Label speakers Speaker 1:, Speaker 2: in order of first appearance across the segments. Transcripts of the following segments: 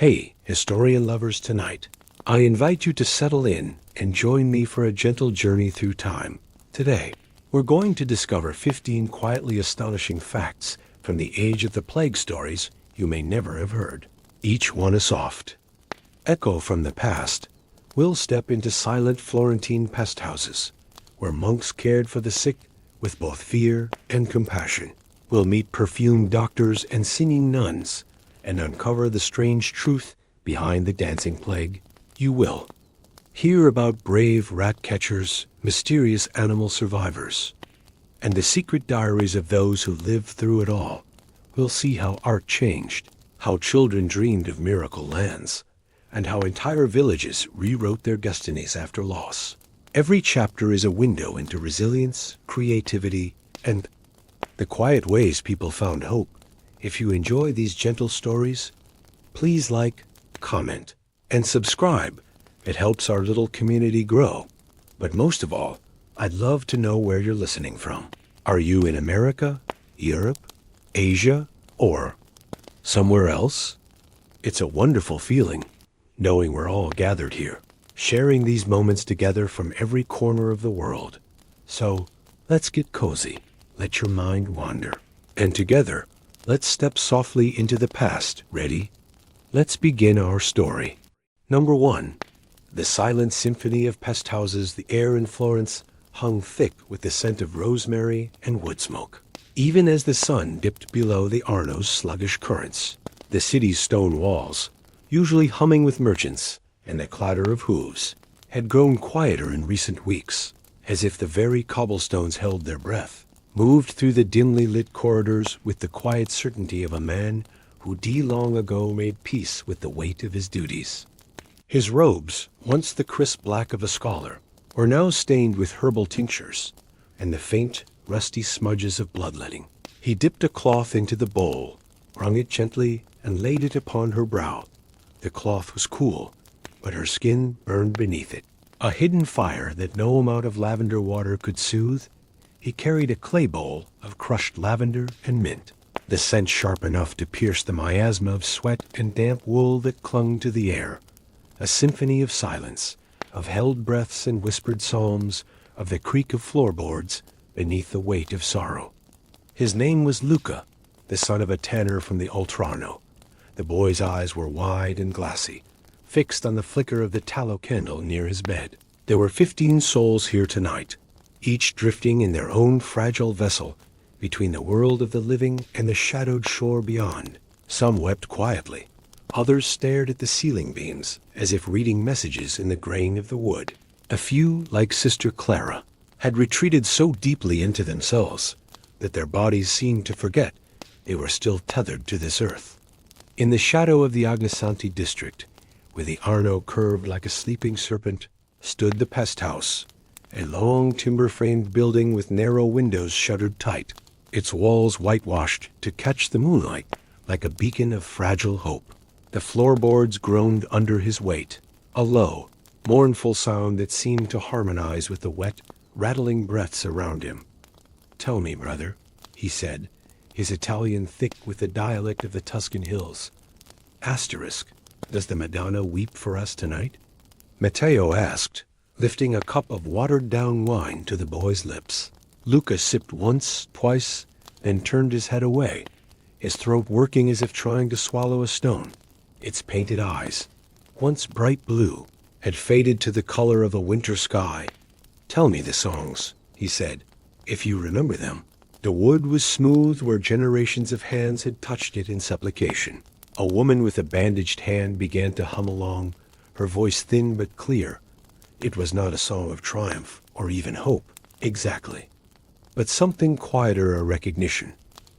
Speaker 1: Hey, historian lovers tonight. I invite you to settle in and join me for a gentle journey through time. Today, we're going to discover 15 quietly astonishing facts from the age of the plague stories you may never have heard. Each one a soft echo from the past. We'll step into silent Florentine pest houses, where monks cared for the sick with both fear and compassion. We'll meet perfumed doctors and singing nuns and uncover the strange truth behind the dancing plague. You will hear about brave rat catchers, mysterious animal survivors, and the secret diaries of those who lived through it all. We'll see how art changed, how children dreamed of miracle lands, and how entire villages rewrote their destinies after loss. Every chapter is a window into resilience, creativity, and the quiet ways people found hope. If you enjoy these gentle stories, please like, comment, and subscribe. It helps our little community grow. But most of all, I'd love to know where you're listening from. Are you in America, Europe, Asia, or somewhere else? It's a wonderful feeling, knowing we're all gathered here, sharing these moments together from every corner of the world. So, let's get cozy. Let your mind wander. And together, let's step softly into the past. Ready? Let's begin our story. Number 1. The silent symphony of pest houses. The air in Florence hung thick with the scent of rosemary and wood smoke. Even as the sun dipped below the Arno's sluggish currents, the city's stone walls, usually humming with merchants and the clatter of hooves, had grown quieter in recent weeks, as if the very cobblestones held their breath, moved through the dimly lit corridors with the quiet certainty of a man who long ago made peace with the weight of his duties. His robes, once the crisp black of a scholar, were now stained with herbal tinctures and the faint, rusty smudges of bloodletting. He dipped a cloth into the bowl, wrung it gently, and laid it upon her brow. The cloth was cool, but her skin burned beneath it. A hidden fire that no amount of lavender water could soothe. He carried a clay bowl of crushed lavender and mint, the scent sharp enough to pierce the miasma of sweat and damp wool that clung to the air. A symphony of silence, of held breaths and whispered psalms, of the creak of floorboards beneath the weight of sorrow. His name was Luca, the son of a tanner from the Oltrarno. The boy's eyes were wide and glassy, fixed on the flicker of the tallow candle near his bed. There were 15 souls here tonight, each drifting in their own fragile vessel between the world of the living and the shadowed shore beyond. Some wept quietly. Others stared at the ceiling beams as if reading messages in the grain of the wood. A few, like Sister Clara, had retreated so deeply into themselves that their bodies seemed to forget they were still tethered to this earth. In the shadow of the Agnasanti district, where the Arno curved like a sleeping serpent, stood the pest house, a long timber-framed building with narrow windows shuttered tight, its walls whitewashed to catch the moonlight like a beacon of fragile hope. The floorboards groaned under his weight, a low, mournful sound that seemed to harmonize with the wet, rattling breaths around him. "Tell me, brother," he said, his Italian thick with the dialect of the Tuscan hills. Asterisk, does the Madonna weep for us tonight? Matteo asked, lifting a cup of watered-down wine to the boy's lips. Luca sipped once, twice, then turned his head away, his throat working as if trying to swallow a stone. Its painted eyes, once bright blue, had faded to the color of a winter sky. "Tell me the songs," he said, "if you remember them." The wood was smooth where generations of hands had touched it in supplication. A woman with a bandaged hand began to hum along, her voice thin but clear. It was not a song of triumph or even hope, exactly, but something quieter, a recognition,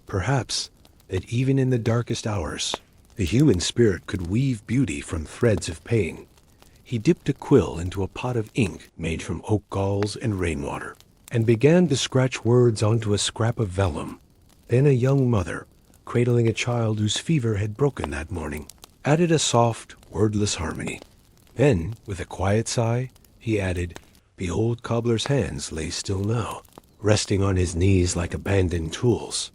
Speaker 1: perhaps, that even in the darkest hours, the human spirit could weave beauty from threads of pain. He dipped a quill into a pot of ink made from oak galls and rainwater, and began to scratch words onto a scrap of vellum. Then a young mother, cradling a child whose fever had broken that morning, added a soft, wordless harmony. Then, with a quiet sigh, he added, "Behold, cobbler's hands lay still now, resting on his knees like abandoned tools.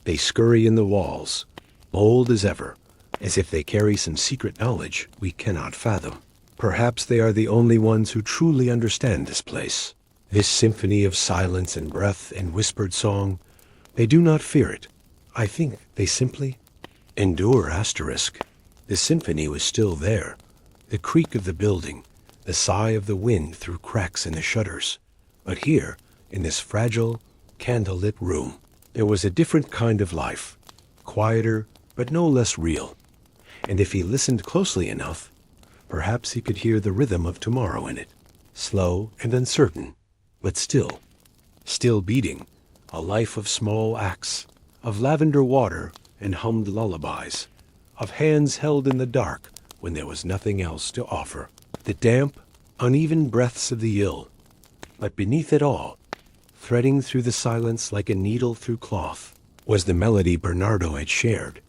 Speaker 1: They scurry in the walls, bold as ever, as if they carry some secret knowledge we cannot fathom. Perhaps they are the only ones who truly understand this place. This symphony of silence and breath and whispered song, they do not fear it. I think they simply endure. The symphony was still there. The creak of the building, the sigh of the wind through cracks in the shutters. But here, in this fragile, candlelit room, there was a different kind of life, quieter but no less real. And if he listened closely enough, perhaps he could hear the rhythm of tomorrow in it, slow and uncertain, but still beating, a life of small acts, of lavender water and hummed lullabies, of hands held in the dark when there was nothing else to offer, the damp, uneven breaths of the ill. But beneath it all, threading through the silence like a needle through cloth, was the melody Bernardo had shared,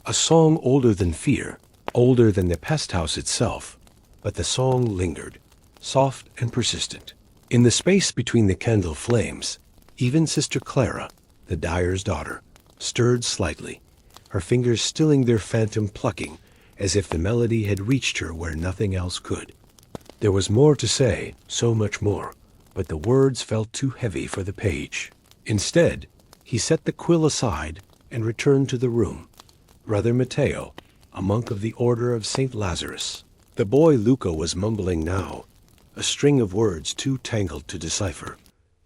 Speaker 1: a song older than fear, older than the pest house itself, but the song lingered, soft and persistent. In the space between the candle flames, even Sister Clara, the dyer's daughter, stirred slightly, her fingers stilling their phantom plucking, as if the melody had reached her where nothing else could. There was more to say, so much more, but the words felt too heavy for the page. Instead, he set the quill aside and returned to the room. Brother Matteo, a monk of the Order of St. Lazarus. The boy Luca was mumbling now, a string of words too tangled to decipher.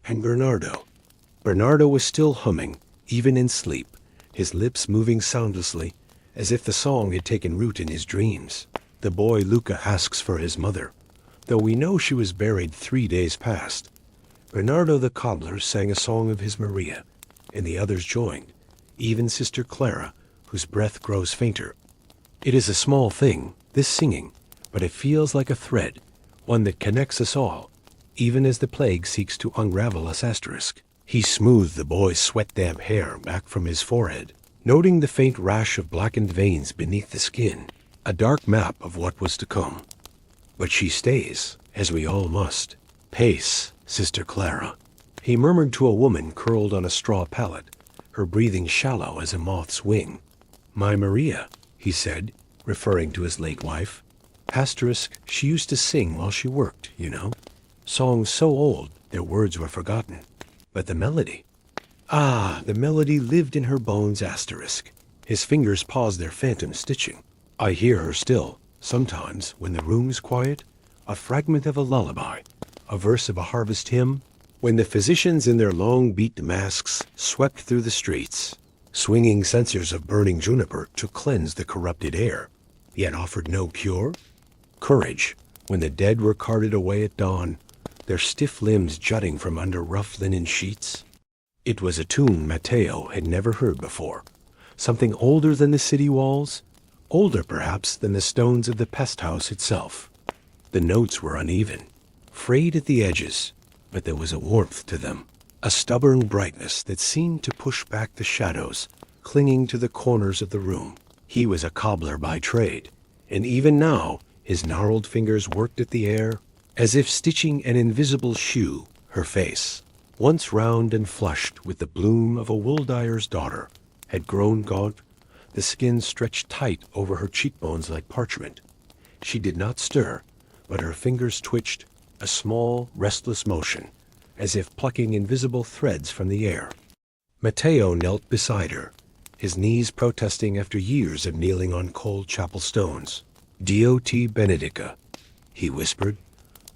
Speaker 1: And Bernardo was still humming, even in sleep, his lips moving soundlessly, as if the song had taken root in his dreams. The boy Luca asks for his mother, though we know she was buried 3 days past. Bernardo the cobbler sang a song of his Maria, and the others joined, even Sister Clara, whose breath grows fainter. It is a small thing, this singing, but it feels like a thread, one that connects us all, even as the plague seeks to unravel us. He smoothed the boy's sweat-damp hair back from his forehead, noting the faint rash of blackened veins beneath the skin, a dark map of what was to come. But she stays, as we all must. Pace, Sister Clara, he murmured to a woman curled on a straw pallet, her breathing shallow as a moth's wing. My Maria, he said, referring to his late wife. She used to sing while she worked, you know. Songs so old, their words were forgotten. But the melody. The melody lived in her bones. His fingers paused their phantom stitching. I hear her still, sometimes, when the room's quiet, a fragment of a lullaby, a verse of a harvest hymn, when the physicians in their long-beaked masks swept through the streets, swinging censers of burning juniper to cleanse the corrupted air, yet offered no cure. Courage, when the dead were carted away at dawn, their stiff limbs jutting from under rough linen sheets. It was a tune Matteo had never heard before, something older than the city walls, older perhaps than the stones of the pest house itself. The notes were uneven, frayed at the edges, but there was a warmth to them, a stubborn brightness that seemed to push back the shadows, clinging to the corners of the room. He was a cobbler by trade, and even now his gnarled fingers worked at the air, as if stitching an invisible shoe. Her face, once round and flushed with the bloom of a wool dyer's daughter, had grown gaunt, the skin stretched tight over her cheekbones like parchment. She did not stir, but her fingers twitched, a small, restless motion, as if plucking invisible threads from the air. Matteo knelt beside her, his knees protesting after years of kneeling on cold chapel stones. Dio te benedica, he whispered,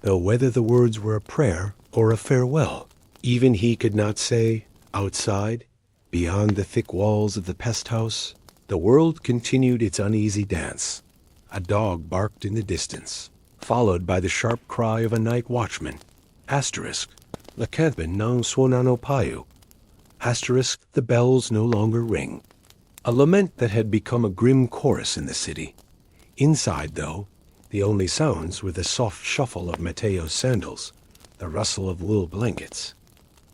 Speaker 1: though whether the words were a prayer or a farewell, even he could not say. Outside, beyond the thick walls of the pest house, the world continued its uneasy dance. A dog barked in the distance, followed by the sharp cry of a night watchman. La campana non suonano più. The bells no longer ring. A lament that had become a grim chorus in the city. Inside, though, the only sounds were the soft shuffle of Matteo's sandals, the rustle of wool blankets,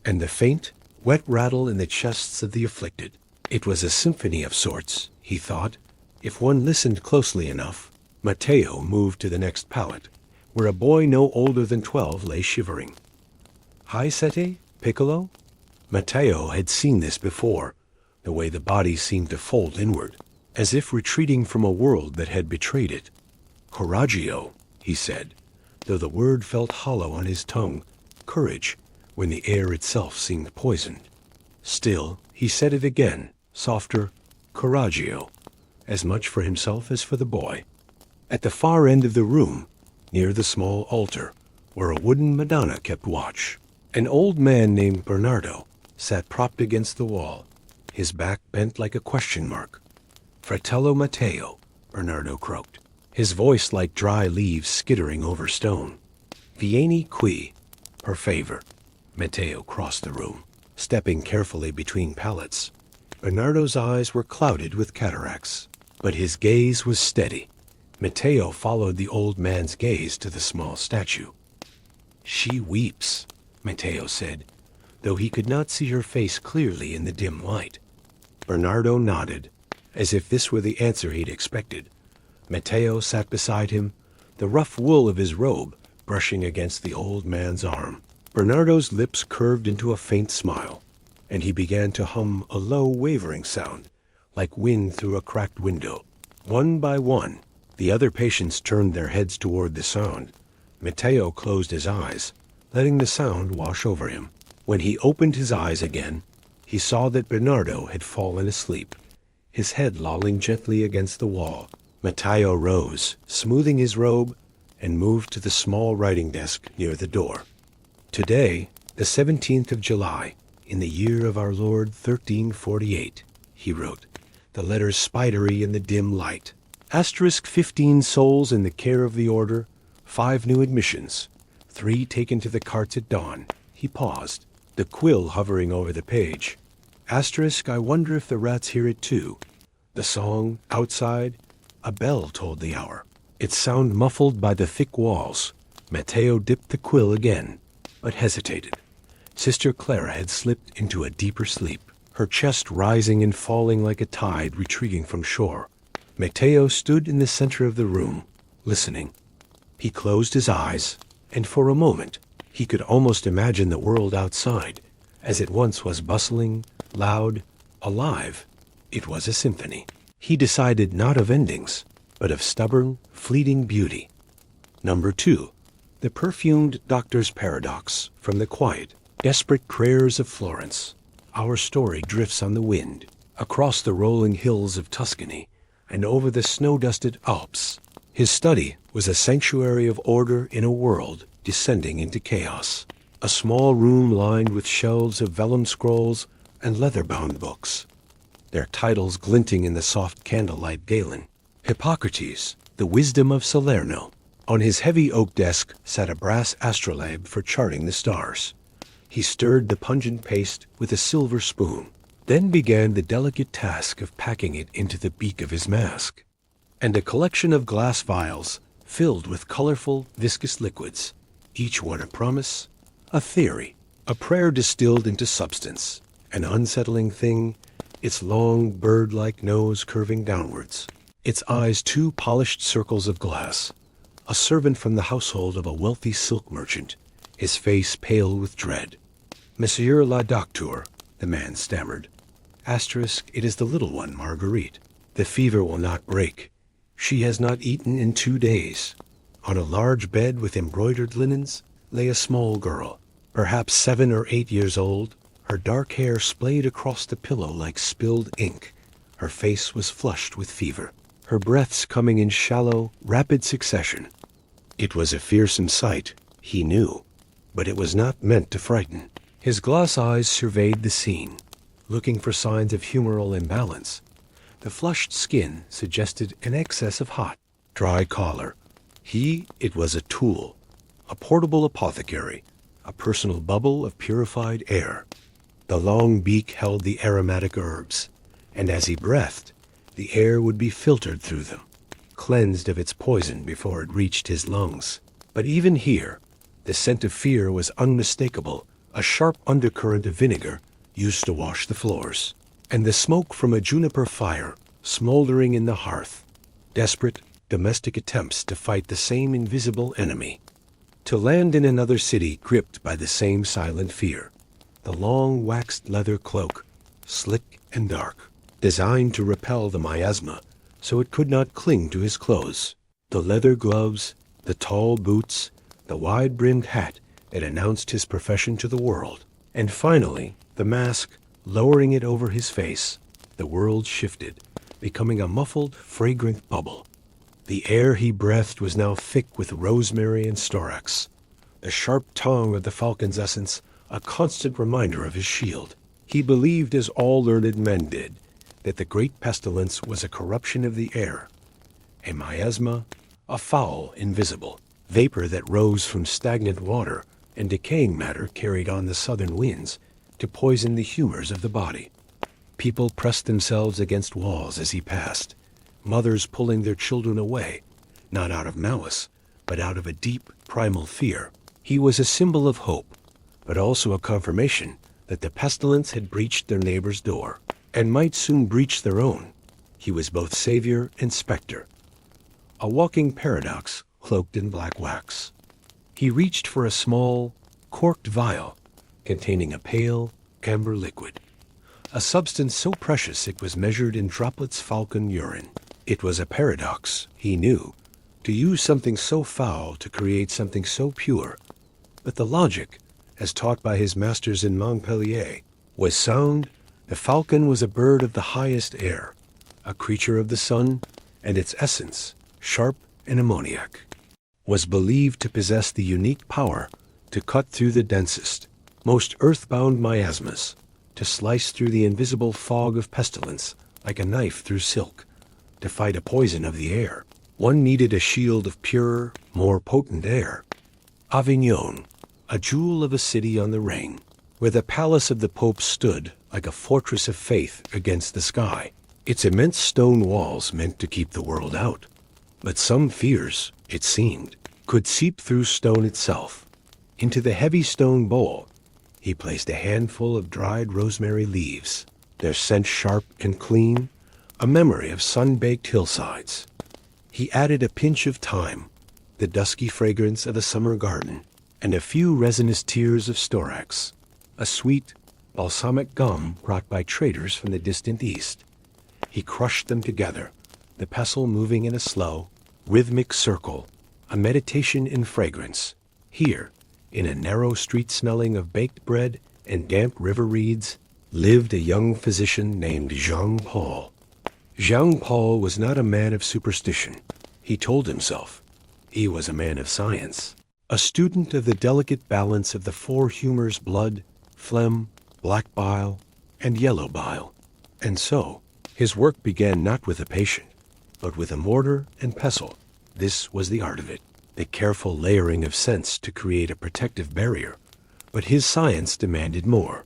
Speaker 1: and the faint, wet rattle in the chests of the afflicted. It was a symphony of sorts, he thought, if one listened closely enough. Matteo moved to the next pallet, where a boy no older than 12 lay shivering. High sette, piccolo? Matteo had seen this before, the way the body seemed to fold inward, as if retreating from a world that had betrayed it. Coraggio, he said, though the word felt hollow on his tongue. Courage, when the air itself seemed poisoned. Still, he said it again, softer, Coraggio, as much for himself as for the boy. At the far end of the room, near the small altar, where a wooden Madonna kept watch, an old man named Bernardo sat propped against the wall, his back bent like a question mark. Fratello Matteo, Bernardo croaked, his voice like dry leaves skittering over stone. Vieni qui, per favor. Matteo crossed the room, stepping carefully between pallets. Bernardo's eyes were clouded with cataracts, but his gaze was steady. Matteo followed the old man's gaze to the small statue. She weeps, Matteo said, though he could not see her face clearly in the dim light. Bernardo nodded, as if this were the answer he'd expected. Matteo sat beside him, the rough wool of his robe brushing against the old man's arm. Bernardo's lips curved into a faint smile, and he began to hum a low, wavering sound, like wind through a cracked window. One by one, the other patients turned their heads toward the sound. Matteo closed his eyes, letting the sound wash over him. When he opened his eyes again, he saw that Bernardo had fallen asleep, his head lolling gently against the wall. Matteo rose, smoothing his robe, and moved to the small writing desk near the door. Today, the 17th of July, in the year of our Lord 1348, he wrote, the letters spidery in the dim light. Asterisk 15 souls in the care of the order, 5 new admissions, 3 taken to the carts at dawn. He paused, the quill hovering over the page. Asterisk, I wonder if the rats hear it too. The song, outside, a bell told the hour, its sound muffled by the thick walls. Matteo dipped the quill again, but hesitated. Sister Clara had slipped into a deeper sleep, her chest rising and falling like a tide retreating from shore. Matteo stood in the center of the room, listening. He closed his eyes, and for a moment he could almost imagine the world outside, as it once was bustling, loud, alive. It was a symphony. He decided not of endings, but of stubborn, fleeting beauty. Number 2. The perfumed doctor's paradox from the quiet, desperate prayers of Florence. Our story drifts on the wind, across the rolling hills of Tuscany, and over the snow-dusted Alps. His study was a sanctuary of order in a world descending into chaos. A small room lined with shelves of vellum scrolls and leather-bound books, their titles glinting in the soft candlelight. Galen, Hippocrates, the wisdom of Salerno. On his heavy oak desk sat a brass astrolabe for charting the stars. He stirred the pungent paste with a silver spoon, then began the delicate task of packing it into the beak of his mask. And a collection of glass vials filled with colorful, viscous liquids, each one a promise, a theory, a prayer distilled into substance, an unsettling thing, its long, bird-like nose curving downwards, its eyes 2 polished circles of glass. A servant from the household of a wealthy silk merchant, his face pale with dread. Monsieur la Docteur, the man stammered. Asterisk, it is the little one, Marguerite. The fever will not break. She has not eaten in 2 days. On a large bed with embroidered linens lay a small girl, perhaps 7 or 8 years old. Her dark hair splayed across the pillow like spilled ink. Her face was flushed with fever, her breaths coming in shallow, rapid succession. It was a fearsome sight, he knew, but it was not meant to frighten. His glass eyes surveyed the scene, looking for signs of humoral imbalance. The flushed skin suggested an excess of hot, dry collar. It was a tool, a portable apothecary, a personal bubble of purified air. The long beak held the aromatic herbs, and as he breathed, the air would be filtered through them, cleansed of its poison before it reached his lungs. But even here, the scent of fear was unmistakable, a sharp undercurrent of vinegar used to wash the floors, and the smoke from a juniper fire smoldering in the hearth. Desperate, domestic attempts to fight the same invisible enemy. To land in another city gripped by the same silent fear. The long waxed leather cloak, slick and dark, designed to repel the miasma so it could not cling to his clothes. The leather gloves, the tall boots, the wide-brimmed hat that announced his profession to the world, and finally, the mask, lowering it over his face, the world shifted, becoming a muffled, fragrant bubble. The air he breathed was now thick with rosemary and storax, the sharp tongue of the falcon's essence a constant reminder of his shield. He believed, as all learned men did, that the great pestilence was a corruption of the air, a miasma, a foul, invisible vapor that rose from stagnant water and decaying matter carried on the southern winds to poison the humors of the body. People pressed themselves against walls as he passed, mothers pulling their children away, not out of malice, but out of a deep, primal fear. He was a symbol of hope, but also a confirmation that the pestilence had breached their neighbor's door, and might soon breach their own. He was both savior and specter, a walking paradox cloaked in black wax. He reached for a small, corked vial containing a pale, amber liquid, a substance so precious it was measured in droplets falcon urine. It was a paradox, he knew, to use something so foul to create something so pure. But the logic, as taught by his masters in Montpellier, was sound. The falcon was a bird of the highest air, a creature of the sun, and its essence, sharp and ammoniac, was believed to possess the unique power to cut through the densest, most earthbound miasmas, to slice through the invisible fog of pestilence like a knife through silk, to fight a poison of the air. One needed a shield of purer, more potent air. Avignon, a jewel of a city on the Rhine, where the palace of the Pope stood like a fortress of faith against the sky, its immense stone walls meant to keep the world out. But some fears, it seemed, could seep through stone itself. Into the heavy stone bowl, he placed a handful of dried rosemary leaves, their scent sharp and clean, a memory of sun-baked hillsides. He added a pinch of thyme, the dusky fragrance of a summer garden, and a few resinous tears of storax, a sweet, balsamic gum brought by traders from the distant east. He crushed them together, the pestle moving in a slow, rhythmic circle, a meditation in fragrance. Here, in a narrow street smelling of baked bread and damp river reeds, lived a young physician named Jean-Paul. Jean-Paul was not a man of superstition, he told himself. He was a man of science, a student of the delicate balance of the four humors: blood, phlegm, black bile, and yellow bile. And so, his work began not with a patient, but with a mortar and pestle. This was the art of it, the careful layering of scents to create a protective barrier. But his science demanded more.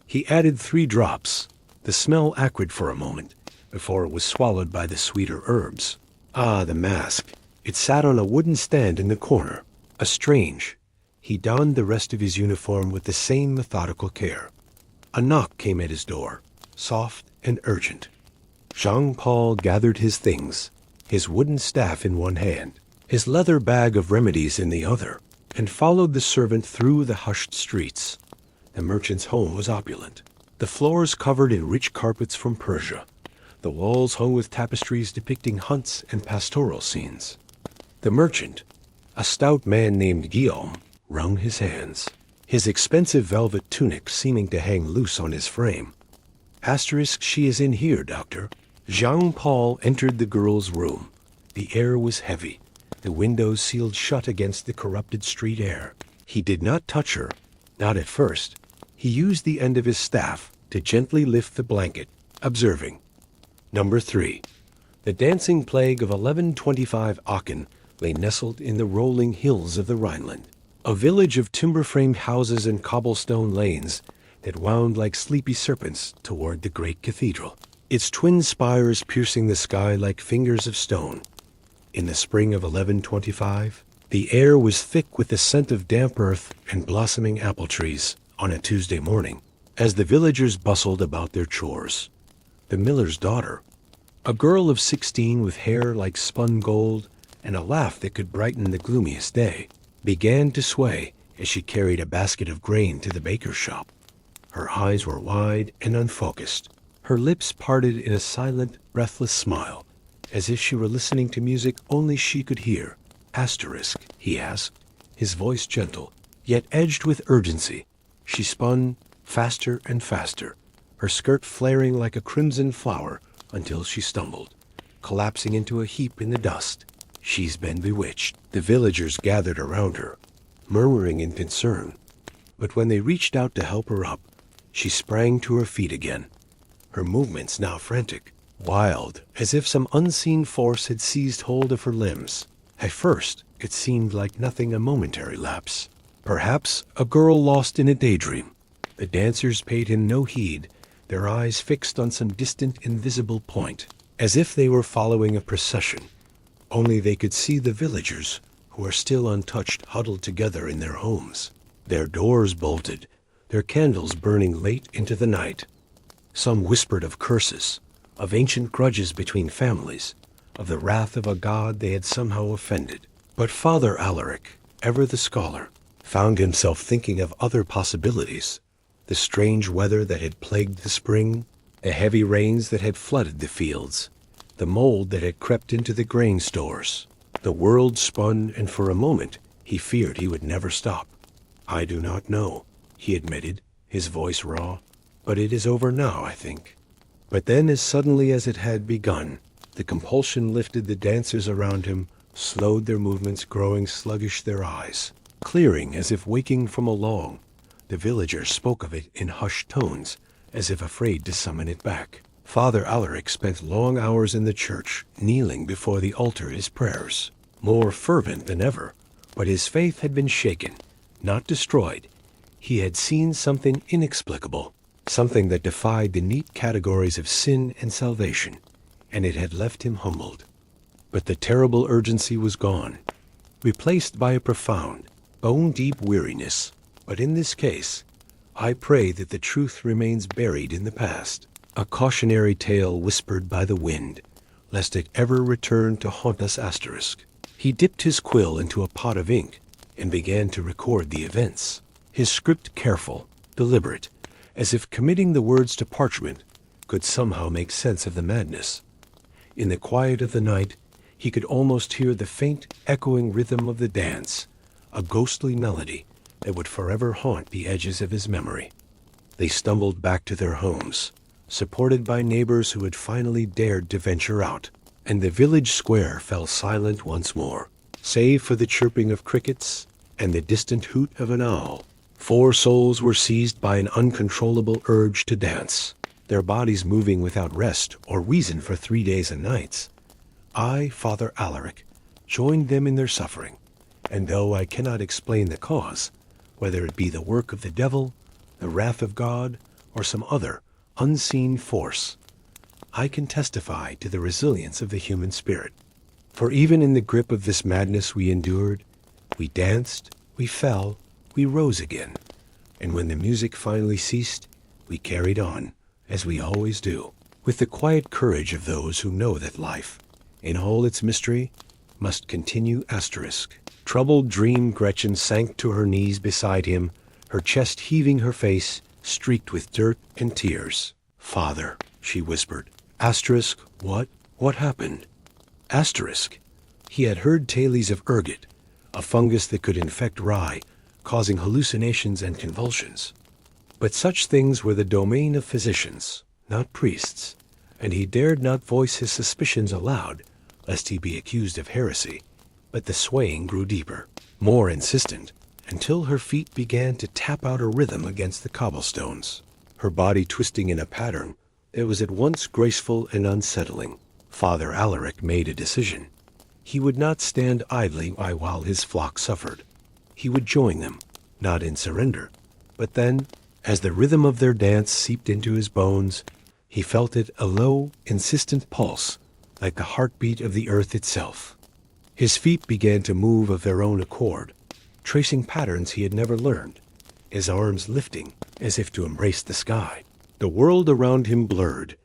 Speaker 1: He added 3 drops, the smell acrid for a moment, before it was swallowed by the sweeter herbs. Ah, the mask. It sat on a wooden stand in the corner. A strange. He donned the rest of his uniform with the same methodical care. A knock came at his door, soft and urgent. Jean-Paul gathered his things, his wooden staff in one hand, his leather bag of remedies in the other, and followed the servant through the hushed streets. The merchant's home was opulent, the floors covered in rich carpets from Persia, the walls hung with tapestries depicting hunts and pastoral scenes. The merchant, a stout man named Guillaume, wrung his hands, his expensive velvet tunic seeming to hang loose on his frame. She is in here, doctor. Jean-Paul entered the girl's room. The air was heavy, the windows sealed shut against the corrupted street air. He did not touch her, not at first. He used the end of his staff to gently lift the blanket, observing, Number 3. The dancing plague of 1125 Aachen lay nestled in the rolling hills of the Rhineland, a village of timber-framed houses and cobblestone lanes that wound like sleepy serpents toward the great cathedral, its twin spires piercing the sky like fingers of stone. In the spring of 1125, the air was thick with the scent of damp earth and blossoming apple trees on a Tuesday morning, as the villagers bustled about their chores. The miller's daughter, a girl of 16 with hair like spun gold and a laugh that could brighten the gloomiest day, began to sway as she carried a basket of grain to the baker's shop. Her eyes were wide and unfocused, her lips parted in a silent, breathless smile, as if she were listening to music only she could hear. "Asterisk?" he asked, his voice gentle, yet edged with urgency. She spun faster and faster, her skirt flaring like a crimson flower, until she stumbled, collapsing into a heap in the dust. "She's been bewitched." The villagers gathered around her, murmuring in concern. But when they reached out to help her up, she sprang to her feet again, her movements now frantic, wild, as if some unseen force had seized hold of her limbs. At first, it seemed like nothing, a momentary lapse. Perhaps a girl lost in a daydream. The dancers paid him no heed, their eyes fixed on some distant, invisible point, as if they were following a procession. Only they could see the villagers, who are still untouched, huddled together in their homes, their doors bolted, their candles burning late into the night. Some whispered of curses, of ancient grudges between families, of the wrath of a god they had somehow offended. But Father Alaric, ever the scholar, found himself thinking of other possibilities. The strange weather that had plagued the spring, the heavy rains that had flooded the fields, the mold that had crept into the grain stores. The world spun, and for a moment he feared he would never stop. "I do not know," he admitted, his voice raw. "But it is over now, I think." But then, as suddenly as it had begun, the compulsion lifted the dancers around him, slowed their movements, growing sluggish their eyes, clearing as if waking from a long. The villagers spoke of it in hushed tones, as if afraid to summon it back. Father Alaric spent long hours in the church, kneeling before the altar, his prayers more fervent than ever. But his faith had been shaken, not destroyed. He had seen something inexplicable, something that defied the neat categories of sin and salvation, and it had left him humbled. But the terrible urgency was gone, replaced by a profound, bone-deep weariness. But in this case, I pray that the truth remains buried in the past, a cautionary tale whispered by the wind, lest it ever return to haunt us. Asterisk. He dipped his quill into a pot of ink and began to record the events, his script careful, deliberate, as if committing the words to parchment could somehow make sense of the madness. In the quiet of the night, he could almost hear the faint, echoing rhythm of the dance, a ghostly melody that would forever haunt the edges of his memory. They stumbled back to their homes, supported by neighbors who had finally dared to venture out, and the village square fell silent once more, save for the chirping of crickets and the distant hoot of an owl. 4 souls were seized by an uncontrollable urge to dance, their bodies moving without rest or reason for 3 days and nights. I, Father Alaric, joined them in their suffering, and though I cannot explain the cause, whether it be the work of the devil, the wrath of God, or some other unseen force, I can testify to the resilience of the human spirit. For even in the grip of this madness we endured, we danced, we fell, we rose again, and when the music finally ceased, we carried on, as we always do, with the quiet courage of those who know that life, in all its mystery, must continue. Asterisk. Troubled dream Gretchen sank to her knees beside him, her chest heaving, her face streaked with dirt and tears. "Father," she whispered. Asterisk. What happened? Asterisk. He had heard tales of ergot, a fungus that could infect rye, causing hallucinations and convulsions. But such things were the domain of physicians, not priests, and he dared not voice his suspicions aloud, lest he be accused of heresy. But the swaying grew deeper, more insistent, until her feet began to tap out a rhythm against the cobblestones, her body twisting in a pattern that was at once graceful and unsettling. Father Alaric made a decision. He would not stand idly by while his flock suffered. He would join them, not in surrender, but then, as the rhythm of their dance seeped into his bones, he felt it, a low, insistent pulse, like the heartbeat of the earth itself. His feet began to move of their own accord, tracing patterns he had never learned, his arms lifting as if to embrace the sky. The world around him blurred,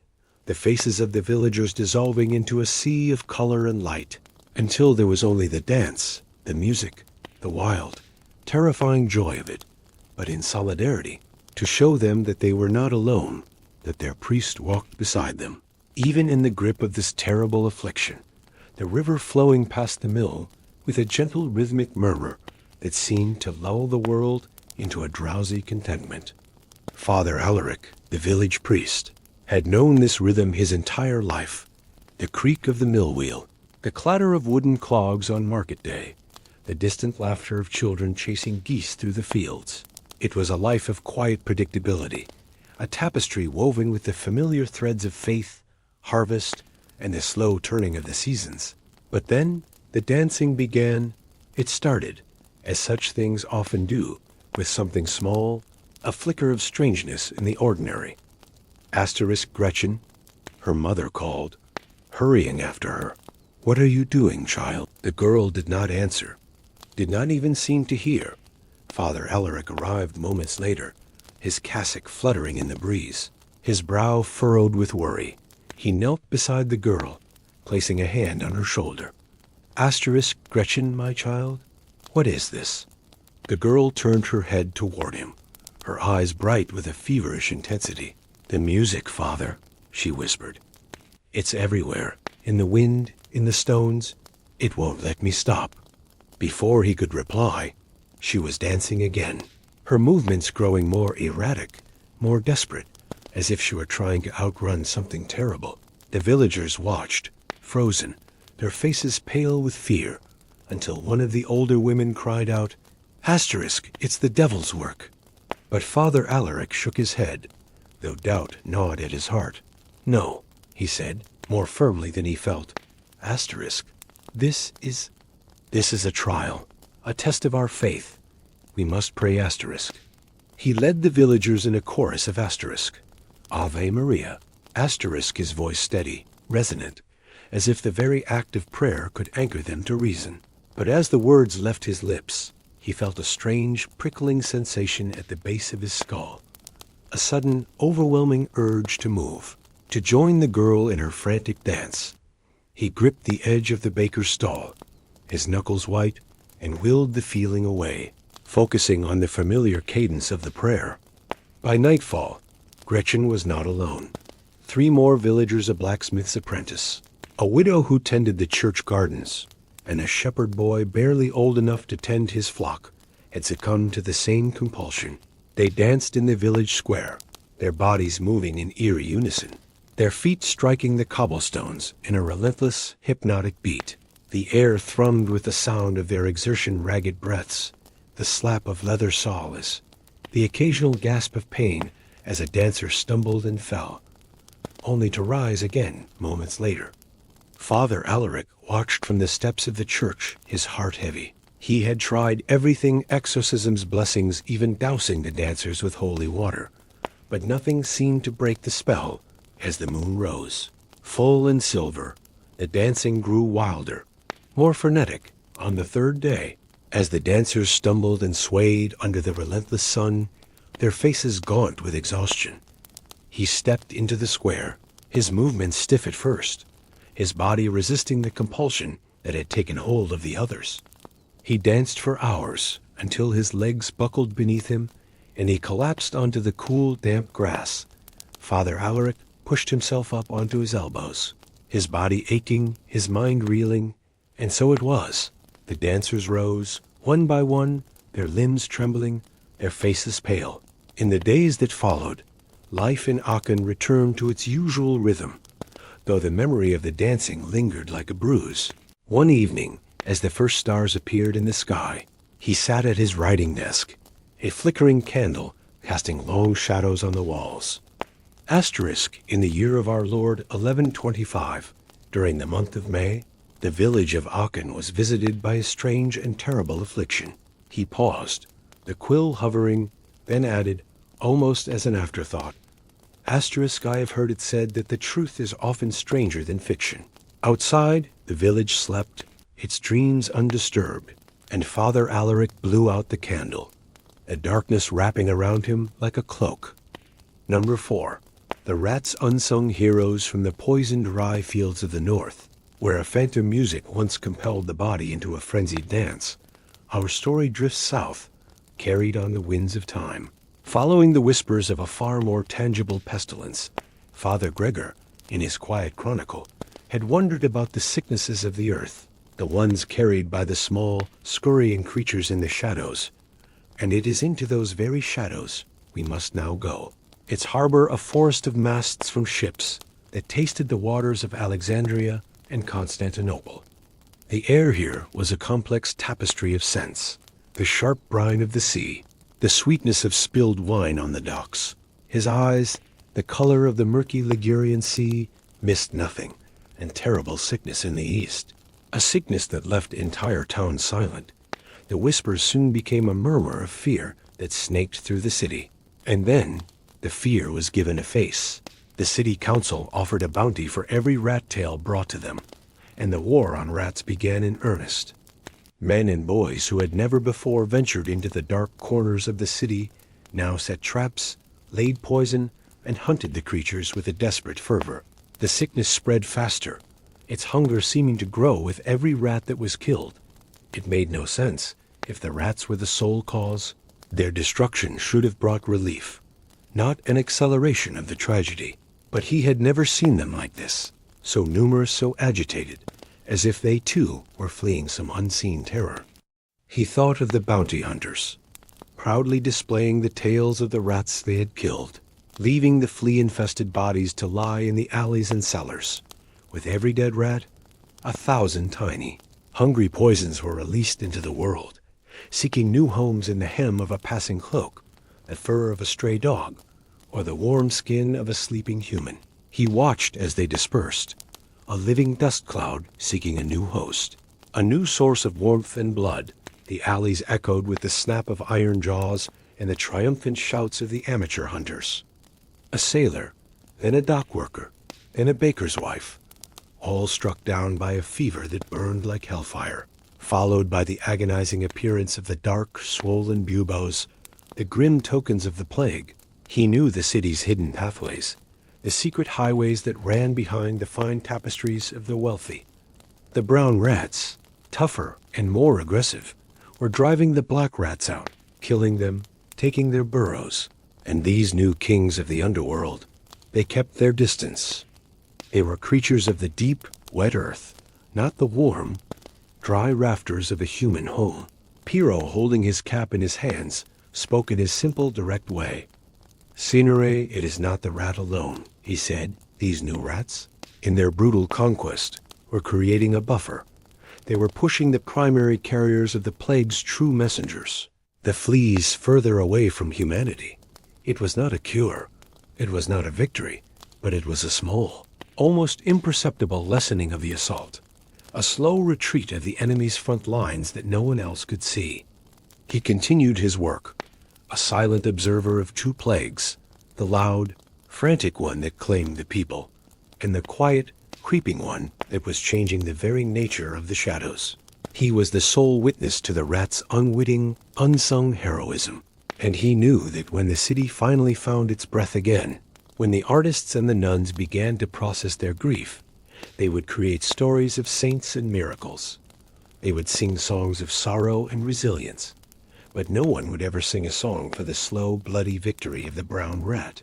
Speaker 1: the faces of the villagers dissolving into a sea of color and light, until there was only the dance, the music, the wild, terrifying joy of it, but in solidarity, to show them that they were not alone, that their priest walked beside them. Even in the grip of this terrible affliction, the river flowing past the mill with a gentle rhythmic murmur that seemed to lull the world into a drowsy contentment. Father Alaric, the village priest, had known this rhythm his entire life. The creak of the mill wheel, the clatter of wooden clogs on market day, the distant laughter of children chasing geese through the fields. It was a life of quiet predictability, a tapestry woven with the familiar threads of faith, harvest, and the slow turning of the seasons. But then the dancing began. It started, as such things often do, with something small, a flicker of strangeness in the ordinary. Gretchen, her mother called, hurrying after her. "What are you doing, child?" The girl did not answer, did not even seem to hear. Father Alaric arrived moments later, his cassock fluttering in the breeze, his brow furrowed with worry. He knelt beside the girl, placing a hand on her shoulder. Gretchen, my child, what is this?" The girl turned her head toward him, her eyes bright with a feverish intensity. "The music, Father," she whispered. "It's everywhere, in the wind, in the stones. It won't let me stop." Before he could reply, she was dancing again, her movements growing more erratic, more desperate, as if she were trying to outrun something terrible. The villagers watched, frozen, their faces pale with fear, until one of the older women cried out, "It's the devil's work." But Father Alaric shook his head, though doubt gnawed at his heart. "No," he said, more firmly than he felt. This is a trial, a test of our faith. We must pray *." He led the villagers in a chorus of *. Ave Maria, *, his voice steady, resonant, as if the very act of prayer could anchor them to reason. But as the words left his lips, he felt a strange, prickling sensation at the base of his skull, a sudden, overwhelming urge to move, to join the girl in her frantic dance. He gripped the edge of the baker's stall, his knuckles white, and willed the feeling away, focusing on the familiar cadence of the prayer. By nightfall, Gretchen was not alone. 3 more villagers, a blacksmith's apprentice, a widow who tended the church gardens, and a shepherd boy barely old enough to tend his flock, had succumbed to the same compulsion. They danced in the village square, their bodies moving in eerie unison, their feet striking the cobblestones in a relentless, hypnotic beat. The air thrummed with the sound of their exertion-ragged breaths, the slap of leather soles, the occasional gasp of pain as a dancer stumbled and fell, only to rise again moments later. Father Alaric watched from the steps of the church, his heart heavy. He had tried everything, exorcisms, blessings, even dousing the dancers with holy water, but nothing seemed to break the spell. As the moon rose, full and silver, the dancing grew wilder, more frenetic. On the 3rd day, as the dancers stumbled and swayed under the relentless sun, their faces gaunt with exhaustion, he stepped into the square, his movements stiff at first, his body resisting the compulsion that had taken hold of the others. He danced for hours until his legs buckled beneath him and he collapsed onto the cool, damp grass. Father Alaric pushed himself up onto his elbows, his body aching, his mind reeling, and so it was. The dancers rose, one by one, their limbs trembling, their faces pale. In the days that followed, life in Aachen returned to its usual rhythm, though the memory of the dancing lingered like a bruise. One evening, as the first stars appeared in the sky, he sat at his writing desk, a flickering candle casting long shadows on the walls. In the year of our Lord 1125, during the month of May, the village of Aachen was visited by a strange and terrible affliction. He paused, the quill hovering, then added, almost as an afterthought, I have heard it said that the truth is often stranger than fiction. Outside, the village slept, its dreams undisturbed, and Father Alaric blew out the candle, a darkness wrapping around him like a cloak. Number 4. The rats, unsung heroes from the poisoned rye fields of the north, where a phantom music once compelled the body into a frenzied dance. Our story drifts south, carried on the winds of time. Following the whispers of a far more tangible pestilence, Father Gregor, in his quiet chronicle, had wondered about the sicknesses of the earth, the ones carried by the small, scurrying creatures in the shadows. And it is into those very shadows we must now go. Its harbor a forest of masts from ships that tasted the waters of Alexandria and Constantinople. The air here was a complex tapestry of scents, the sharp brine of the sea, the sweetness of spilled wine on the docks. His eyes, the color of the murky Ligurian sea, missed nothing, and terrible sickness in the east, a sickness that left entire towns silent. The whispers soon became a murmur of fear that snaked through the city. And then, the fear was given a face. The city council offered a bounty for every rat tail brought to them, and the war on rats began in earnest. Men and boys who had never before ventured into the dark corners of the city now set traps, laid poison, and hunted the creatures with a desperate fervor. The sickness spread faster, its hunger seeming to grow with every rat that was killed. It made no sense. If the rats were the sole cause, their destruction should have brought relief, not an acceleration of the tragedy. But he had never seen them like this, so numerous, so agitated, as if they too were fleeing some unseen terror. He thought of the bounty hunters, proudly displaying the tails of the rats they had killed, leaving the flea-infested bodies to lie in the alleys and cellars. With every dead rat, 1,000 tiny, hungry poisons were released into the world, seeking new homes in the hem of a passing cloak, the fur of a stray dog, or the warm skin of a sleeping human. He watched as they dispersed, a living dust cloud seeking a new host, a new source of warmth and blood. The alleys echoed with the snap of iron jaws and the triumphant shouts of the amateur hunters. A sailor, then a dock worker, then a baker's wife, all struck down by a fever that burned like hellfire, followed by the agonizing appearance of the dark, swollen buboes, the grim tokens of the plague. He knew the city's hidden pathways, the secret highways that ran behind the fine tapestries of the wealthy. The brown rats, tougher and more aggressive, were driving the black rats out, killing them, taking their burrows. And these new kings of the underworld, they kept their distance. They were creatures of the deep, wet earth, not the warm, dry rafters of a human home. Piro, holding his cap in his hands, spoke in his simple, direct way. "Signore, it is not the rat alone," he said. "These new rats, in their brutal conquest, were creating a buffer. They were pushing the primary carriers of the plague's true messengers, the fleas, further away from humanity. It was not a cure, it was not a victory, but it was a small, almost imperceptible lessening of the assault, a slow retreat of the enemy's front lines that no one else could see." He continued his work, a silent observer of two plagues, the loud, frantic one that claimed the people, and the quiet, creeping one that was changing the very nature of the shadows. He was the sole witness to the rats' unwitting, unsung heroism, and he knew that when the city finally found its breath again, when the artists and the nuns began to process their grief, they would create stories of saints and miracles. They would sing songs of sorrow and resilience, but no one would ever sing a song for the slow, bloody victory of the brown rat.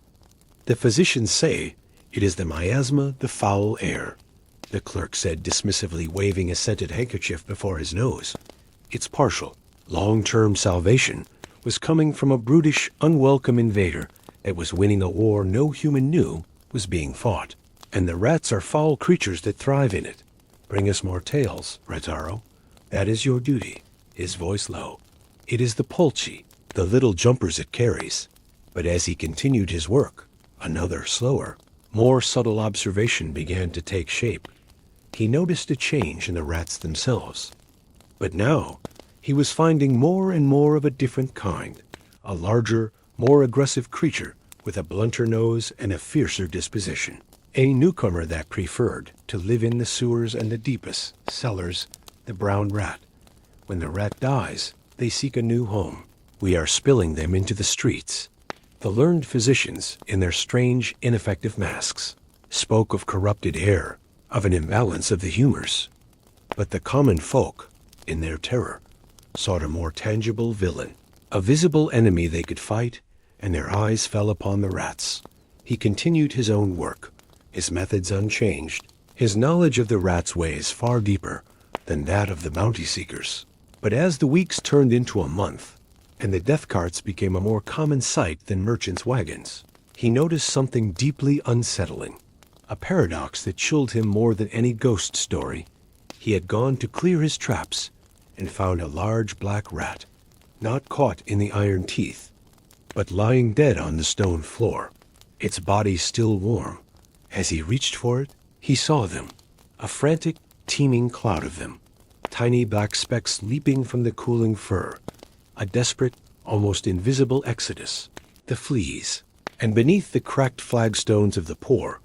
Speaker 1: "The physicians say it is the miasma, the foul air," the clerk said dismissively, waving a scented handkerchief before his nose. Its partial, long-term salvation was coming from a brutish, unwelcome invader that was winning a war no human knew was being fought. "And the rats are foul creatures that thrive in it. Bring us more tales, Retaro. That is your duty," his voice low. "It is the polci, the little jumpers it carries." But as he continued his work, another slower, more subtle observation began to take shape. He noticed a change in the rats themselves. But now he was finding more and more of a different kind, a larger, more aggressive creature with a blunter nose and a fiercer disposition. A newcomer that preferred to live in the sewers and the deepest cellars, the brown rat. When the rat dies, they seek a new home. We are spilling them into the streets. The learned physicians, in their strange, ineffective masks, spoke of corrupted air, of an imbalance of the humors. But the common folk, in their terror, sought a more tangible villain, a visible enemy they could fight, and their eyes fell upon the rats. He continued his own work, his methods unchanged. His knowledge of the rat's ways far deeper than that of the bounty seekers. But as the weeks turned into a month, and the death carts became a more common sight than merchants' wagons, he noticed something deeply unsettling, a paradox that chilled him more than any ghost story. He had gone to clear his traps and found a large black rat, not caught in the iron teeth, but lying dead on the stone floor, its body still warm. As he reached for it, he saw them, a frantic, teeming cloud of them, tiny black specks leaping from the cooling fur, a desperate, almost invisible exodus, the fleas. And beneath the cracked flagstones of the poor,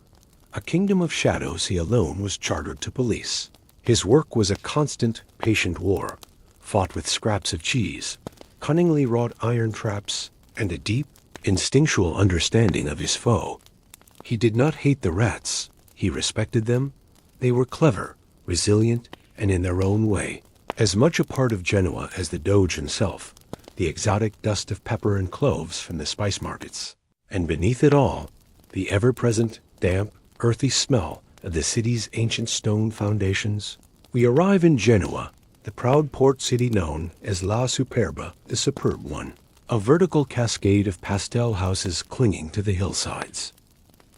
Speaker 1: a kingdom of shadows he alone was chartered to police. His work was a constant, patient war, fought with scraps of cheese, cunningly wrought iron traps, and a deep, instinctual understanding of his foe. He did not hate the rats. He respected them. They were clever, resilient, and in their own way, as much a part of Genoa as the Doge himself, the exotic dust of pepper and cloves from the spice markets. And beneath it all, the ever-present, damp, earthy smell of the city's ancient stone foundations. We arrive in Genoa, the proud port city known as La Superba, the superb one, a vertical cascade of pastel houses clinging to the hillsides.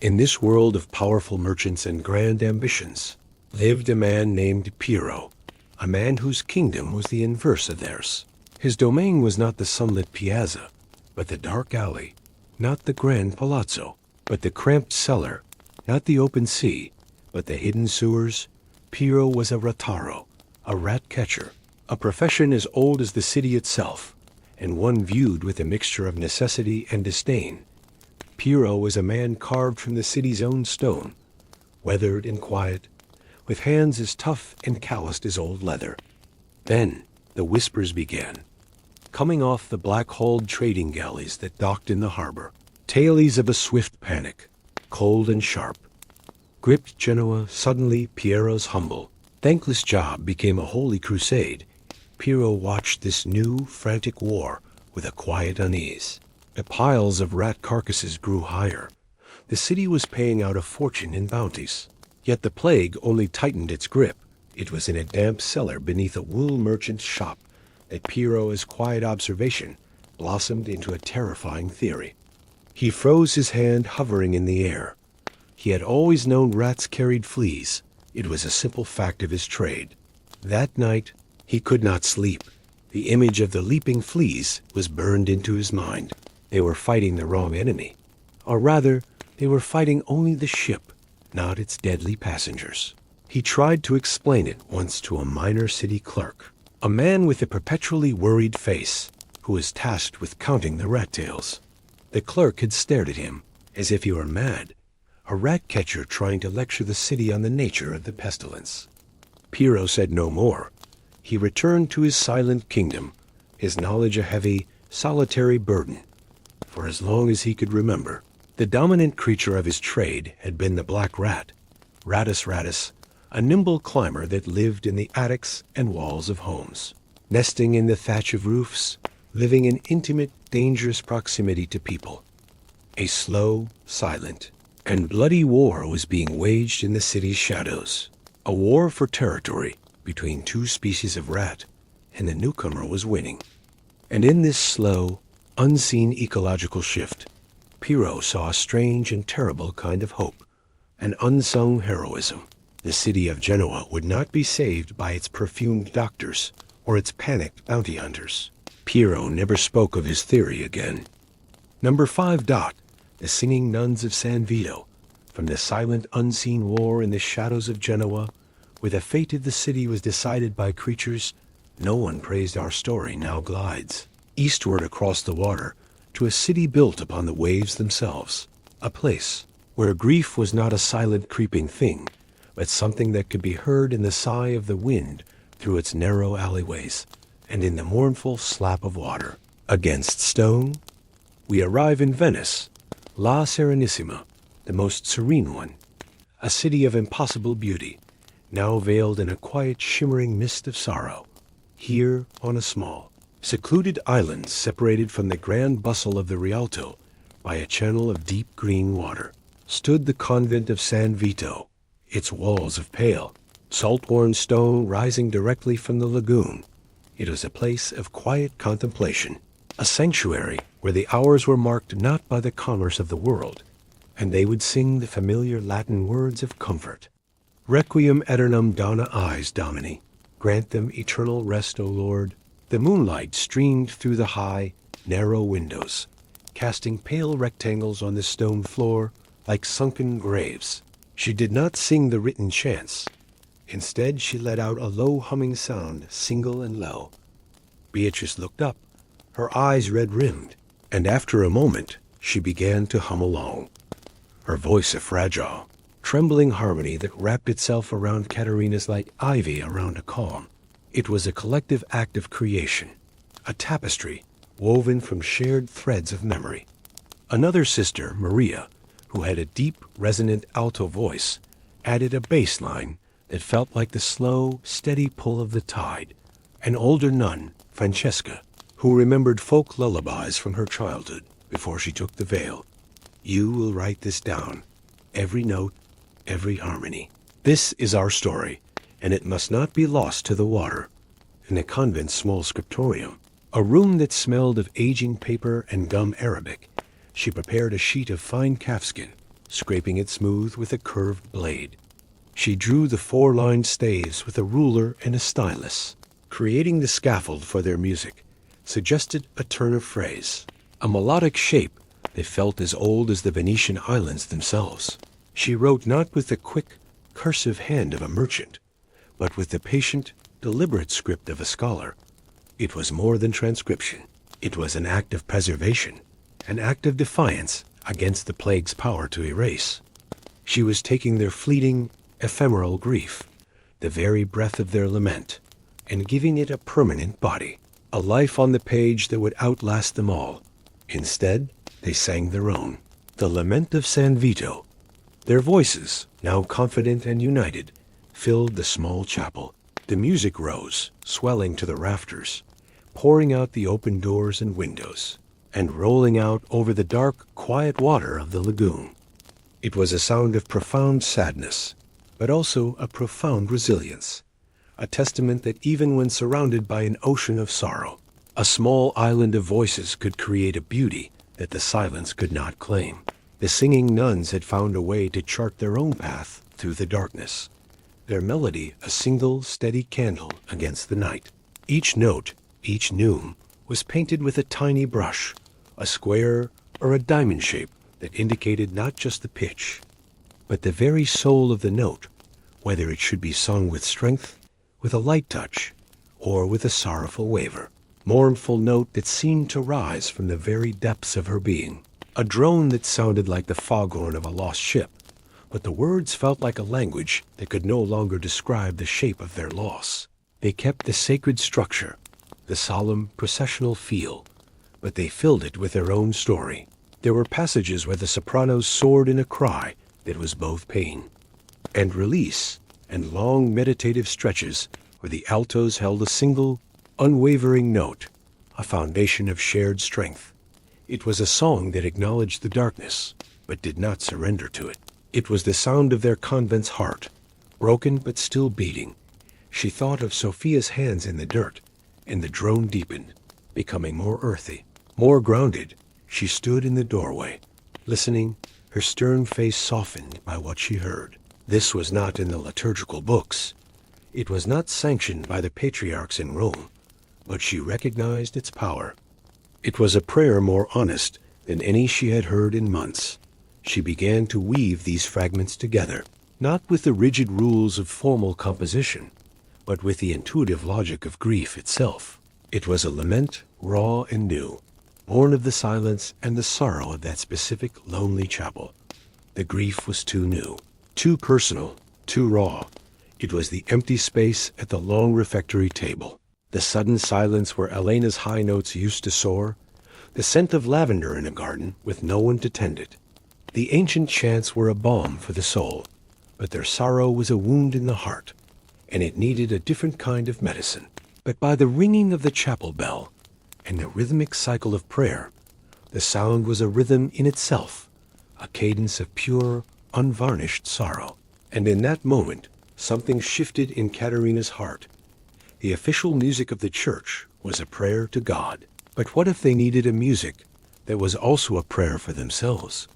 Speaker 1: In this world of powerful merchants and grand ambitions, lived a man named Piero, a man whose kingdom was the inverse of theirs. His domain was not the sunlit piazza, but the dark alley, not the grand palazzo, but the cramped cellar, not the open sea, but the hidden sewers. Piero was a rataro, a rat catcher, a profession as old as the city itself, and one viewed with a mixture of necessity and disdain. Piero was a man carved from the city's own stone, weathered and quiet, with hands as tough and calloused as old leather. Then the whispers began, coming off the black-hulled trading galleys that docked in the harbor, tales of a swift panic, cold and sharp, gripped Genoa. Suddenly Piero's humble, thankless job became a holy crusade. Piero watched this new, frantic war with a quiet unease. The piles of rat carcasses grew higher. The city was paying out a fortune in bounties. Yet the plague only tightened its grip. It was in a damp cellar beneath a wool merchant's shop that Piero's quiet observation blossomed into a terrifying theory. He froze his hand, hovering in the air. He had always known rats carried fleas. It was a simple fact of his trade. That night, he could not sleep. The image of the leaping fleas was burned into his mind. They were fighting the wrong enemy. Or rather, they were fighting only the ship, not its deadly passengers. He tried to explain it once to a minor city clerk, a man with a perpetually worried face, who was tasked with counting the rat tails. The clerk had stared at him as if he were mad, a rat catcher trying to lecture the city on the nature of the pestilence. Piero said no more. He returned to his silent kingdom, his knowledge a heavy, solitary burden. For as long as he could remember, the dominant creature of his trade had been the black rat, Rattus rattus, a nimble climber that lived in the attics and walls of homes, nesting in the thatch of roofs, living in intimate, dangerous proximity to people. A slow, silent, and bloody war was being waged in the city's shadows, a war for territory between two species of rat, and the newcomer was winning. And in this slow, unseen ecological shift, Piero saw a strange and terrible kind of hope, an unsung heroism. The city of Genoa would not be saved by its perfumed doctors or its panicked bounty hunters. Piero never spoke of his theory again. Number 5. The singing nuns of San Vito. From the silent, unseen war in the shadows of Genoa, where the fate of the city was decided by creatures no one praised our story, now glides eastward across the water to a city built upon the waves themselves, a place where grief was not a silent creeping thing, but something that could be heard in the sigh of the wind through its narrow alleyways, and in the mournful slap of water against stone. We arrive in Venice, La Serenissima, the most serene one, a city of impossible beauty, now veiled in a quiet shimmering mist of sorrow. Here, on a small, secluded island separated from the grand bustle of the Rialto by a channel of deep green water, stood the convent of San Vito, its walls of pale, salt-worn stone rising directly from the lagoon. It was a place of quiet contemplation, a sanctuary where the hours were marked not by the commerce of the world, and they would sing the familiar Latin words of comfort. Requiem aeternam dona eis Domini. Grant them eternal rest, O Lord. The moonlight streamed through the high, narrow windows, casting pale rectangles on the stone floor like sunken graves. She did not sing the written chants. Instead, she let out a low humming sound, single and low. Beatrice looked up, her eyes red-rimmed, and after a moment, she began to hum along. Her voice a fragile, trembling harmony that wrapped itself around Caterina's like ivy around a calm. It was a collective act of creation, a tapestry woven from shared threads of memory. Another sister, Maria, who had a deep, resonant alto voice, added a bass line that felt like the slow, steady pull of the tide. An older nun, Francesca, who remembered folk lullabies from her childhood before she took the veil. You will write this down, every note, every harmony. This is our story, and it must not be lost to the water. In the convent's small scriptorium, a room that smelled of aging paper and gum arabic, she prepared a sheet of fine calfskin, scraping it smooth with a curved blade. She drew the four-lined staves with a ruler and a stylus, creating the scaffold for their music, suggested a turn of phrase, a melodic shape that felt as old as the Venetian islands themselves. She wrote not with the quick, cursive hand of a merchant, but with the patient, deliberate script of a scholar. It was more than transcription. It was an act of preservation, an act of defiance against the plague's power to erase. She was taking their fleeting, ephemeral grief, the very breath of their lament, and giving it a permanent body, a life on the page that would outlast them all. Instead, they sang their own, the lament of San Vito. Their voices, now confident and united, filled the small chapel. The music rose, swelling to the rafters, pouring out the open doors and windows, and rolling out over the dark, quiet water of the lagoon. It was a sound of profound sadness, but also a profound resilience, a testament that even when surrounded by an ocean of sorrow, a small island of voices could create a beauty that the silence could not claim. The singing nuns had found a way to chart their own path through the darkness, their melody a single steady candle against the night. Each note, each neum, was painted with a tiny brush, a square or a diamond shape that indicated not just the pitch, but the very soul of the note, whether it should be sung with strength, with a light touch, or with a sorrowful waver. Mournful note that seemed to rise from the very depths of her being. A drone that sounded like the foghorn of a lost ship, but the words felt like a language that could no longer describe the shape of their loss. They kept the sacred structure, the solemn processional feel, but they filled it with their own story. There were passages where the sopranos soared in a cry that was both pain and release, and long meditative stretches where the altos held a single, unwavering note, a foundation of shared strength. It was a song that acknowledged the darkness, but did not surrender to it. It was the sound of their convent's heart, broken but still beating. She thought of Sophia's hands in the dirt, and the drone deepened, becoming more earthy, more grounded. She stood in the doorway, listening, her stern face softened by what she heard. This was not in the liturgical books. It was not sanctioned by the patriarchs in Rome, but she recognized its power. It was a prayer more honest than any she had heard in months. She began to weave these fragments together, not with the rigid rules of formal composition, but with the intuitive logic of grief itself. It was a lament, raw and new, born of the silence and the sorrow of that specific lonely chapel. The grief was too new, too personal, too raw. It was the empty space at the long refectory table, the sudden silence where Elena's high notes used to soar, the scent of lavender in a garden with no one to tend it. The ancient chants were a balm for the soul, but their sorrow was a wound in the heart, and it needed a different kind of medicine. But by the ringing of the chapel bell and the rhythmic cycle of prayer, the sound was a rhythm in itself, a cadence of pure, unvarnished sorrow. And in that moment, something shifted in Katerina's heart. The official music of the church was a prayer to God. But what if they needed a music that was also a prayer for themselves?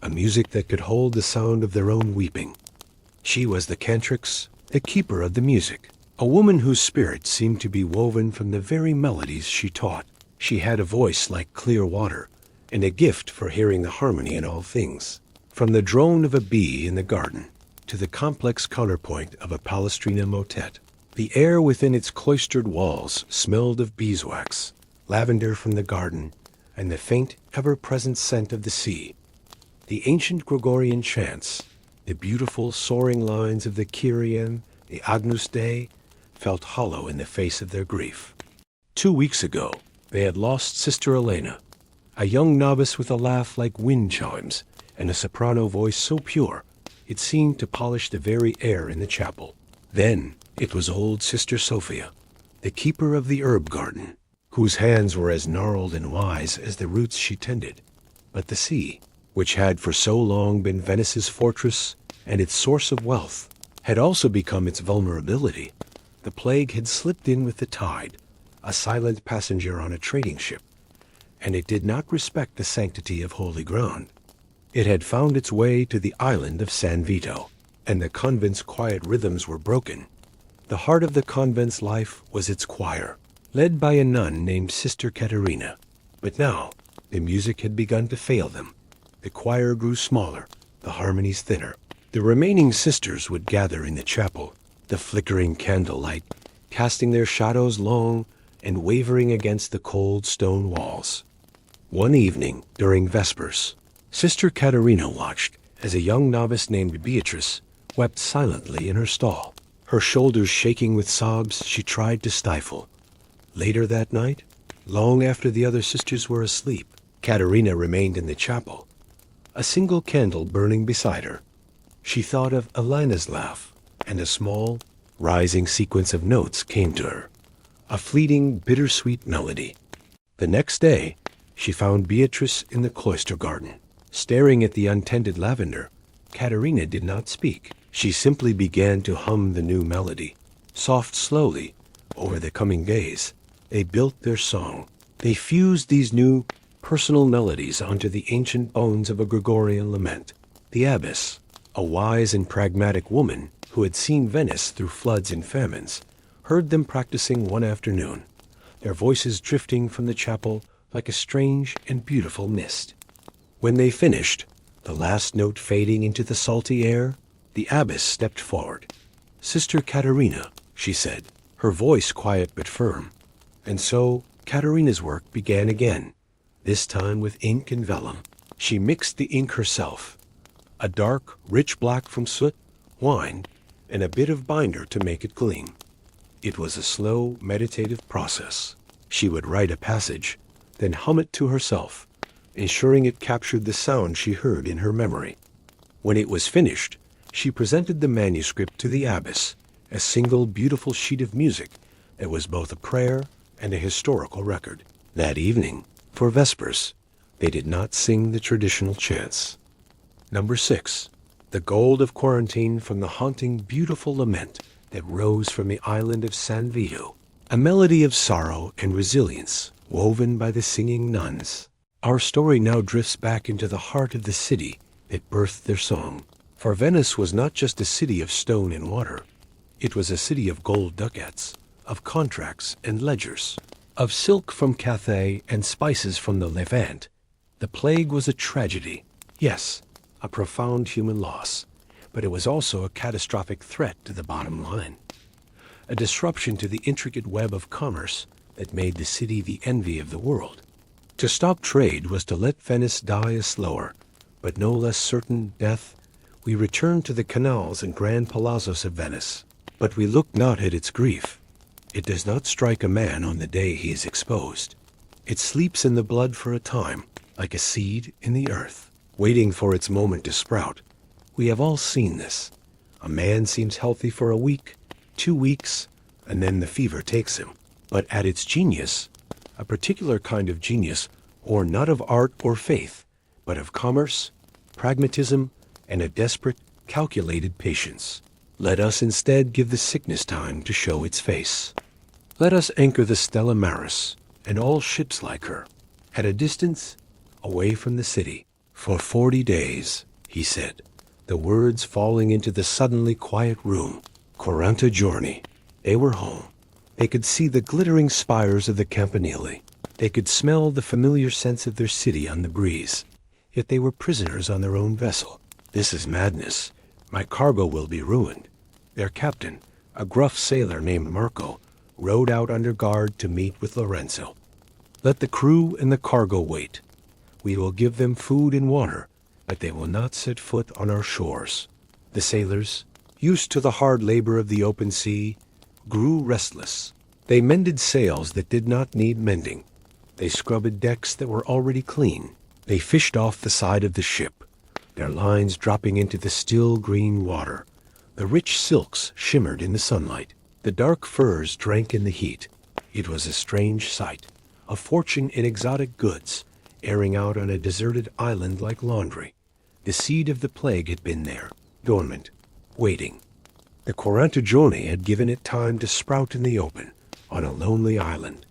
Speaker 1: A music that could hold the sound of their own weeping. She was the cantrix, the keeper of the music, a woman whose spirit seemed to be woven from the very melodies she taught. She had a voice like clear water, and a gift for hearing the harmony in all things. From the drone of a bee in the garden to the complex counterpoint of a Palestrina motet, the air within its cloistered walls smelled of beeswax, lavender from the garden, and the faint, ever-present scent of the sea. The ancient Gregorian chants, the beautiful soaring lines of the Kyrie, the Agnus Dei, felt hollow in the face of their grief. 2 weeks ago, they had lost Sister Elena, a young novice with a laugh like wind chimes and a soprano voice so pure it seemed to polish the very air in the chapel. Then it was old Sister Sophia, the keeper of the herb garden, whose hands were as gnarled and wise as the roots she tended. But the sea, which had for so long been Venice's fortress and its source of wealth, had also become its vulnerability. The plague had slipped in with the tide, a silent passenger on a trading ship, and it did not respect the sanctity of holy ground. It had found its way to the island of San Vito, and the convent's quiet rhythms were broken. The heart of the convent's life was its choir, led by a nun named Sister Katerina. But now, the music had begun to fail them. The choir grew smaller, the harmonies thinner. The remaining sisters would gather in the chapel, the flickering candlelight, casting their shadows long and wavering against the cold stone walls. One evening, during Vespers, Sister Katerina watched as a young novice named Beatrice wept silently in her stall, her shoulders shaking with sobs she tried to stifle. Later that night, long after the other sisters were asleep, Katerina remained in the chapel, a single candle burning beside her. She thought of Elena's laugh, and a small, rising sequence of notes came to her, a fleeting, bittersweet melody. The next day, she found Beatrice in the cloister garden. Staring at the untended lavender, Katerina did not speak. She simply began to hum the new melody. Soft, slowly, over the coming days, they built their song. They fused these new, personal melodies onto the ancient bones of a Gregorian lament. The abbess, a wise and pragmatic woman who had seen Venice through floods and famines, heard them practicing one afternoon, their voices drifting from the chapel like a strange and beautiful mist. When they finished, the last note fading into the salty air, the abbess stepped forward. "Sister Katerina," she said, her voice quiet but firm. And so Katerina's work began again, this time with ink and vellum. She mixed the ink herself, a dark, rich black from soot, wine, and a bit of binder to make it gleam. It was a slow, meditative process. She would write a passage, then hum it to herself, ensuring it captured the sound she heard in her memory. When it was finished, she presented the manuscript to the abbess, a single beautiful sheet of music that was both a prayer and a historical record. That evening, for Vespers, they did not sing the traditional chants. Number 6. The gold of Florentine from the haunting, beautiful lament that rose from the island of San Vito, a melody of sorrow and resilience woven by the singing nuns. Our story now drifts back into the heart of the city that birthed their song. For Venice was not just a city of stone and water. It was a city of gold ducats, of contracts and ledgers, of silk from Cathay and spices from the Levant. The plague was a tragedy, yes, a profound human loss, but it was also a catastrophic threat to the bottom line, a disruption to the intricate web of commerce that made the city the envy of the world. To stop trade was to let Venice die a slower, but no less certain death. We returned to the canals and grand palazzos of Venice, but we look not at its grief. It does not strike a man on the day he is exposed. It sleeps in the blood for a time, like a seed in the earth, waiting for its moment to sprout. We have all seen this. A man seems healthy for a week, 2 weeks, and then the fever takes him. But at its genius, a particular kind of genius, or not of art or faith, but of commerce, pragmatism, and a desperate, calculated patience. Let us instead give the sickness time to show its face. Let us anchor the Stella Maris, and all ships like her, at a distance, away from the city, for 40 days, he said, the words falling into the suddenly quiet room. 40 giorni. They were home. They could see the glittering spires of the Campanile. They could smell the familiar scents of their city on the breeze. Yet they were prisoners on their own vessel. This is madness. My cargo will be ruined. Their captain, a gruff sailor named Marco, rowed out under guard to meet with Lorenzo. Let the crew and the cargo wait. We will give them food and water, but they will not set foot on our shores. The sailors, used to the hard labor of the open sea, grew restless. They mended sails that did not need mending. They scrubbed decks that were already clean. They fished off the side of the ship, their lines dropping into the still green water. The rich silks shimmered in the sunlight. The dark furs drank in the heat. It was a strange sight, a fortune in exotic goods, airing out on a deserted island like laundry. The seed of the plague had been there, dormant, waiting. The 40 giorni had given it time to sprout in the open, on a lonely island,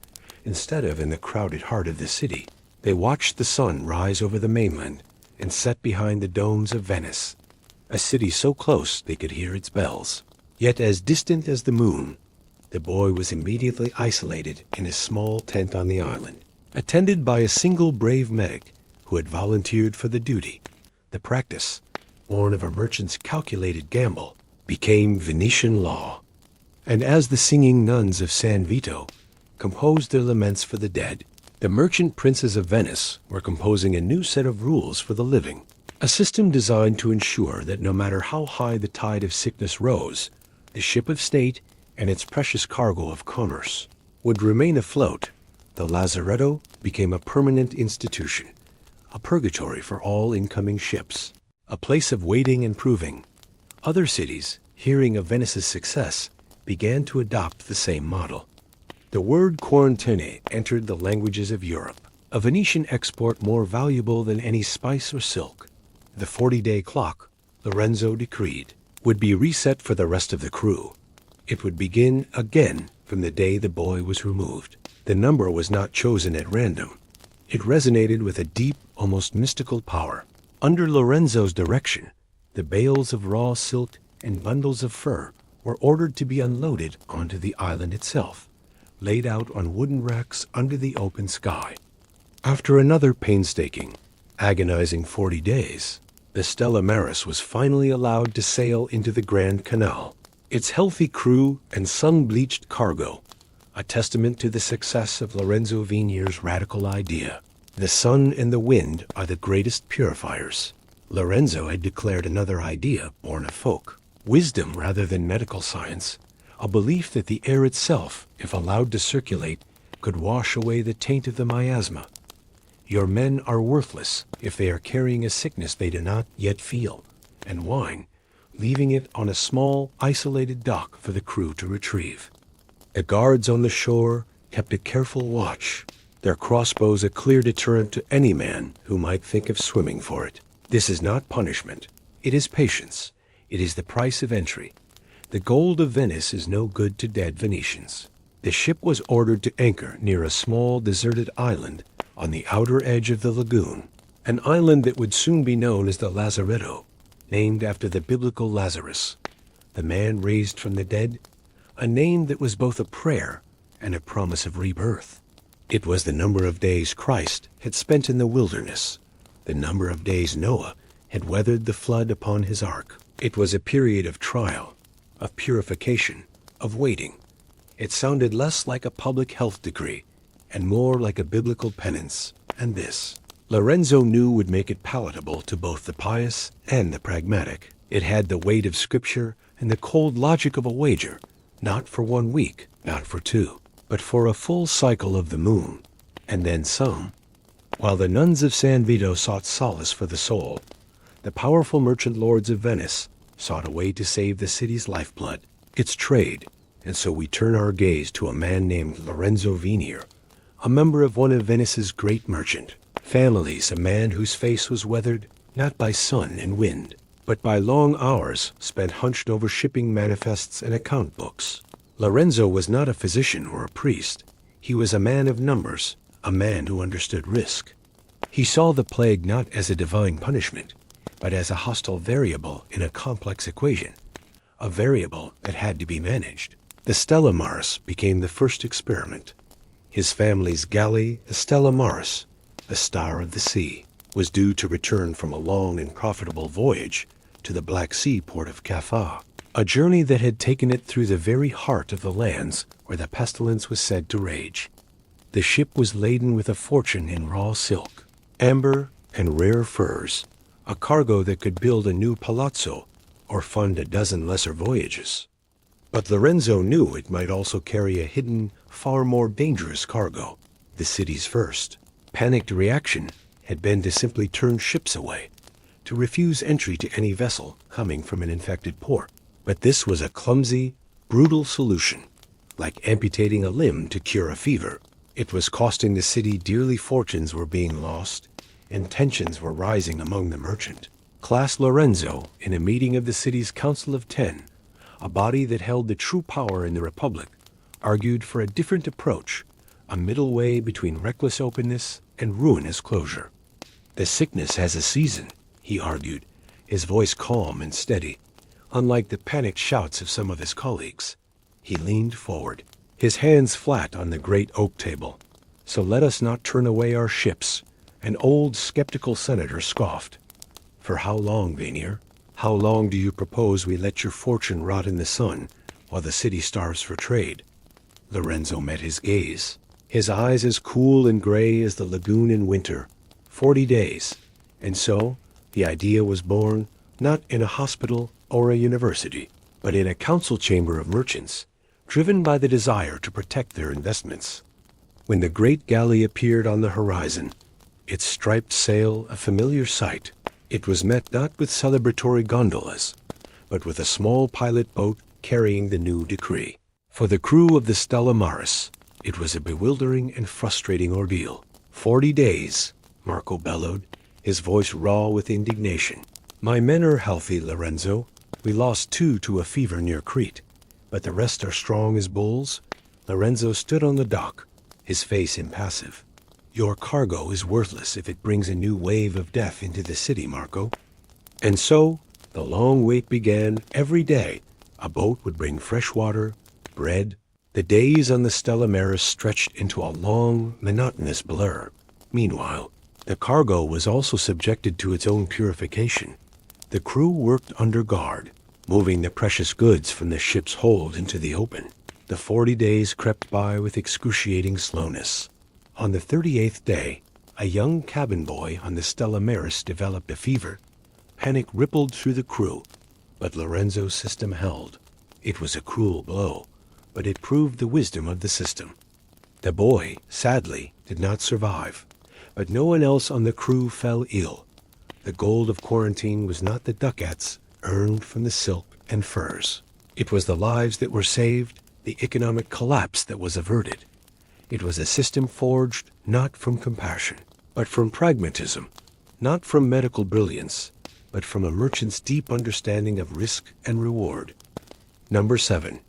Speaker 1: instead of in the crowded heart of the city. They watched the sun rise over the mainland and set behind the domes of Venice, a city so close they could hear its bells. Yet as distant as the moon, the boy was immediately isolated in a small tent on the island, attended by a single brave medic who had volunteered for the duty. The practice, born of a merchant's calculated gamble, became Venetian law. And as the singing nuns of San Vito composed their laments for the dead, the merchant princes of Venice were composing a new set of rules for the living, a system designed to ensure that no matter how high the tide of sickness rose, the ship of state and its precious cargo of commerce would remain afloat. The lazaretto became a permanent institution, a purgatory for all incoming ships, a place of waiting and proving. Other cities, hearing of Venice's success, began to adopt the same model. The word quarantine entered the languages of Europe, a Venetian export more valuable than any spice or silk. The 40-day clock, Lorenzo decreed, would be reset for the rest of the crew. It would begin again from the day the boy was removed. The number was not chosen at random. It resonated with a deep, almost mystical power. Under Lorenzo's direction, the bales of raw silk and bundles of fur were ordered to be unloaded onto the island itself, laid out on wooden racks under the open sky. After another painstaking, agonizing 40 days, the Stella Maris was finally allowed to sail into the Grand Canal. Its healthy crew and sun-bleached cargo, a testament to the success of Lorenzo Venier's radical idea. The sun and the wind are the greatest purifiers. Lorenzo had declared another idea born of folk, wisdom rather than medical science, a belief that the air itself, if allowed to circulate, could wash away the taint of the miasma. Your men are worthless if they are carrying a sickness they do not yet feel, and wine, leaving it on a small, isolated dock for the crew to retrieve. The guards on the shore kept a careful watch, their crossbows a clear deterrent to any man who might think of swimming for it. This is not punishment. It is patience. It is the price of entry. The gold of Venice is no good to dead Venetians. The ship was ordered to anchor near a small deserted island on the outer edge of the lagoon, an island that would soon be known as the Lazaretto, named after the biblical Lazarus, the man raised from the dead, a name that was both a prayer and a promise of rebirth. It was the number of days Christ had spent in the wilderness, the number of days Noah had weathered the flood upon his ark. It was a period of trial, of purification, of waiting. It sounded less like a public health decree and more like a biblical penance, and this, Lorenzo knew, would make it palatable to both the pious and the pragmatic. It had the weight of Scripture and the cold logic of a wager, not for 1 week, not for 2, but for a full cycle of the moon, and then some. While the nuns of San Vito sought solace for the soul, the powerful merchant lords of Venice sought a way to save the city's lifeblood, its trade, and so we turn our gaze to a man named Lorenzo Venier, a member of one of Venice's great merchant families, a man whose face was weathered, not by sun and wind, but by long hours spent hunched over shipping manifests and account books. Lorenzo was not a physician or a priest. He was a man of numbers, a man who understood risk. He saw the plague not as a divine punishment, but as a hostile variable in a complex equation, a variable that had to be managed. The Stella Maris became the first experiment. His family's galley, the Stella Maris, the Star of the Sea, was due to return from a long and profitable voyage to the Black Sea port of Kaffa, a journey that had taken it through the very heart of the lands where the pestilence was said to rage. The ship was laden with a fortune in raw silk, amber, and rare furs, a cargo that could build a new palazzo or fund a dozen lesser voyages. But Lorenzo knew it might also carry a hidden, far more dangerous cargo, the city's first. Panicked reaction had been to simply turn ships away, to refuse entry to any vessel coming from an infected port. But this was a clumsy, brutal solution, like amputating a limb to cure a fever. It was costing the city dearly. Fortunes were being lost, and tensions were rising among the merchant class. Lorenzo, in a meeting of the city's Council of Ten, a body that held the true power in the Republic, argued for a different approach, a middle way between reckless openness and ruinous closure. The sickness has a season, he argued, his voice calm and steady, unlike the panicked shouts of some of his colleagues. He leaned forward, his hands flat on the great oak table. So let us not turn away our ships, an old skeptical senator scoffed. For how long, Vanier? How long do you propose we let your fortune rot in the sun while the city starves for trade? Lorenzo met his gaze, his eyes as cool and gray as the lagoon in winter. 40 days. And so, the idea was born, not in a hospital or a university, but in a council chamber of merchants, driven by the desire to protect their investments. When the great galley appeared on the horizon, its striped sail a familiar sight, it was met not with celebratory gondolas, but with a small pilot boat carrying the new decree. For the crew of the Stella Maris, it was a bewildering and frustrating ordeal. 40 days, Marco bellowed, his voice raw with indignation. My men are healthy, Lorenzo. We lost 2 to a fever near Crete, but the rest are strong as bulls. Lorenzo stood on the dock, his face impassive. Your cargo is worthless if it brings a new wave of death into the city, Marco. And so, the long wait began. Every day, a boat would bring fresh water, bread. The days on the Stella Maris stretched into a long, monotonous blur. Meanwhile, the cargo was also subjected to its own purification. The crew worked under guard, moving the precious goods from the ship's hold into the open. The 40 days crept by with excruciating slowness. On the 38th day, a young cabin boy on the Stella Maris developed a fever. Panic rippled through the crew, but Lorenzo's system held. It was a cruel blow, but it proved the wisdom of the system. The boy, sadly, did not survive, but no one else on the crew fell ill. The gold of quarantine was not the ducats earned from the silk and furs. It was the lives that were saved, the economic collapse that was averted. It was a system forged not from compassion, but from pragmatism, not from medical brilliance, but from a merchant's deep understanding of risk and reward. Number 7.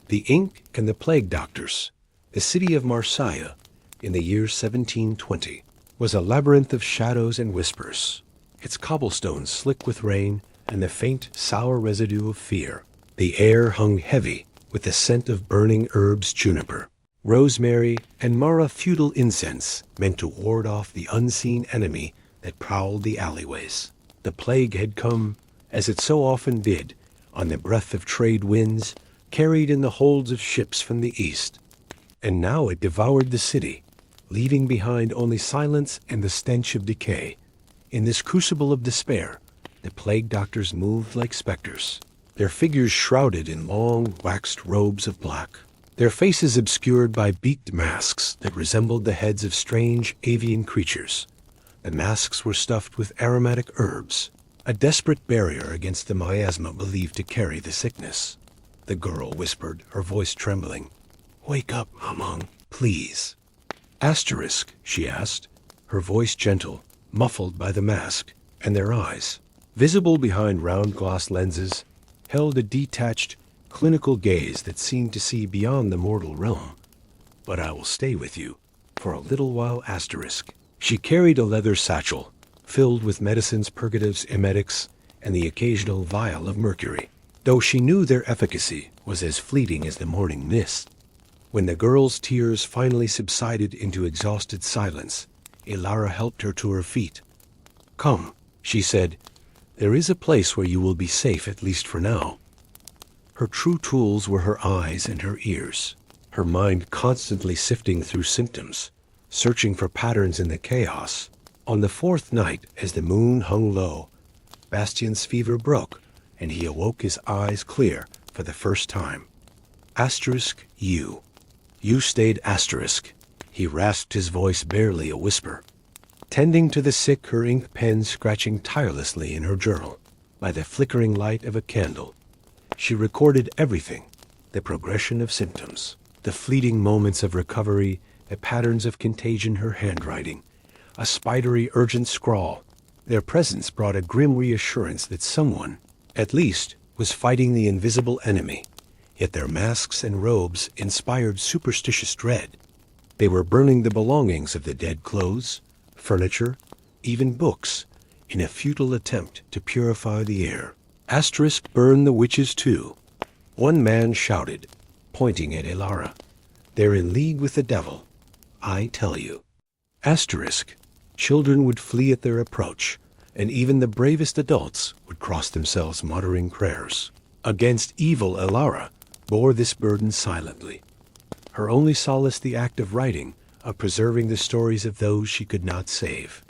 Speaker 1: The Ink and the Plague Doctors. The city of Marseille, in the year 1720, was a labyrinth of shadows and whispers, its cobblestones slick with rain and the faint, sour residue of fear. The air hung heavy with the scent of burning herbs, juniper, rosemary, and mara feudal incense meant to ward off the unseen enemy that prowled the alleyways. The plague had come, as it so often did, on the breath of trade winds carried in the holds of ships from the east. And now it devoured the city, leaving behind only silence and the stench of decay. In this crucible of despair, the plague doctors moved like specters, their figures shrouded in long, waxed robes of black, their faces obscured by beaked masks that resembled the heads of strange avian creatures. The masks were stuffed with aromatic herbs, a desperate barrier against the miasma believed to carry the sickness. The girl whispered, her voice trembling, "Wake up, Mamang, please." Asterisk, she asked, her voice gentle, muffled by the mask. and their eyes, visible behind round glass lenses, held a detached, clinical gaze that seemed to see beyond the mortal realm. "But I will stay with you for a little while, asterisk." She carried a leather satchel filled with medicines, purgatives, emetics, and the occasional vial of mercury, though she knew their efficacy was as fleeting as the morning mist. When the girl's tears finally subsided into exhausted silence, Ilara helped her to her feet. "Come," she said, "there is a place where you will be safe, at least for now." Her true tools were her eyes and her ears, her mind constantly sifting through symptoms, searching for patterns in the chaos. On the fourth night, as the moon hung low, Bastian's fever broke, and he awoke, his eyes clear for the first time. Asterisk, you stayed, asterisk. He rasped, his voice barely a whisper. Tending to the sick, her ink pen scratching tirelessly in her journal, by the flickering light of a candle, she recorded everything: the progression of symptoms, the fleeting moments of recovery, the patterns of contagion, her handwriting, a spidery, urgent scrawl. Their presence brought a grim reassurance that someone, at least, was fighting the invisible enemy, yet their masks and robes inspired superstitious dread. They were burning the belongings of the dead: clothes, furniture, even books, in a futile attempt to purify the air. Asterisk, burn the witches too, one man shouted, pointing at Ilara. "They're in league with the devil, I tell you." Asterisk, children would flee at their approach, and even the bravest adults would cross themselves muttering prayers. Against evil, Ilara bore this burden silently, her only solace the act of writing, of preserving the stories of those she could not save.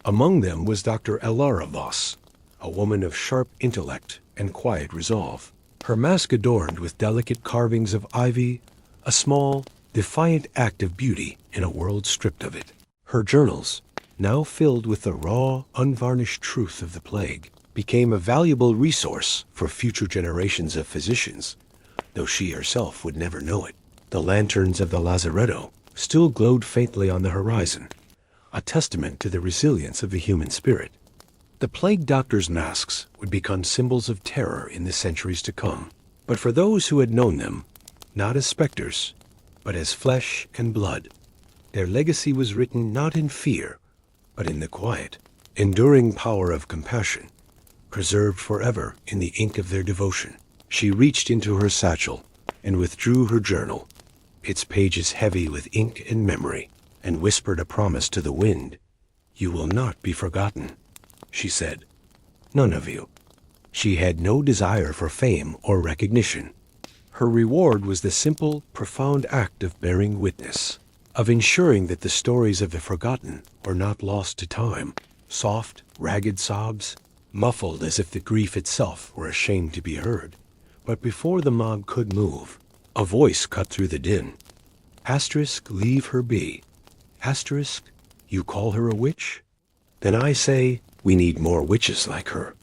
Speaker 1: Among them was Dr. Ilara Voss, a woman of sharp intellect and quiet resolve, her mask adorned with delicate carvings of ivy, a small, defiant act of beauty in a world stripped of it. Her journals, now filled with the raw, unvarnished truth of the plague, became a valuable resource for future generations of physicians, though she herself would never know it. The lanterns of the lazaretto still glowed faintly on the horizon, a testament to the resilience of the human spirit. The plague doctor's masks would become symbols of terror in the centuries to come, but for those who had known them, not as specters, but as flesh and blood, their legacy was written not in fear, but in the quiet, enduring power of compassion, preserved forever in the ink of their devotion. She reached into her satchel and withdrew her journal, its pages heavy with ink and memory, and whispered a promise to the wind. "You will not be forgotten," she said. "None of you." She had no desire for fame or recognition. Her reward was the simple, profound act of bearing witness, of ensuring that the stories of the forgotten were not lost to time. Soft, ragged sobs, muffled as if the grief itself were ashamed to be heard. But before the mob could move, a voice cut through the din. Asterisk, leave her be. Asterisk, you call her a witch? Then I say, we need more witches like her.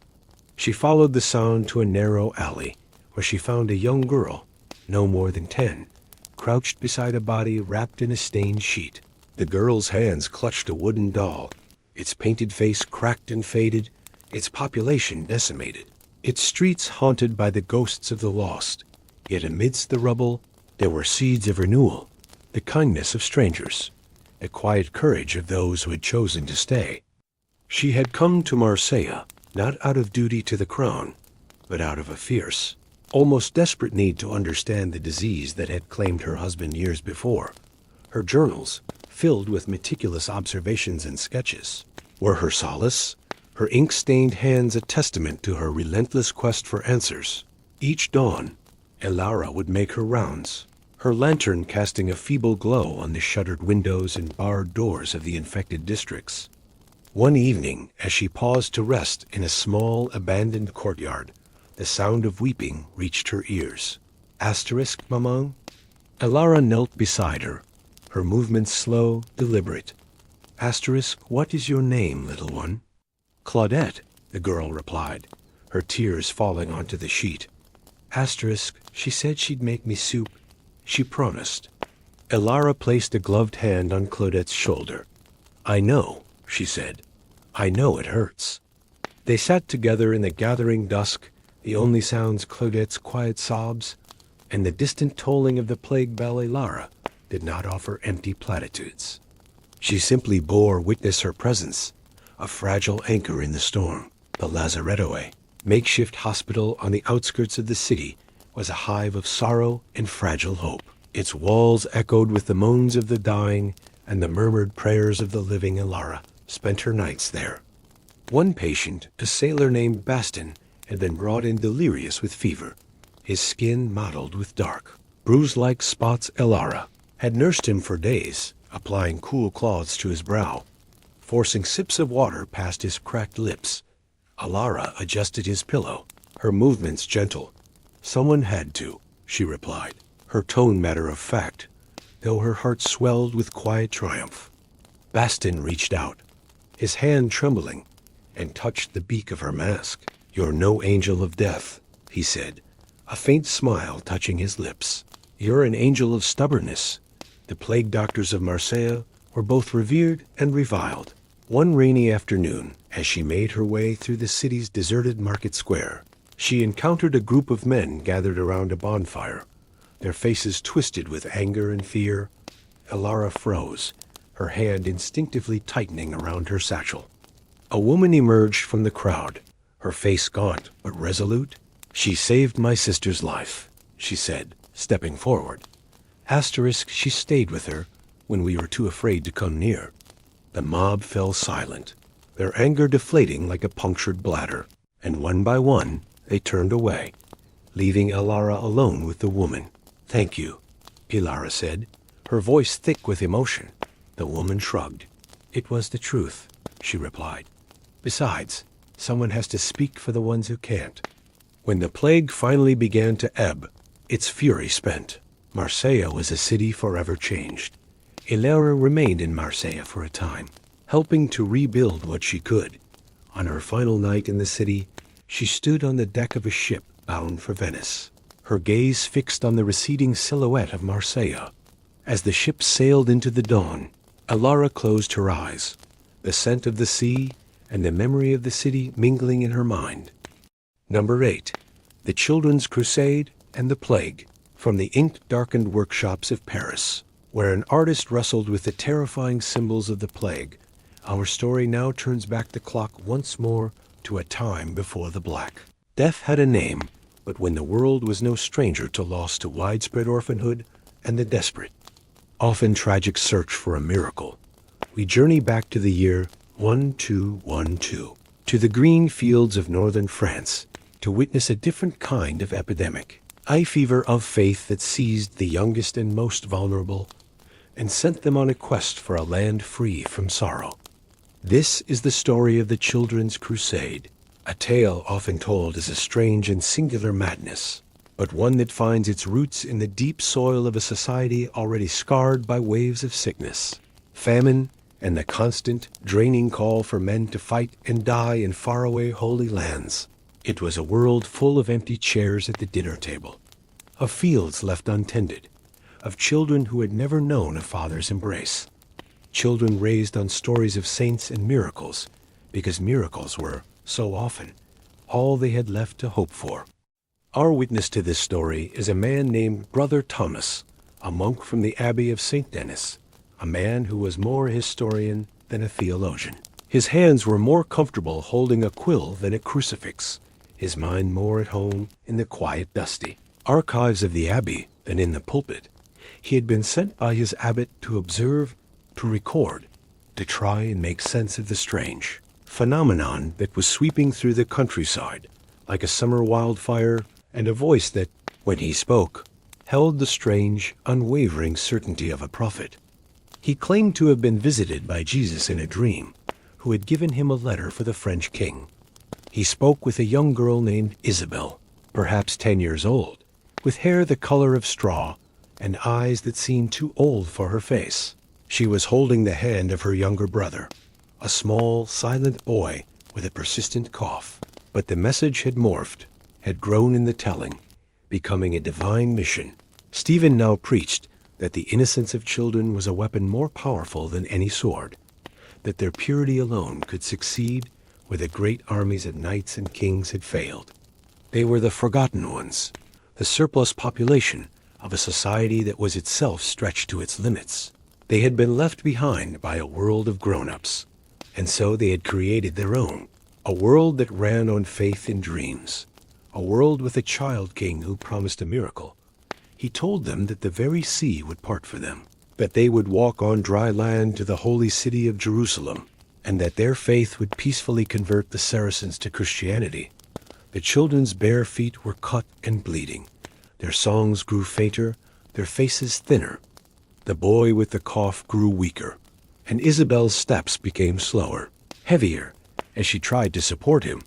Speaker 1: She followed the sound to a narrow alley, where she found a young girl, no more than 10, crouched beside a body wrapped in a stained sheet. The girl's hands clutched a wooden doll, its painted face cracked and faded, its population decimated, its streets haunted by the ghosts of the lost. Yet amidst the rubble, there were seeds of renewal, the kindness of strangers, the quiet courage of those who had chosen to stay. She had come to Marseille, not out of duty to the crown, but out of a fierce, almost desperate need to understand the disease that had claimed her husband years before. Her journals, filled with meticulous observations and sketches, were her solace, her ink-stained hands a testament to her relentless quest for answers. Each dawn, Ilara would make her rounds, her lantern casting a feeble glow on the shuttered windows and barred doors of the infected districts. One evening, as she paused to rest in a small, abandoned courtyard, the sound of weeping reached her ears. Asterisk, maman? Ilara knelt beside her, her movements slow, deliberate. Asterisk, what is your name, little one? Claudette, the girl replied, her tears falling onto the sheet. Asterisk, she said she'd make me soup. She promised. Ilara placed a gloved hand on Claudette's shoulder. I know, she said. I know it hurts. They sat together in the gathering dusk, the only sounds Claudette's quiet sobs, and the distant tolling of the plague bell. Lara did not offer empty platitudes. She simply bore witness her presence, a fragile anchor in the storm. The lazaretto, a makeshift hospital on the outskirts of the city, was a hive of sorrow and fragile hope. Its walls echoed with the moans of the dying and the murmured prayers of the living. Lara spent her nights there. One patient, a sailor named Bastin, had been brought in delirious with fever, his skin mottled with dark, bruise-like spots. Lara had nursed him for days, applying cool cloths to his brow, forcing sips of water past his cracked lips. Lara adjusted his pillow, her movements gentle. "Someone had to," she replied, her tone matter-of-fact, though her heart swelled with quiet triumph. Bastin reached out, his hand trembling, and touched the beak of her mask. "You're no angel of death," he said, a faint smile touching his lips. "You're an angel of stubbornness." The plague doctors of Marseille were both revered and reviled. One rainy afternoon, as she made her way through the city's deserted market square, she encountered a group of men gathered around a bonfire, their faces twisted with anger and fear. Lara froze, her hand instinctively tightening around her satchel. A woman emerged from the crowd, her face gaunt but resolute. "She saved my sister's life," she said, stepping forward. She stayed with her when we were too afraid to come near. The mob fell silent, their anger deflating like a punctured bladder, and one by one they turned away, leaving Lara alone with the woman. "Thank you," Lara said, her voice thick with emotion. The woman shrugged. "It was the truth," she replied. "Besides, someone has to speak for the ones who can't." When the plague finally began to ebb, its fury spent, Marseille was a city forever changed. Lara remained in Marseille for a time, helping to rebuild what she could. On her final night in the city, she stood on the deck of a ship bound for Venice, her gaze fixed on the receding silhouette of Marseille. As the ship sailed into the dawn, Lara closed her eyes, the scent of the sea and the memory of the city mingling in her mind. Number 8. The Children's Crusade and the Plague. From the ink-darkened workshops of Paris, where an artist wrestled with the terrifying symbols of the plague, our story now turns back the clock once more to a time before the Black. Death had a name, but when the world was no stranger to loss, to widespread orphanhood, and the desperate, often tragic search for a miracle, we journey back to the year 1212, to the green fields of northern France, to witness a different kind of epidemic, a fever of faith that seized the youngest and most vulnerable and sent them on a quest for a land free from sorrow. This is the story of the Children's Crusade, a tale often told as a strange and singular madness, but one that finds its roots in the deep soil of a society already scarred by waves of sickness, famine, and the constant, draining call for men to fight and die in faraway holy lands. It was a world full of empty chairs at the dinner table, of fields left untended, of children who had never known a father's embrace, children raised on stories of saints and miracles, because miracles were, so often, all they had left to hope for. Our witness to this story is a man named Brother Thomas, a monk from the Abbey of St. Denis, a man who was more a historian than a theologian. His hands were more comfortable holding a quill than a crucifix, his mind more at home in the quiet, dusty archives of the abbey than in the pulpit. He had been sent by his abbot to observe, to record, to try and make sense of the strange phenomenon that was sweeping through the countryside like a summer wildfire, and a voice that, when he spoke, held the strange, unwavering certainty of a prophet. He claimed to have been visited by Jesus in a dream, who had given him a letter for the French king. He spoke with a young girl named Isabel, perhaps 10 years old, with hair the color of straw and eyes that seemed too old for her face. She was holding the hand of her younger brother, a small, silent boy with a persistent cough. But the message had morphed, had grown in the telling, becoming a divine mission. Stephen now preached that the innocence of children was a weapon more powerful than any sword, that their purity alone could succeed where the great armies of knights and kings had failed. They were the forgotten ones, the surplus population of a society that was itself stretched to its limits. They had been left behind by a world of grown-ups, and so they had created their own, a world that ran on faith and dreams, a world with a child king who promised a miracle. He told them that the very sea would part for them, that they would walk on dry land to the holy city of Jerusalem, and that their faith would peacefully convert the Saracens to Christianity. The children's bare feet were cut and bleeding. Their songs grew fainter, their faces thinner. The boy with the cough grew weaker, and Isabel's steps became slower, heavier, as she tried to support him.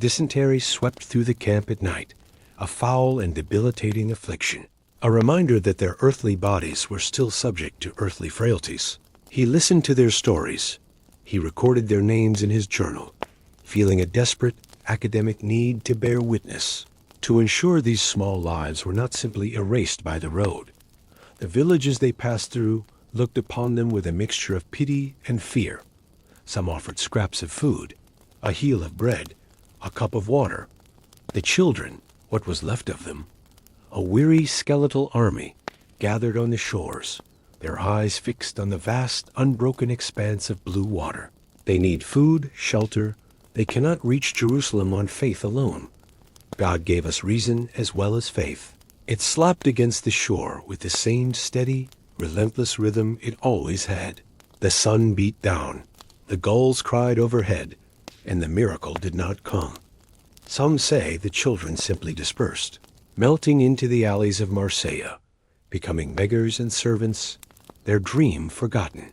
Speaker 1: Dysentery swept through the camp at night, a foul and debilitating affliction, a reminder that their earthly bodies were still subject to earthly frailties. He listened to their stories. He recorded their names in his journal, feeling a desperate academic need to bear witness, to ensure these small lives were not simply erased by the road. The villages they passed through looked upon them with a mixture of pity and fear. Some offered scraps of food, a heel of bread, a cup of water. The children, what was left of them, a weary skeletal army, gathered on the shores, their eyes fixed on the vast, unbroken expanse of blue water. They need food, shelter. They cannot reach Jerusalem on faith alone. God gave us reason as well as faith. It slapped against the shore with the same steady, relentless rhythm it always had. The sun beat down, the gulls cried overhead, and the miracle did not come. Some say the children simply dispersed, melting into the alleys of Marseille, becoming beggars and servants, their dream forgotten.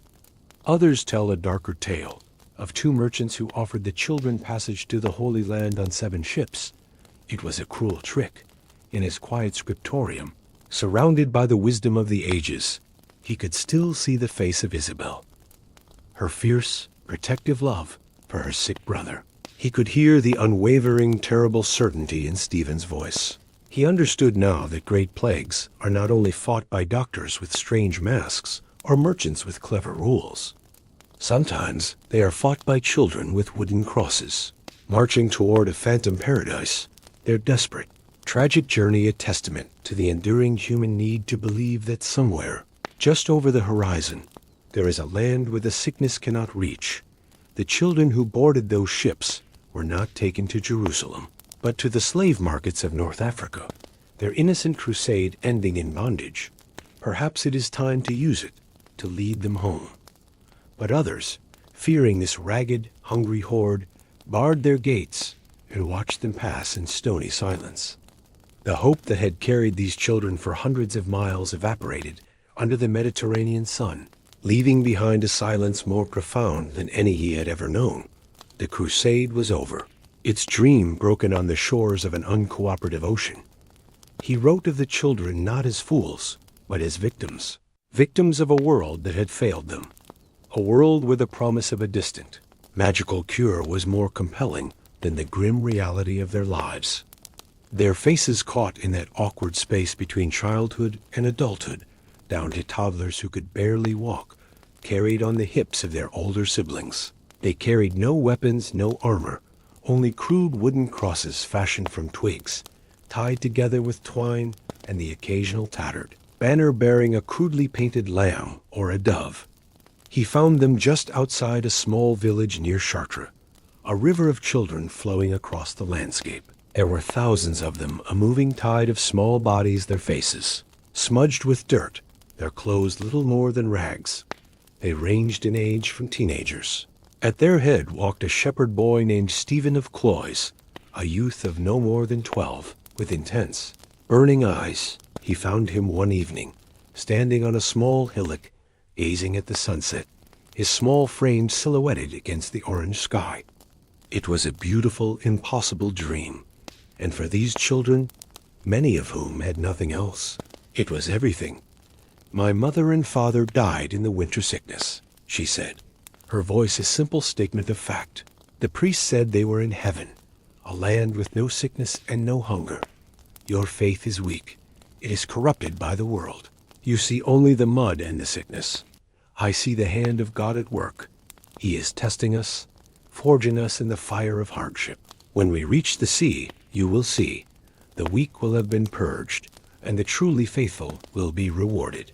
Speaker 1: Others tell a darker tale of two merchants who offered the children passage to the Holy Land on 7 ships. It was a cruel trick. In his quiet scriptorium, surrounded by the wisdom of the ages, he could still see the face of Isabel, her fierce, protective love for her sick brother. He could hear the unwavering, terrible certainty in Stephen's voice. He understood now that great plagues are not only fought by doctors with strange masks or merchants with clever rules. Sometimes they are fought by children with wooden crosses, marching toward a phantom paradise. Their desperate, tragic journey a testament to the enduring human need to believe that somewhere, just over the horizon, there is a land where the sickness cannot reach. The children who boarded those ships were not taken to Jerusalem, but to the slave markets of North Africa, their innocent crusade ending in bondage. Perhaps it is time to use it to lead them home. But others, fearing this ragged, hungry horde, barred their gates and watched them pass in stony silence. The hope that had carried these children for hundreds of miles evaporated under the Mediterranean sun, leaving behind a silence more profound than any he had ever known. The crusade was over, its dream broken on the shores of an uncooperative ocean. He wrote of the children not as fools, but as victims, victims of a world that had failed them, a world where the promise of a distant, magical cure was more compelling than the grim reality of their lives. Their faces caught in that awkward space between childhood and adulthood, down to toddlers who could barely walk, carried on the hips of their older siblings. They carried no weapons, no armor, only crude wooden crosses fashioned from twigs, tied together with twine and the occasional tattered banner bearing a crudely painted lamb or a dove. He found them just outside a small village near Chartres, a river of children flowing across the landscape. There were thousands of them, a moving tide of small bodies, their faces smudged with dirt, their clothes little more than rags. They ranged in age from teenagers. At their head walked a shepherd boy named Stephen of Cloyes, a youth of no more than 12, with intense, burning eyes. He found him one evening, standing on a small hillock, gazing at the sunset, his small frame silhouetted against the orange sky. It was a beautiful, impossible dream, and for these children, many of whom had nothing else, it was everything. "My mother and father died in the winter sickness," she said, her voice a simple statement of fact. "The priest said they were in heaven, a land with no sickness and no hunger. Your faith is weak. It is corrupted by the world. You see only the mud and the sickness. I see the hand of God at work. He is testing us, forging us in the fire of hardship. When we reach the sea, you will see, the weak will have been purged, and the truly faithful will be rewarded.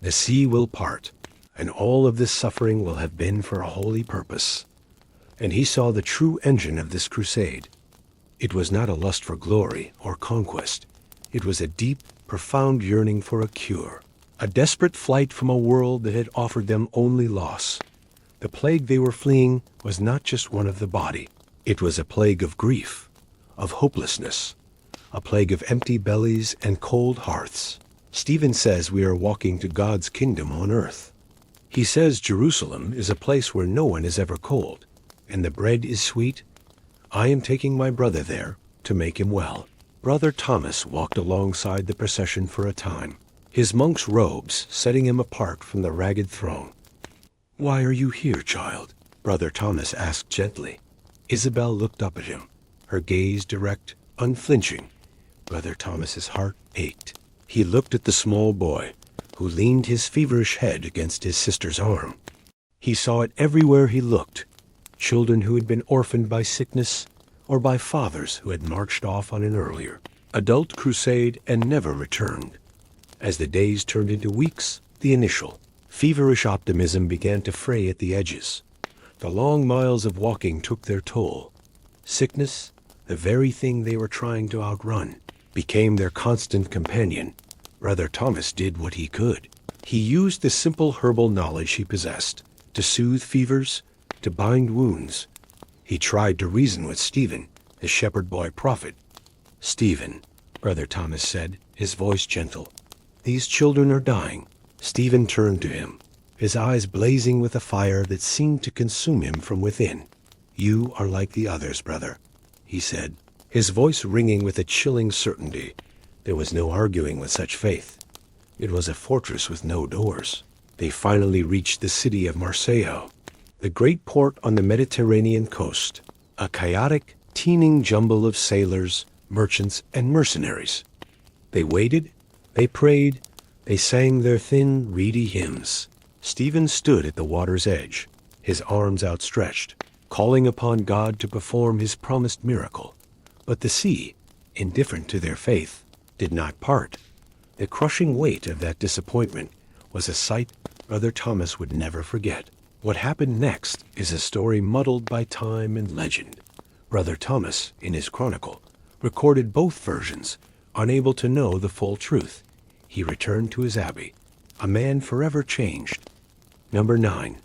Speaker 1: The sea will part, and all of this suffering will have been for a holy purpose. And he saw the true engine of this crusade. It was not a lust for glory or conquest. It was a deep, profound yearning for a cure, a desperate flight from a world that had offered them only loss. The plague they were fleeing was not just one of the body. It was a plague of grief, of hopelessness, a plague of empty bellies and cold hearths. Stephen says we are walking to God's kingdom on earth. He says Jerusalem is a place where no one is ever cold, and the bread is sweet. I am taking my brother there to make him well. Brother Thomas walked alongside the procession for a time, his monk's robes setting him apart from the ragged throng. "Why are you here, child?" Brother Thomas asked gently. Isabel looked up at him, her gaze direct, unflinching. Brother Thomas's heart ached. He looked at the small boy, who leaned his feverish head against his sister's arm. He saw it everywhere he looked, children who had been orphaned by sickness, or by fathers who had marched off on an earlier adult crusade and never returned. As the days turned into weeks, the initial feverish optimism began to fray at the edges. The long miles of walking took their toll. Sickness, the very thing they were trying to outrun, became their constant companion. Brother Thomas did what he could. He used the simple herbal knowledge he possessed to soothe fevers, to bind wounds. He tried to reason with Stephen, the shepherd boy prophet. "Stephen," Brother Thomas said, his voice gentle, "these children are dying." Stephen turned to him, his eyes blazing with a fire that seemed to consume him from within. "You are like the others, brother," he said, his voice ringing with a chilling certainty. There was no arguing with such faith. It was a fortress with no doors. They finally reached the city of Marseille, the great port on the Mediterranean coast, a chaotic, teeming jumble of sailors, merchants, and mercenaries. They waited, they prayed, they sang their thin, reedy hymns. Stephen stood at the water's edge, his arms outstretched, calling upon God to perform his promised miracle. But the sea, indifferent to their faith, did not part. The crushing weight of that disappointment was a sight Brother Thomas would never forget. What happened next is a story muddled by time and legend. Brother Thomas, in his chronicle, recorded both versions, unable to know the full truth. He returned to his abbey, a man forever changed. Number 9.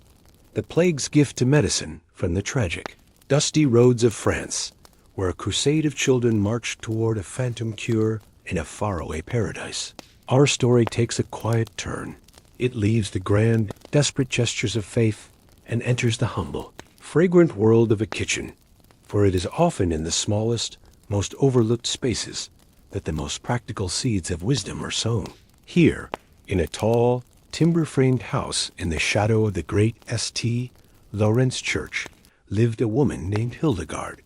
Speaker 1: The plague's gift to medicine from the tragic, dusty roads of France, where a crusade of children marched toward a phantom cure in a faraway paradise. Our story takes a quiet turn. It leaves the grand, desperate gestures of faith and enters the humble, fragrant world of a kitchen, for it is often in the smallest, most overlooked spaces that the most practical seeds of wisdom are sown. Here, in a tall, timber-framed house in the shadow of the great St. Lawrence Church, lived a woman named Hildegard.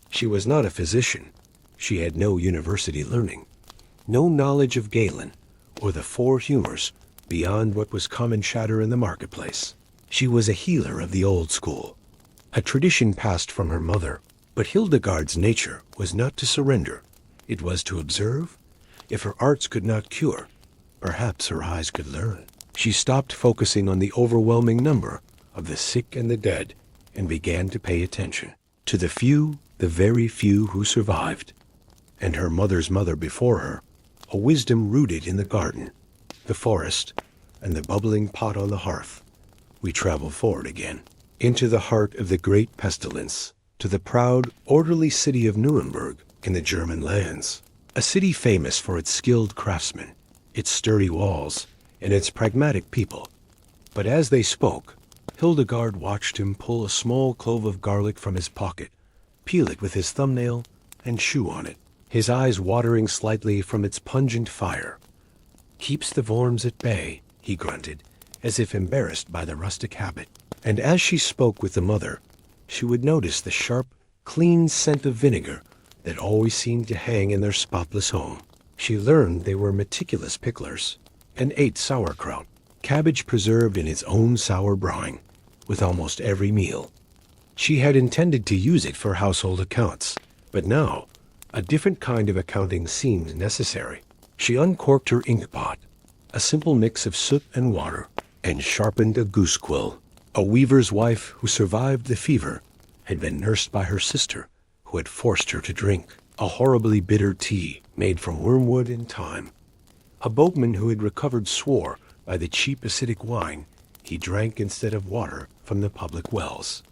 Speaker 1: She was not a physician. She had no university learning, no knowledge of Galen or the four humors beyond what was common chatter in the marketplace. She was a healer of the old school, a tradition passed from her mother. But Hildegard's nature was not to surrender. It was to observe. If her arts could not cure, perhaps her eyes could learn. She stopped focusing on the overwhelming number of the sick and the dead and began to pay attention to the few, the very few who survived. And her mother's mother before her, a wisdom rooted in the garden, the forest, and the bubbling pot on the hearth. We travel forward again, into the heart of the great pestilence, to the proud, orderly city of Nuremberg in the German lands, a city famous for its skilled craftsmen, its sturdy walls, and its pragmatic people. But as they spoke, Hildegard watched him pull a small clove of garlic from his pocket, peel it with his thumbnail, and chew on it, his eyes watering slightly from its pungent fire. "Keeps the worms at bay," he grunted, as if embarrassed by the rustic habit. And as she spoke with the mother, she would notice the sharp, clean scent of vinegar that always seemed to hang in their spotless home. She learned they were meticulous picklers, and ate sauerkraut, cabbage preserved in its own sour brine, with almost every meal. She had intended to use it for household accounts, but now a different kind of accounting seemed necessary. She uncorked her ink pot, a simple mix of soot and water, and sharpened a goose quill. A weaver's wife who survived the fever had been nursed by her sister, who had forced her to drink a horribly bitter tea made from wormwood and thyme. A boatman who had recovered swore by the cheap acidic wine he drank instead of water from the public wells.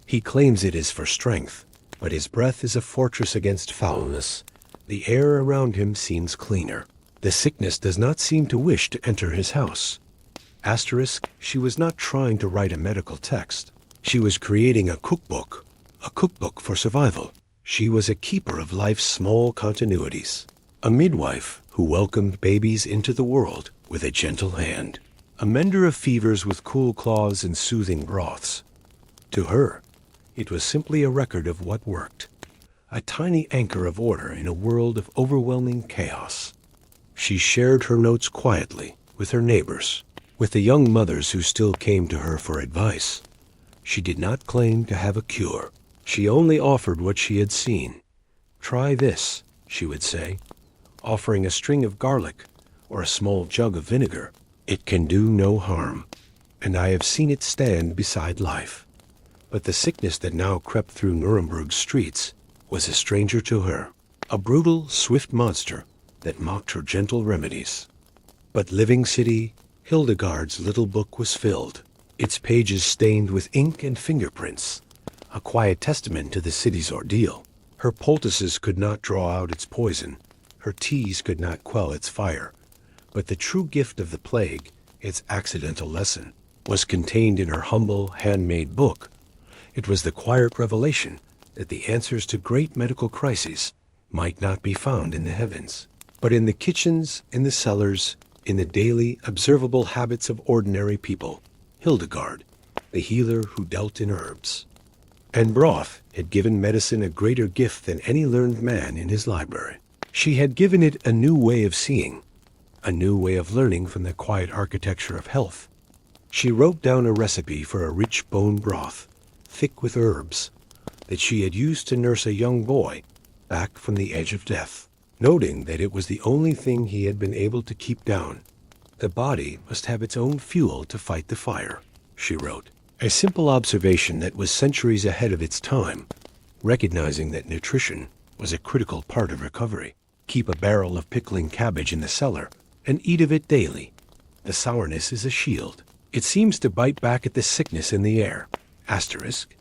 Speaker 1: He claims it is for strength, but his breath is a fortress against foulness. The air around him seems cleaner. The sickness does not seem to wish to enter his house. Asterisk, she was not trying to write a medical text. She was creating a cookbook for survival. She was a keeper of life's small continuities, a midwife who welcomed babies into the world with a gentle hand, a mender of fevers with cool claws and soothing broths. To her, it was simply a record of what worked, a tiny anchor of order in a world of overwhelming chaos. She shared her notes quietly with her neighbors, with the young mothers who still came to her for advice. She did not claim to have a cure. She only offered what she had seen. "Try this," she would say, offering a string of garlic or a small jug of vinegar. "It can do no harm, and I have seen it stand beside life." But the sickness that now crept through Nuremberg's streets was a stranger to her, a brutal, swift monster that mocked her gentle remedies. But living city, Hildegard's little book was filled, its pages stained with ink and fingerprints, a quiet testament to the city's ordeal. Her poultices could not draw out its poison, her teas could not quell its fire, but the true gift of the plague, its accidental lesson, was contained in her humble, handmade book. It was the quiet revelation that the answers to great medical crises might not be found in the heavens, but in the kitchens, in the cellars, in the daily, observable habits of ordinary people. Hildegard, the healer who dealt in herbs and broth, had given medicine a greater gift than any learned man in his library. She had given it a new way of seeing, a new way of learning from the quiet architecture of health. She wrote down a recipe for a rich bone broth, thick with herbs, that she had used to nurse a young boy back from the edge of death, noting that it was the only thing he had been able to keep down. "The body must have its own fuel to fight the fire," she wrote. A simple observation that was centuries ahead of its time, recognizing that nutrition was a critical part of recovery. Keep a barrel of pickling cabbage in the cellar and eat of it daily. The sourness is a shield. It seems to bite back at the sickness in the air. Asterisk.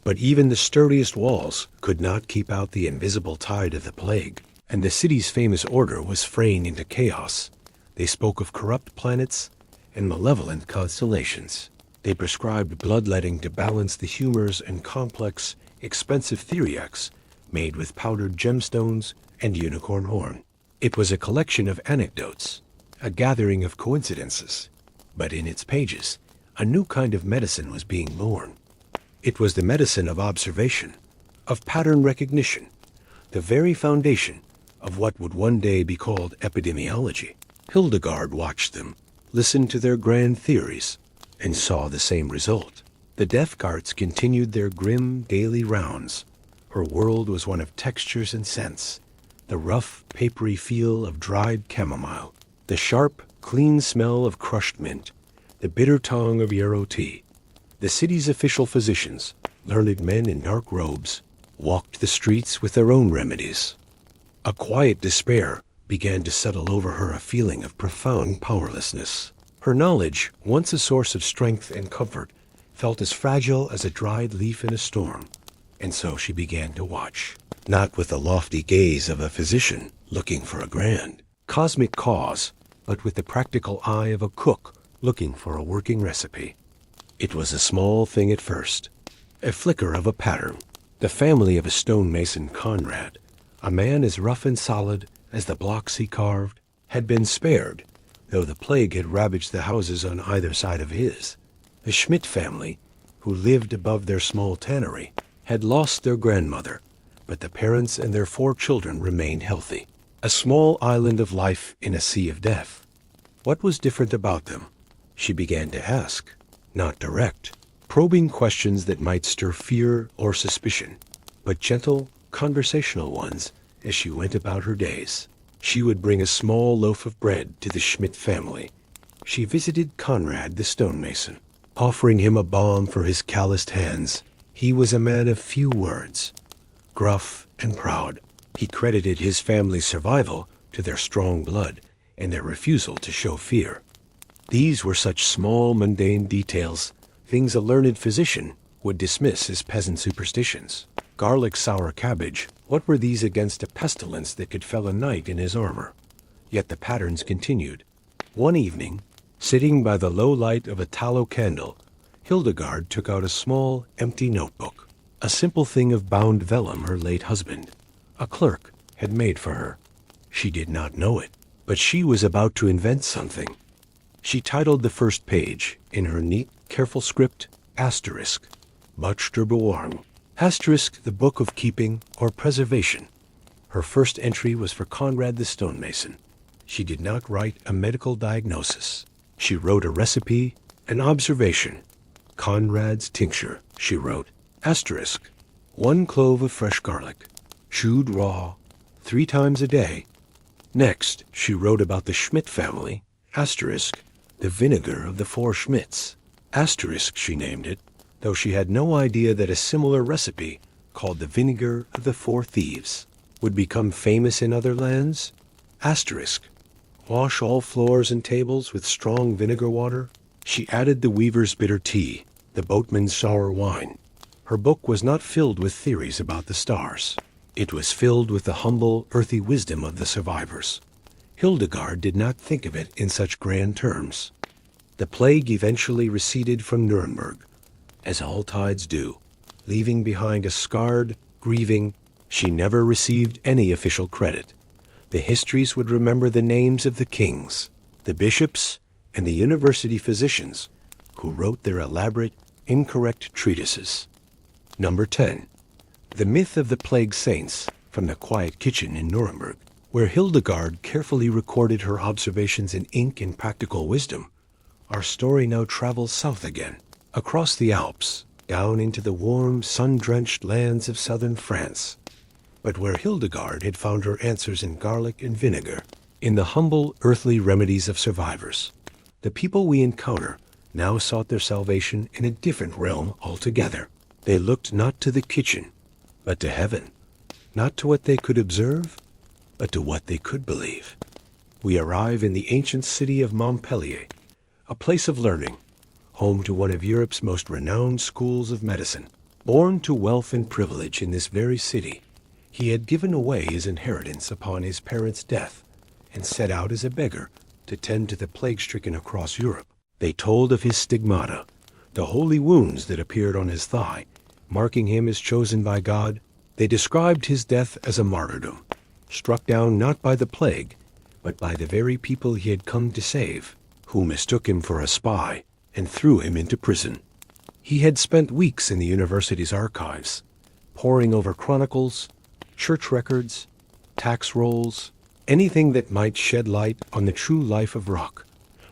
Speaker 1: But even the sturdiest walls could not keep out the invisible tide of the plague, and the city's famous order was fraying into chaos. They spoke of corrupt planets and malevolent constellations. They prescribed bloodletting to balance the humors and complex, expensive theriacs made with powdered gemstones and unicorn horn. It was a collection of anecdotes, a gathering of coincidences, but in its pages, a new kind of medicine was being born. It was the medicine of observation, of pattern recognition, the very foundation of what would one day be called epidemiology. Hildegard watched them, listened to their grand theories, and saw the same result. The death carts continued their grim daily rounds. Her world was one of textures and scents, the rough, papery feel of dried chamomile, the sharp, clean smell of crushed mint, the bitter tang of yarrow tea. The city's official physicians, learned men in dark robes, walked the streets with their own remedies. A quiet despair began to settle over her, a feeling of profound powerlessness. Her knowledge, once a source of strength and comfort, felt as fragile as a dried leaf in a storm. And so she began to watch, not with the lofty gaze of a physician looking for a grand, cosmic cause, but with the practical eye of a cook looking for a working recipe. It was a small thing at first, a flicker of a pattern. The family of a stonemason, Conrad, a man as rough and solid as the blocks he carved, had been spared, though the plague had ravaged the houses on either side of his. The Schmidt family, who lived above their small tannery, had lost their grandmother, but the parents and their 4 children remained healthy. A small island of life in a sea of death. What was different about them? She began to ask. Not direct, probing questions that might stir fear or suspicion, but gentle, conversational ones as she went about her days. She would bring a small loaf of bread to the Schmidt family. She visited Conrad the stonemason, offering him a balm for his calloused hands. He was a man of few words, gruff and proud. He credited his family's survival to their strong blood and their refusal to show fear. These were such small, mundane details, things a learned physician would dismiss as peasant superstitions. Garlic sour cabbage, what were these against a pestilence that could fell a knight in his armor? Yet the patterns continued. One evening, sitting by the low light of a tallow candle, Hildegard took out a small, empty notebook, a simple thing of bound vellum her late husband, a clerk, had made for her. She did not know it, but she was about to invent something. She titled the first page, in her neat, careful script, Asterisk, Much der Bewahrung. Asterisk, the book of keeping or preservation. Her first entry was for Conrad the stonemason. She did not write a medical diagnosis. She wrote a recipe, an observation. Conrad's tincture, she wrote. Asterisk, 1 clove of fresh garlic, chewed raw, 3 times a day. Next, she wrote about the Schmidt family. Asterisk, the vinegar of the 4 Schmidts. Asterisk, she named it, though she had no idea that a similar recipe, called the vinegar of the 4 thieves, would become famous in other lands. Asterisk, wash all floors and tables with strong vinegar water. She added the weaver's bitter tea, the boatman's sour wine. Her book was not filled with theories about the stars. It was filled with the humble, earthy wisdom of the survivors. Hildegard did not think of it in such grand terms. The plague eventually receded from Nuremberg, as all tides do, leaving behind a scarred, grieving. She never received any official credit. The histories would remember the names of the kings, the bishops, and the university physicians who wrote their elaborate, incorrect treatises. Number 10. The myth of the plague saints, from the quiet kitchen in Nuremberg, where Hildegard carefully recorded her observations in ink and practical wisdom. Our story now travels south again, across the Alps, down into the warm, sun-drenched lands of southern France. But where Hildegard had found her answers in garlic and vinegar, in the humble, earthly remedies of survivors, the people we encounter now sought their salvation in a different realm altogether. They looked not to the kitchen, but to heaven, not to what they could observe, but to what they could believe. We arrive in the ancient city of Montpellier, a place of learning, home to one of Europe's most renowned schools of medicine. Born to wealth and privilege in this very city, he had given away his inheritance upon his parents' death and set out as a beggar to tend to the plague-stricken across Europe. They told of his stigmata, the holy wounds that appeared on his thigh, marking him as chosen by God. They described his death as a martyrdom, struck down not by the plague, but by the very people he had come to save, who mistook him for a spy and threw him into prison. He had spent weeks in the university's archives, poring over chronicles, church records, tax rolls, anything that might shed light on the true life of Rock.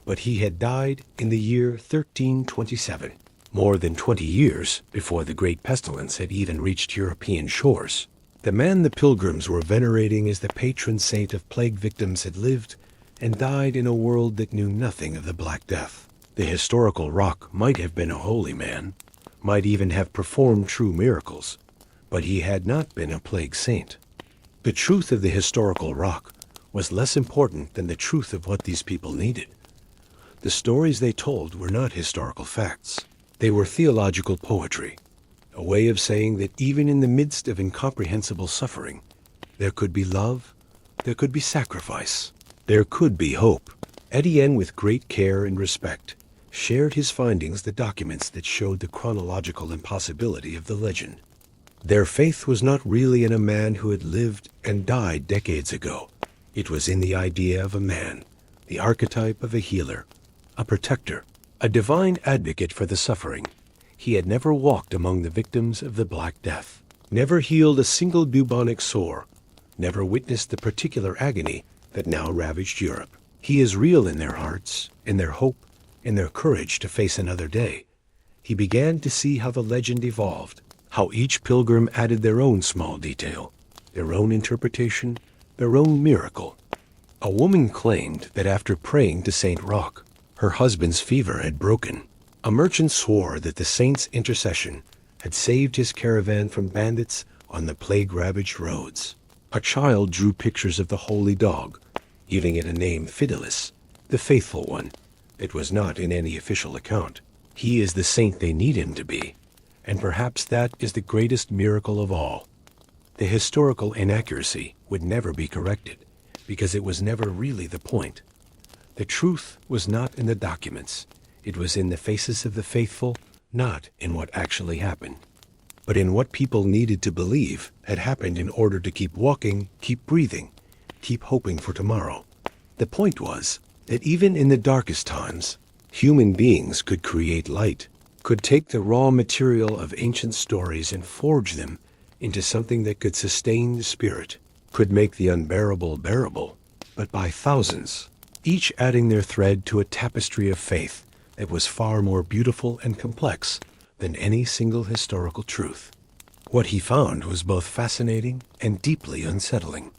Speaker 1: But he had died in the year 1327, more than 20 years before the great pestilence had even reached European shores. The man the pilgrims were venerating as the patron saint of plague victims had lived and died in a world that knew nothing of the Black Death. The historical Rock might have been a holy man, might even have performed true miracles, but he had not been a plague saint. The truth of the historical Rock was less important than the truth of what these people needed. The stories they told were not historical facts. They were theological poetry, a way of saying that even in the midst of incomprehensible suffering, there could be love, there could be sacrifice, there could be hope. Etienne, with great care and respect, shared his findings, the documents that showed the chronological impossibility of the legend. Their faith was not really in a man who had lived and died decades ago. It was in the idea of a man, the archetype of a healer, a protector, a divine advocate for the suffering. He had never walked among the victims of the Black Death, never healed a single bubonic sore, never witnessed the particular agony that now ravaged Europe. He is real in their hearts, in their hope, in their courage to face another day. he began to see how the legend evolved, how each pilgrim added their own small detail, their own interpretation, their own miracle. A woman claimed that after praying to Saint Roch, her husband's fever had broken. A merchant swore that the saint's intercession had saved his caravan from bandits on the plague-ravaged roads. A child drew pictures of the holy dog, giving it a name Fidelis, the faithful one. It was not in any official account. He is the saint they need him to be, and perhaps that is the greatest miracle of all. The historical inaccuracy would never be corrected, because it was never really the point. The truth was not in the documents. It was in the faces of the faithful, not in what actually happened, but in what people needed to believe had happened in order to keep walking, keep breathing, keep hoping for tomorrow. The point was that even in the darkest times, human beings could create light, could take the raw material of ancient stories and forge them into something that could sustain the spirit, could make the unbearable bearable, but by thousands, each adding their thread to a tapestry of faith that was far more beautiful and complex than any single historical truth. What he found was both fascinating and deeply unsettling.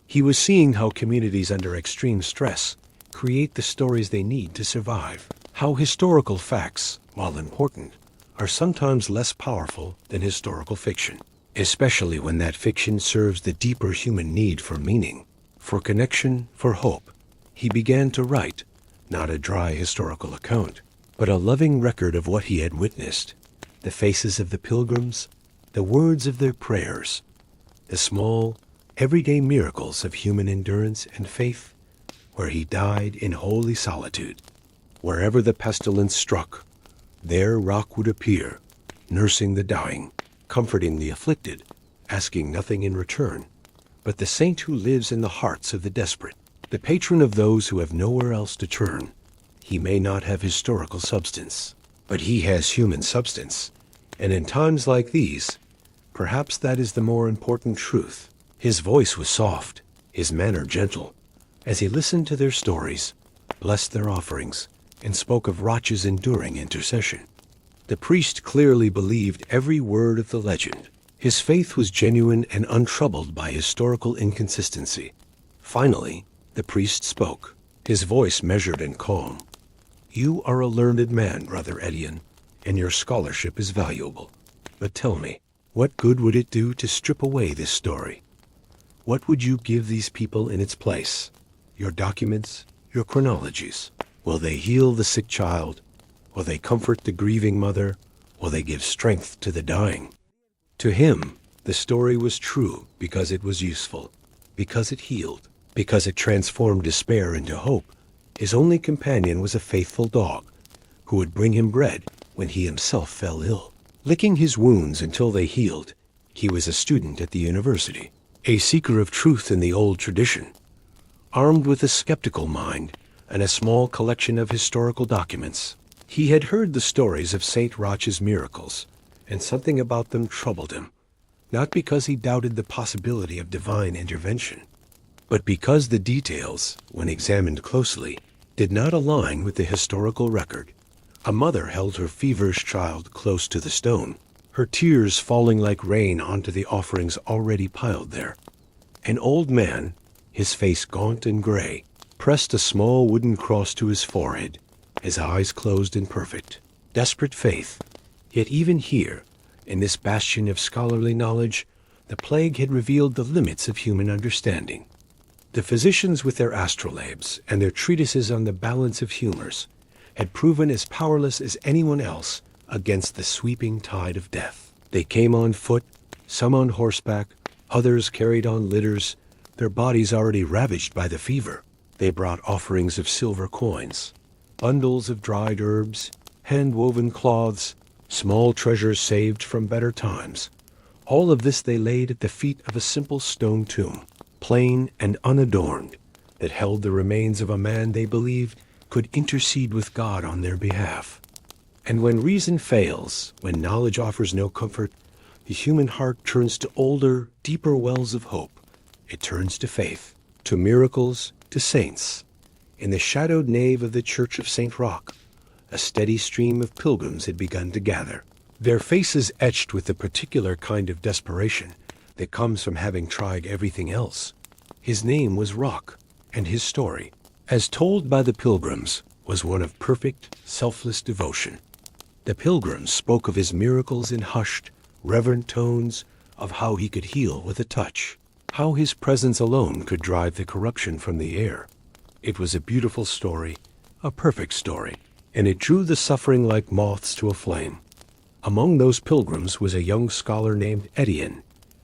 Speaker 1: He was seeing how communities under extreme stress create the stories they need to survive, how historical facts, while important, are sometimes less powerful than historical fiction, especially when that fiction serves the deeper human need for meaning, for connection, for hope. He began to write, not a dry historical account, but a loving record of what he had witnessed, the faces of the pilgrims, the words of their prayers, the small, everyday miracles of human endurance and faith, where he died in holy solitude. Wherever the pestilence struck, there Roch would appear, nursing the dying, comforting the afflicted, asking nothing in return, but the saint who lives in the hearts of the desperate, the patron of those who have nowhere else to turn. He may not have historical substance, but he has human substance. And in times like these, perhaps that is the more important truth. His voice was soft, his manner gentle, as he listened to their stories, blessed their offerings, and spoke of Roch's enduring intercession. The priest clearly believed every word of the legend. His faith was genuine and untroubled by historical inconsistency. Finally, the priest spoke, his voice measured and calm. "You are a learned man, Brother Etienne, and your scholarship is valuable. But tell me, what good would it do to strip away this story? What would you give these people in its place? Your documents, your chronologies? Will they heal the sick child? Will they comfort the grieving mother? Will they give strength to the dying?" To him, the story was true because it was useful, because it healed, because it transformed despair into hope. His only companion was a faithful dog, who would bring him bread when he himself fell ill. Licking his wounds until they healed, he was a student at the university, a seeker of truth in the old tradition. Armed with a skeptical mind and a small collection of historical documents, he had heard the stories of Saint Roch's miracles, and something about them troubled him, not because he doubted the possibility of divine intervention, but because the details, when examined closely, did not align with the historical record. A mother held her feverish child close to the stone, her tears falling like rain onto the offerings already piled there. An old man, his face gaunt and gray, pressed a small wooden cross to his forehead, his eyes closed in perfect, desperate faith. Yet even here, in this bastion of scholarly knowledge, the plague had revealed the limits of human understanding. The physicians with their astrolabes and their treatises on the balance of humors had proven as powerless as anyone else against the sweeping tide of death. They came on foot, some on horseback, others carried on litters, their bodies already ravaged by the fever. They brought offerings of silver coins, bundles of dried herbs, hand-woven cloths, small treasures saved from better times. All of this they laid at the feet of a simple stone tomb, plain and unadorned, that held the remains of a man they believed could intercede with God on their behalf. And when reason fails, when knowledge offers no comfort, the human heart turns to older, deeper wells of hope. It turns to faith, to miracles, to saints. In the shadowed nave of the Church of St. Roch, A steady stream of pilgrims had begun to gather, their faces etched with the particular kind of desperation that comes from having tried everything else. His name was Rock, and his story, as told by the pilgrims, was one of perfect, selfless devotion. The pilgrims spoke of his miracles in hushed, reverent tones, of how he could heal with a touch, how his presence alone could drive the corruption from the air. It was a beautiful story, a perfect story, and it drew the suffering like moths to a flame. Among those pilgrims was a young scholar named Etienne,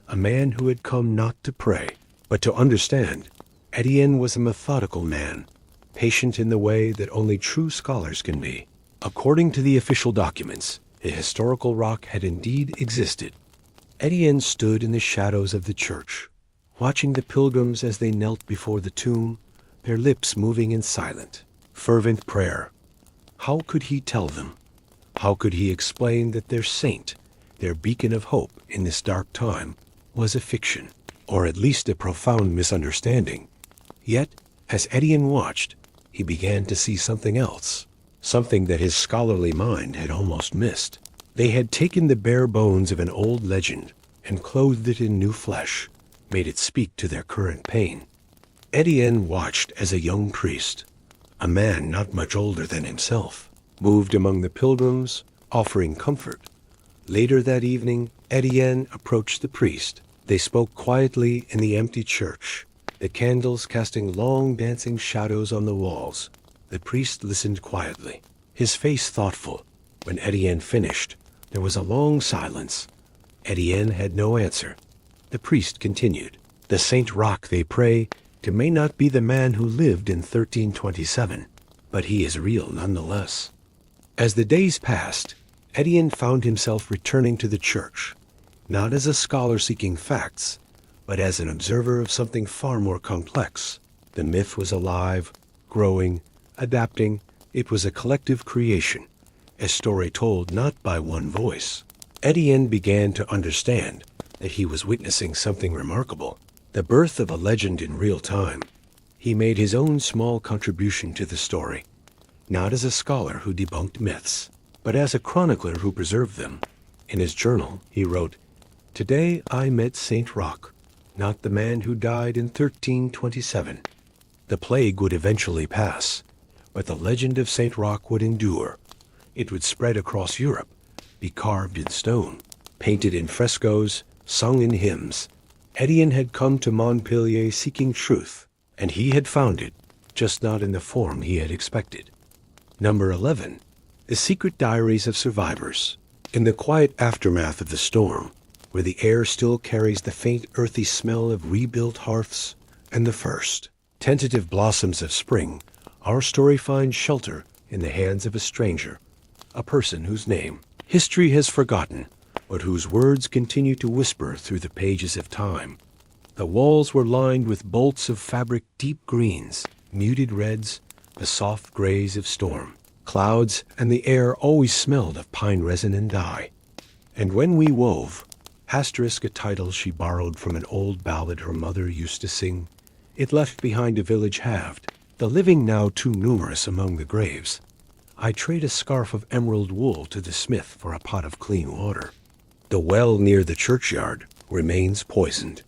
Speaker 1: a man who had come not to pray, but to understand. Etienne was a methodical man, patient in the way that only true scholars can be. According to the official documents, a historical rock had indeed existed. Etienne stood in the shadows of the church, watching the pilgrims as they knelt before the tomb, their lips moving in silent, fervent prayer. How could he tell them? How could he explain that their saint, their beacon of hope in this dark time, was a fiction, or at least a profound misunderstanding? Yet, as Etienne watched, he began to see something else, something that his scholarly mind had almost missed. They had taken the bare bones of an old legend and clothed it in new flesh, made it speak to their current pain. Etienne watched as a young priest, a man not much older than himself, moved among the pilgrims, offering comfort. Later that evening, Etienne approached the priest. They spoke quietly in the empty church, the candles casting long dancing shadows on the walls. The priest listened quietly, his face thoughtful. When Etienne finished, there was a long silence. Etienne had no answer. The priest continued, "The Saint Roch they pray to may not be the man who lived in 1327, but he is real nonetheless." As the days passed, Etienne found himself returning to the church, not as a scholar seeking facts, but as an observer of something far more complex. The myth was alive, growing, adapting. It was a collective creation, a story told not by one voice. Etienne began to understand that he was witnessing something remarkable, the birth of a legend in real time. He made his own small contribution to the story, not as a scholar who debunked myths, but as a chronicler who preserved them. In his journal, he wrote, "Today I met Saint Roch, not the man who died in 1327. The plague would eventually pass, but the legend of Saint Roch would endure. It would spread across Europe, be carved in stone, painted in frescoes, sung in hymns." Etienne had come to Montpellier seeking truth, and he had found it, just not in the form he had expected. Number 11. The Secret Diaries of Survivors. In the quiet aftermath of the storm, where the air still carries the faint earthy smell of rebuilt hearths and the first tentative blossoms of spring, our story finds shelter in the hands of a stranger, a person whose name history has forgotten, but whose words continue to whisper through the pages of time. The walls were lined with bolts of fabric, deep greens, muted reds, the soft grays of storm clouds, and the air always smelled of pine resin and dye. And when we wove, asterisk a title she borrowed from an old ballad her mother used to sing, it left behind a village halved, the living now too numerous among the graves. I trade a scarf of emerald wool to the smith for a pot of clean water. The well near the churchyard remains poisoned,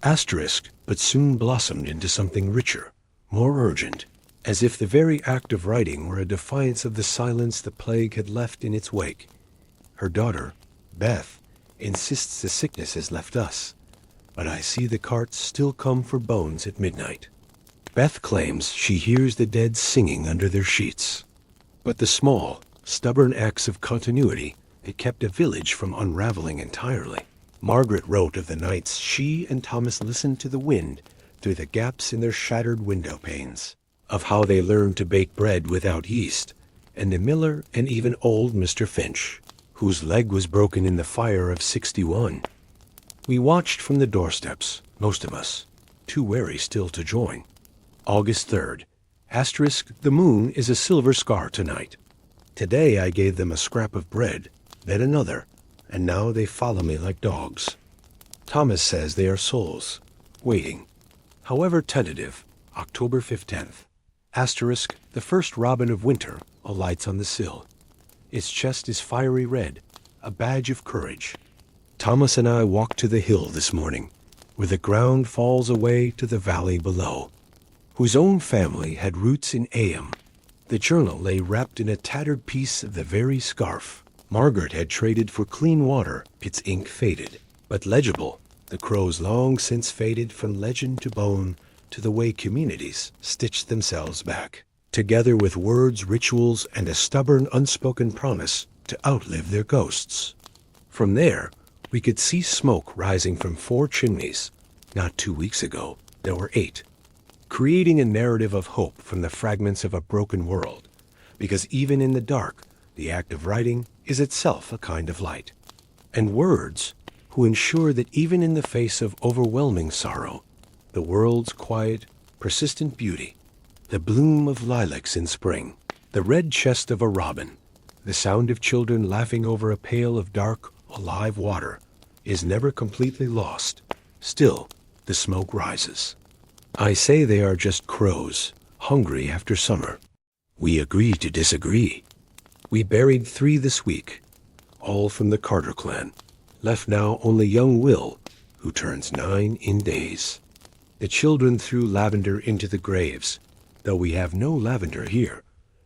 Speaker 1: asterisk, but soon blossomed into something richer, more urgent, as if the very act of writing were a defiance of the silence the plague had left in its wake. Her daughter, Beth, insists the sickness has left us, but I see the carts still come for bones at midnight. Beth claims she hears the dead singing under their sheets. But the small, stubborn acts of continuity had kept a village from unraveling entirely. Margaret wrote of the nights she and Thomas listened to the wind through the gaps in their shattered window panes, of how they learned to bake bread without yeast, and the miller and even old Mr. Finch, whose leg was broken in the fire of '61. We watched from the doorsteps, most of us, too wary still to join. August 3rd, asterisk, the moon is a silver scar tonight. Today I gave them a scrap of bread, then another, and now they follow me like dogs. Thomas says they are souls, waiting. However tentative, October 15th, asterisk, the first robin of winter alights on the sill. Its chest is fiery red, a badge of courage. Thomas and I walked to the hill this morning, where the ground falls away to the valley below, whose own family had roots in Ayam. The journal lay wrapped in a tattered piece of the very scarf Margaret had traded for clean water, its ink faded, but legible. The crows long since faded from legend to bone to the way communities stitched themselves back, together with words, rituals, and a stubborn unspoken promise to outlive their ghosts. From there, we could see smoke rising from 4 chimneys. Not 2 weeks ago, there were 8. Creating a narrative of hope from the fragments of a broken world, because even in the dark, the act of writing is itself a kind of light. And words, who ensure that even in the face of overwhelming sorrow, the world's quiet, persistent beauty, the bloom of lilacs in spring, the red chest of a robin, the sound of children laughing over a pail of dark, alive water, is never completely lost. Still, the smoke rises. I say they are just crows, hungry after summer. We agree to disagree. We buried 3 this week, all from the Carter clan. Left now only young Will, who turns 9 in days. The children threw lavender into the graves, though we have no lavender here,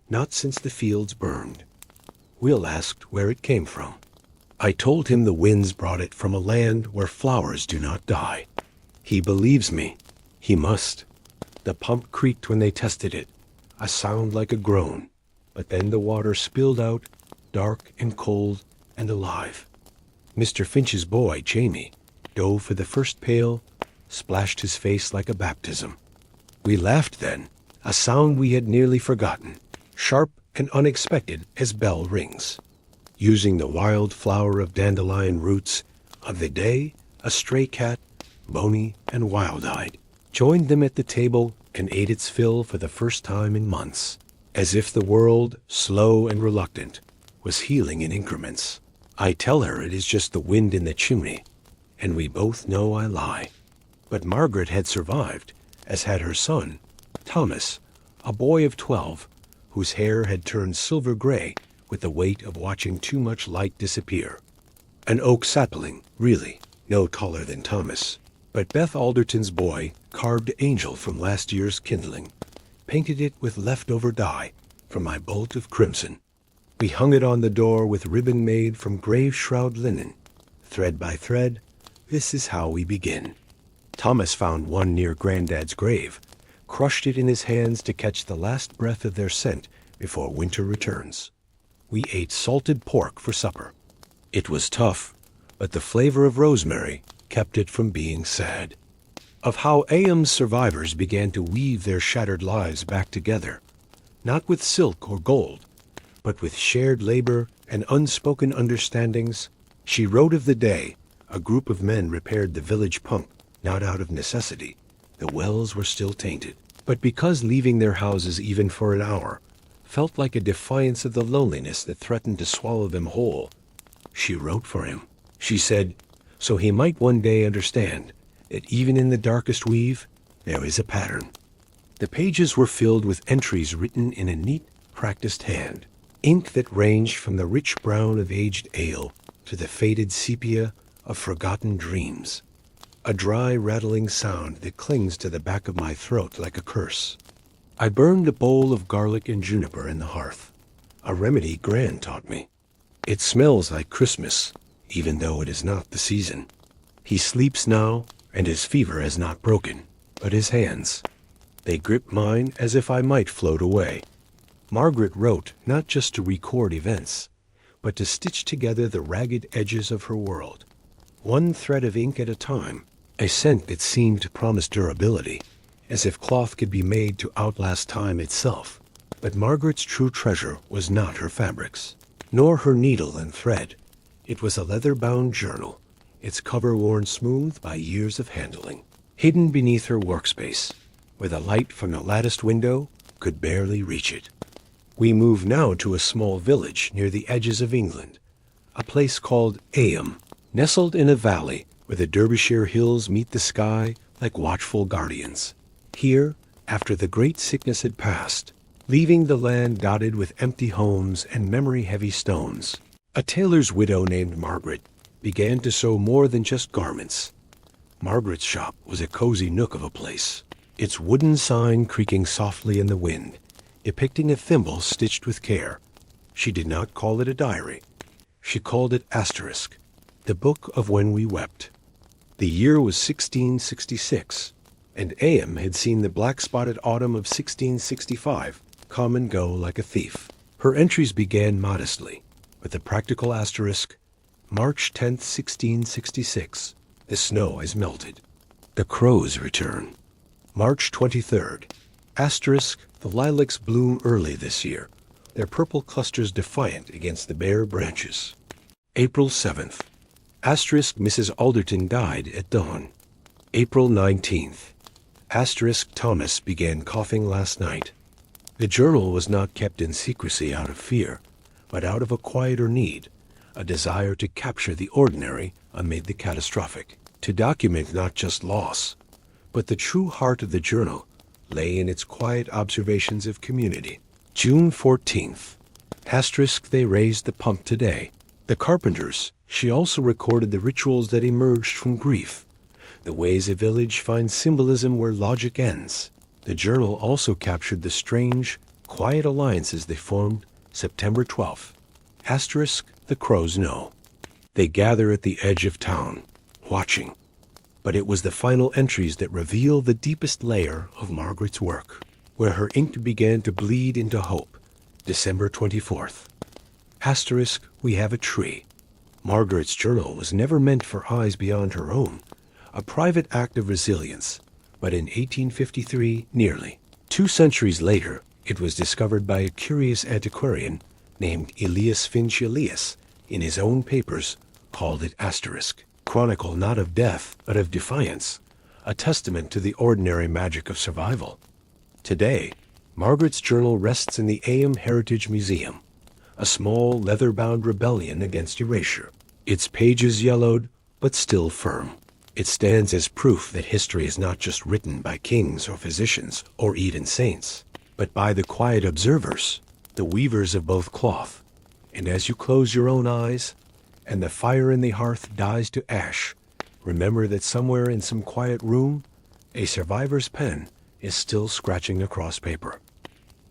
Speaker 1: not since the fields burned. Will asked where it came from. I told him the winds brought it from a land where flowers do not die. He believes me. He must. The pump creaked when they tested it, a sound like a groan, but then the water spilled out, dark and cold and alive. Mr. Finch's boy, Jamie, dove for the first pail, splashed his face like a baptism. We laughed then, a sound we had nearly forgotten, sharp and unexpected as bell rings. Using the wild flower of dandelion roots, of the day, a stray cat, bony and wild-eyed, joined them at the table and ate its fill for the first time in months, as if the world, slow and reluctant, was healing in increments. I tell her it is just the wind in the chimney, and we both know I lie. But Margaret had survived, as had her son, Thomas, a boy of 12, whose hair had turned silver gray with the weight of watching too much light disappear. An oak sapling, really, no taller than Thomas. But Beth Alderton's boy carved angel from last year's kindling, painted it with leftover dye from my bolt of crimson. We hung it on the door with ribbon made from grave shroud linen. Thread by thread, this is how we begin. Thomas found one near Granddad's grave, crushed it in his hands to catch the last breath of their scent before winter returns. We ate salted pork for supper. It was tough, but the flavor of rosemary kept it from being sad. Of how Ayam's survivors began to weave their shattered lives back together, not with silk or gold, but with shared labor and unspoken understandings. She wrote of the day a group of men repaired the village pump, not out of necessity. The wells were still tainted, but because leaving their houses even for an hour felt like a defiance of the loneliness that threatened to swallow them whole. She wrote for him. She said, so he might one day understand that even in the darkest weave, there is a pattern. The pages were filled with entries written in a neat, practiced hand, ink that ranged from the rich brown of aged ale to the faded sepia of forgotten dreams. A dry, rattling sound that clings to the back of my throat like a curse. I burned a bowl of garlic and juniper in the hearth, a remedy Gran taught me. It smells like Christmas, even though it is not the season. He sleeps now, and his fever has not broken, but his hands. They grip mine as if I might float away. Margaret wrote not just to record events, but to stitch together the ragged edges of her world, one thread of ink at a time, a scent that seemed to promise durability, as if cloth could be made to outlast time itself. But Margaret's true treasure was not her fabrics, nor her needle and thread. It was a leather-bound journal, its cover worn smooth by years of handling, hidden beneath her workspace, where the light from the latticed window could barely reach it. We moved now to a small village near the edges of England, a place called Ayam, nestled in a valley where the Derbyshire hills meet the sky like watchful guardians. Here, after the great sickness had passed, leaving the land dotted with empty homes and memory-heavy stones. A tailor's widow named Margaret began to sew more than just garments. Margaret's shop was a cozy nook of a place, its wooden sign creaking softly in the wind, depicting a thimble stitched with care. She did not call it a diary. She called it Asterisk, the book of when we wept. The year was 1666, and A.M. had seen the black-spotted autumn of 1665 come and go like a thief. Her entries began modestly, with the practical asterisk, March 10th, 1666. The snow has melted. The crows return. March 23rd. Asterisk, the lilacs bloom early this year, their purple clusters defiant against the bare branches. April 7th. Asterisk, Mrs. Alderton died at dawn. April 19th. Asterisk, Thomas began coughing last night. The journal was not kept in secrecy out of fear, but out of a quieter need, a desire to capture the ordinary amid the catastrophic. To document not just loss, but the true heart of the journal lay in its quiet observations of community. June 14th. Asterisk, they raised the pump today. The carpenters. She also recorded the rituals that emerged from grief, the ways a village finds symbolism where logic ends. The journal also captured the strange, quiet alliances they formed September 12th. Asterisk, the crows know. They gather at the edge of town, watching. But it was the final entries that reveal the deepest layer of Margaret's work, where her ink began to bleed into hope. December 24th. Asterisk, we have a tree. Margaret's journal was never meant for eyes beyond her own, a private act of resilience, but in 1853, nearly 2 centuries later, it was discovered by a curious antiquarian named Elias Finch Elias in his own papers, called it Asterisk. Chronicle not of death, but of defiance, a testament to the ordinary magic of survival. Today, Margaret's journal rests in the A.M. Heritage Museum, a small leather-bound rebellion against erasure. Its pages yellowed, but still firm. It stands as proof that history is not just written by kings or physicians or even saints, but by the quiet observers, the weavers of both cloth. And as you close your own eyes, and the fire in the hearth dies to ash, remember that somewhere in some quiet room, a survivor's pen is still scratching across paper.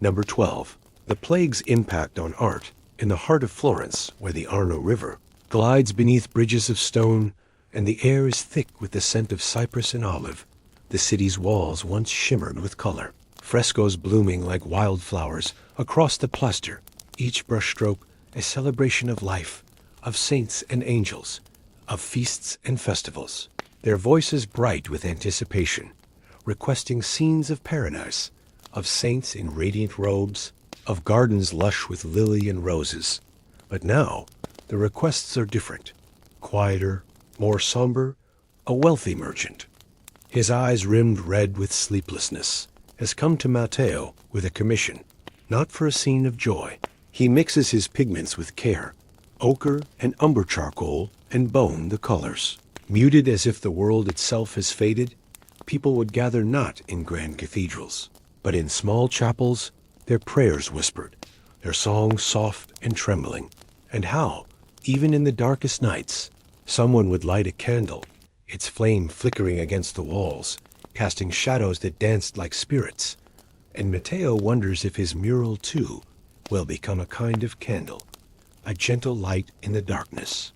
Speaker 1: Number 12. The plague's impact on art. In the heart of Florence, where the Arno River glides beneath bridges of stone, and the air is thick with the scent of cypress and olive, the city's walls once shimmered with color. Frescoes blooming like wildflowers across the plaster, each brushstroke a celebration of life, of saints and angels, of feasts and festivals, their voices bright with anticipation, requesting scenes of paradise, of saints in radiant robes, of gardens lush with lily and roses. But now, the requests are different, quieter, more somber, a wealthy merchant, his eyes rimmed red with sleeplessness, has come to Matteo with a commission, not for a scene of joy. He mixes his pigments with care, ochre and umber charcoal and bone the colors. Muted as if the world itself has faded, people would gather not in grand cathedrals, but in small chapels, their prayers whispered, their songs soft and trembling. And how, even in the darkest nights, someone would light a candle, its flame flickering against the walls, casting shadows that danced like spirits. And Matteo wonders if his mural, too, will become a kind of candle, a gentle light in the darkness.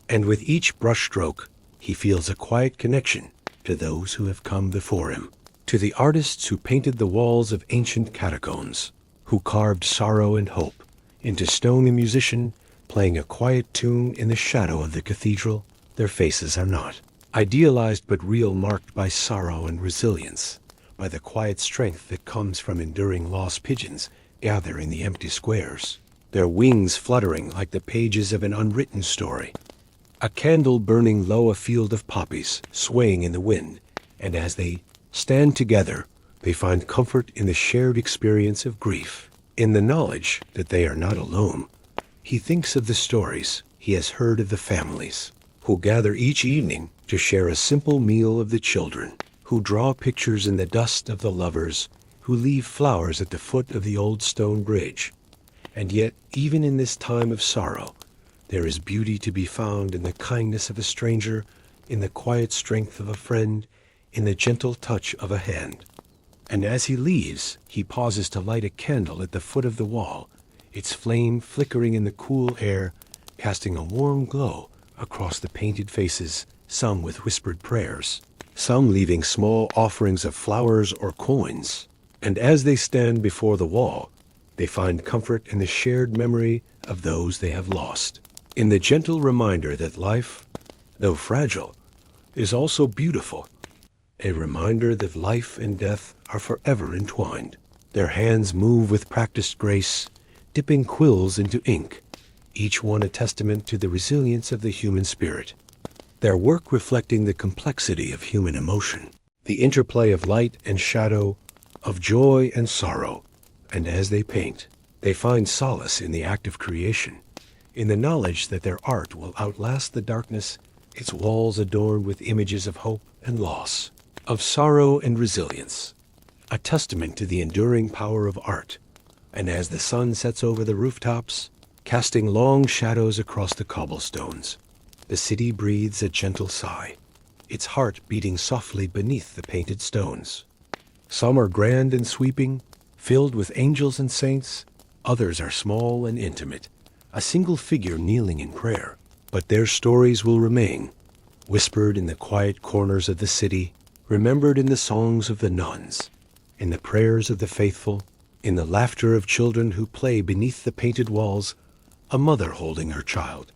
Speaker 1: And with each brushstroke, he feels a quiet connection to those who have come before him, to the artists who painted the walls of ancient catacombs, who carved sorrow and hope into stone. A musician playing a quiet tune in the shadow of the cathedral, their faces are not idealized but real, marked by sorrow and resilience, by the quiet strength that comes from enduring lost. Pigeons gather in the empty squares, their wings fluttering like the pages of an unwritten story. A candle burning low, a field of poppies swaying in the wind, and as they stand together, they find comfort in the shared experience of grief, in the knowledge that they are not alone. He thinks of the stories he has heard of the families who gather each evening to share a simple meal, of the children who draw pictures in the dust of the lovers who leave flowers at the foot of the old stone bridge. And yet, even in this time of sorrow, there is beauty to be found in the kindness of a stranger, in the quiet strength of a friend, in the gentle touch of a hand. And as he leaves, he pauses to light a candle at the foot of the wall, its flame flickering in the cool air, casting a warm glow across the painted faces, some with whispered prayers, some leaving small offerings of flowers or coins. And as they stand before the wall, they find comfort in the shared memory of those they have lost, in the gentle reminder that life, though fragile, is also beautiful, a reminder that life and death are forever entwined. Their hands move with practiced grace, dipping quills into ink, each one a testament to the resilience of the human spirit. Their work reflecting the complexity of human emotion, the interplay of light and shadow, of joy and sorrow. And as they paint, they find solace in the act of creation, in the knowledge that their art will outlast the darkness, its walls adorned with images of hope and loss, of sorrow and resilience, a testament to the enduring power of art. And as the sun sets over the rooftops, casting long shadows across the cobblestones, the city breathes a gentle sigh, its heart beating softly beneath the painted stones. Some are grand and sweeping, filled with angels and saints. Others are small and intimate, a single figure kneeling in prayer. But their stories will remain, whispered in the quiet corners of the city, remembered in the songs of the nuns, in the prayers of the faithful, in the laughter of children who play beneath the painted walls, a mother holding her child,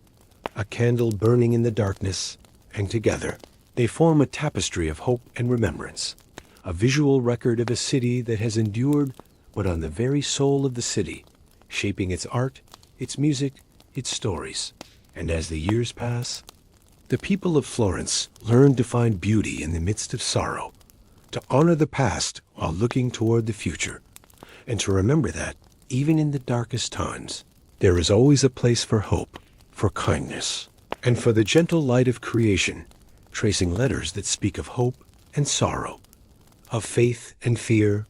Speaker 1: a candle burning in the darkness, and together they form a tapestry of hope and remembrance, a visual record of a city that has endured, but on the very soul of the city, shaping its art, its music, its stories. And as the years pass, the people of Florence learn to find beauty in the midst of sorrow, to honor the past while looking toward the future, and to remember that, even in the darkest times, there is always a place for hope, for kindness, and for the gentle light of creation, tracing letters that speak of hope and sorrow, of faith and fear.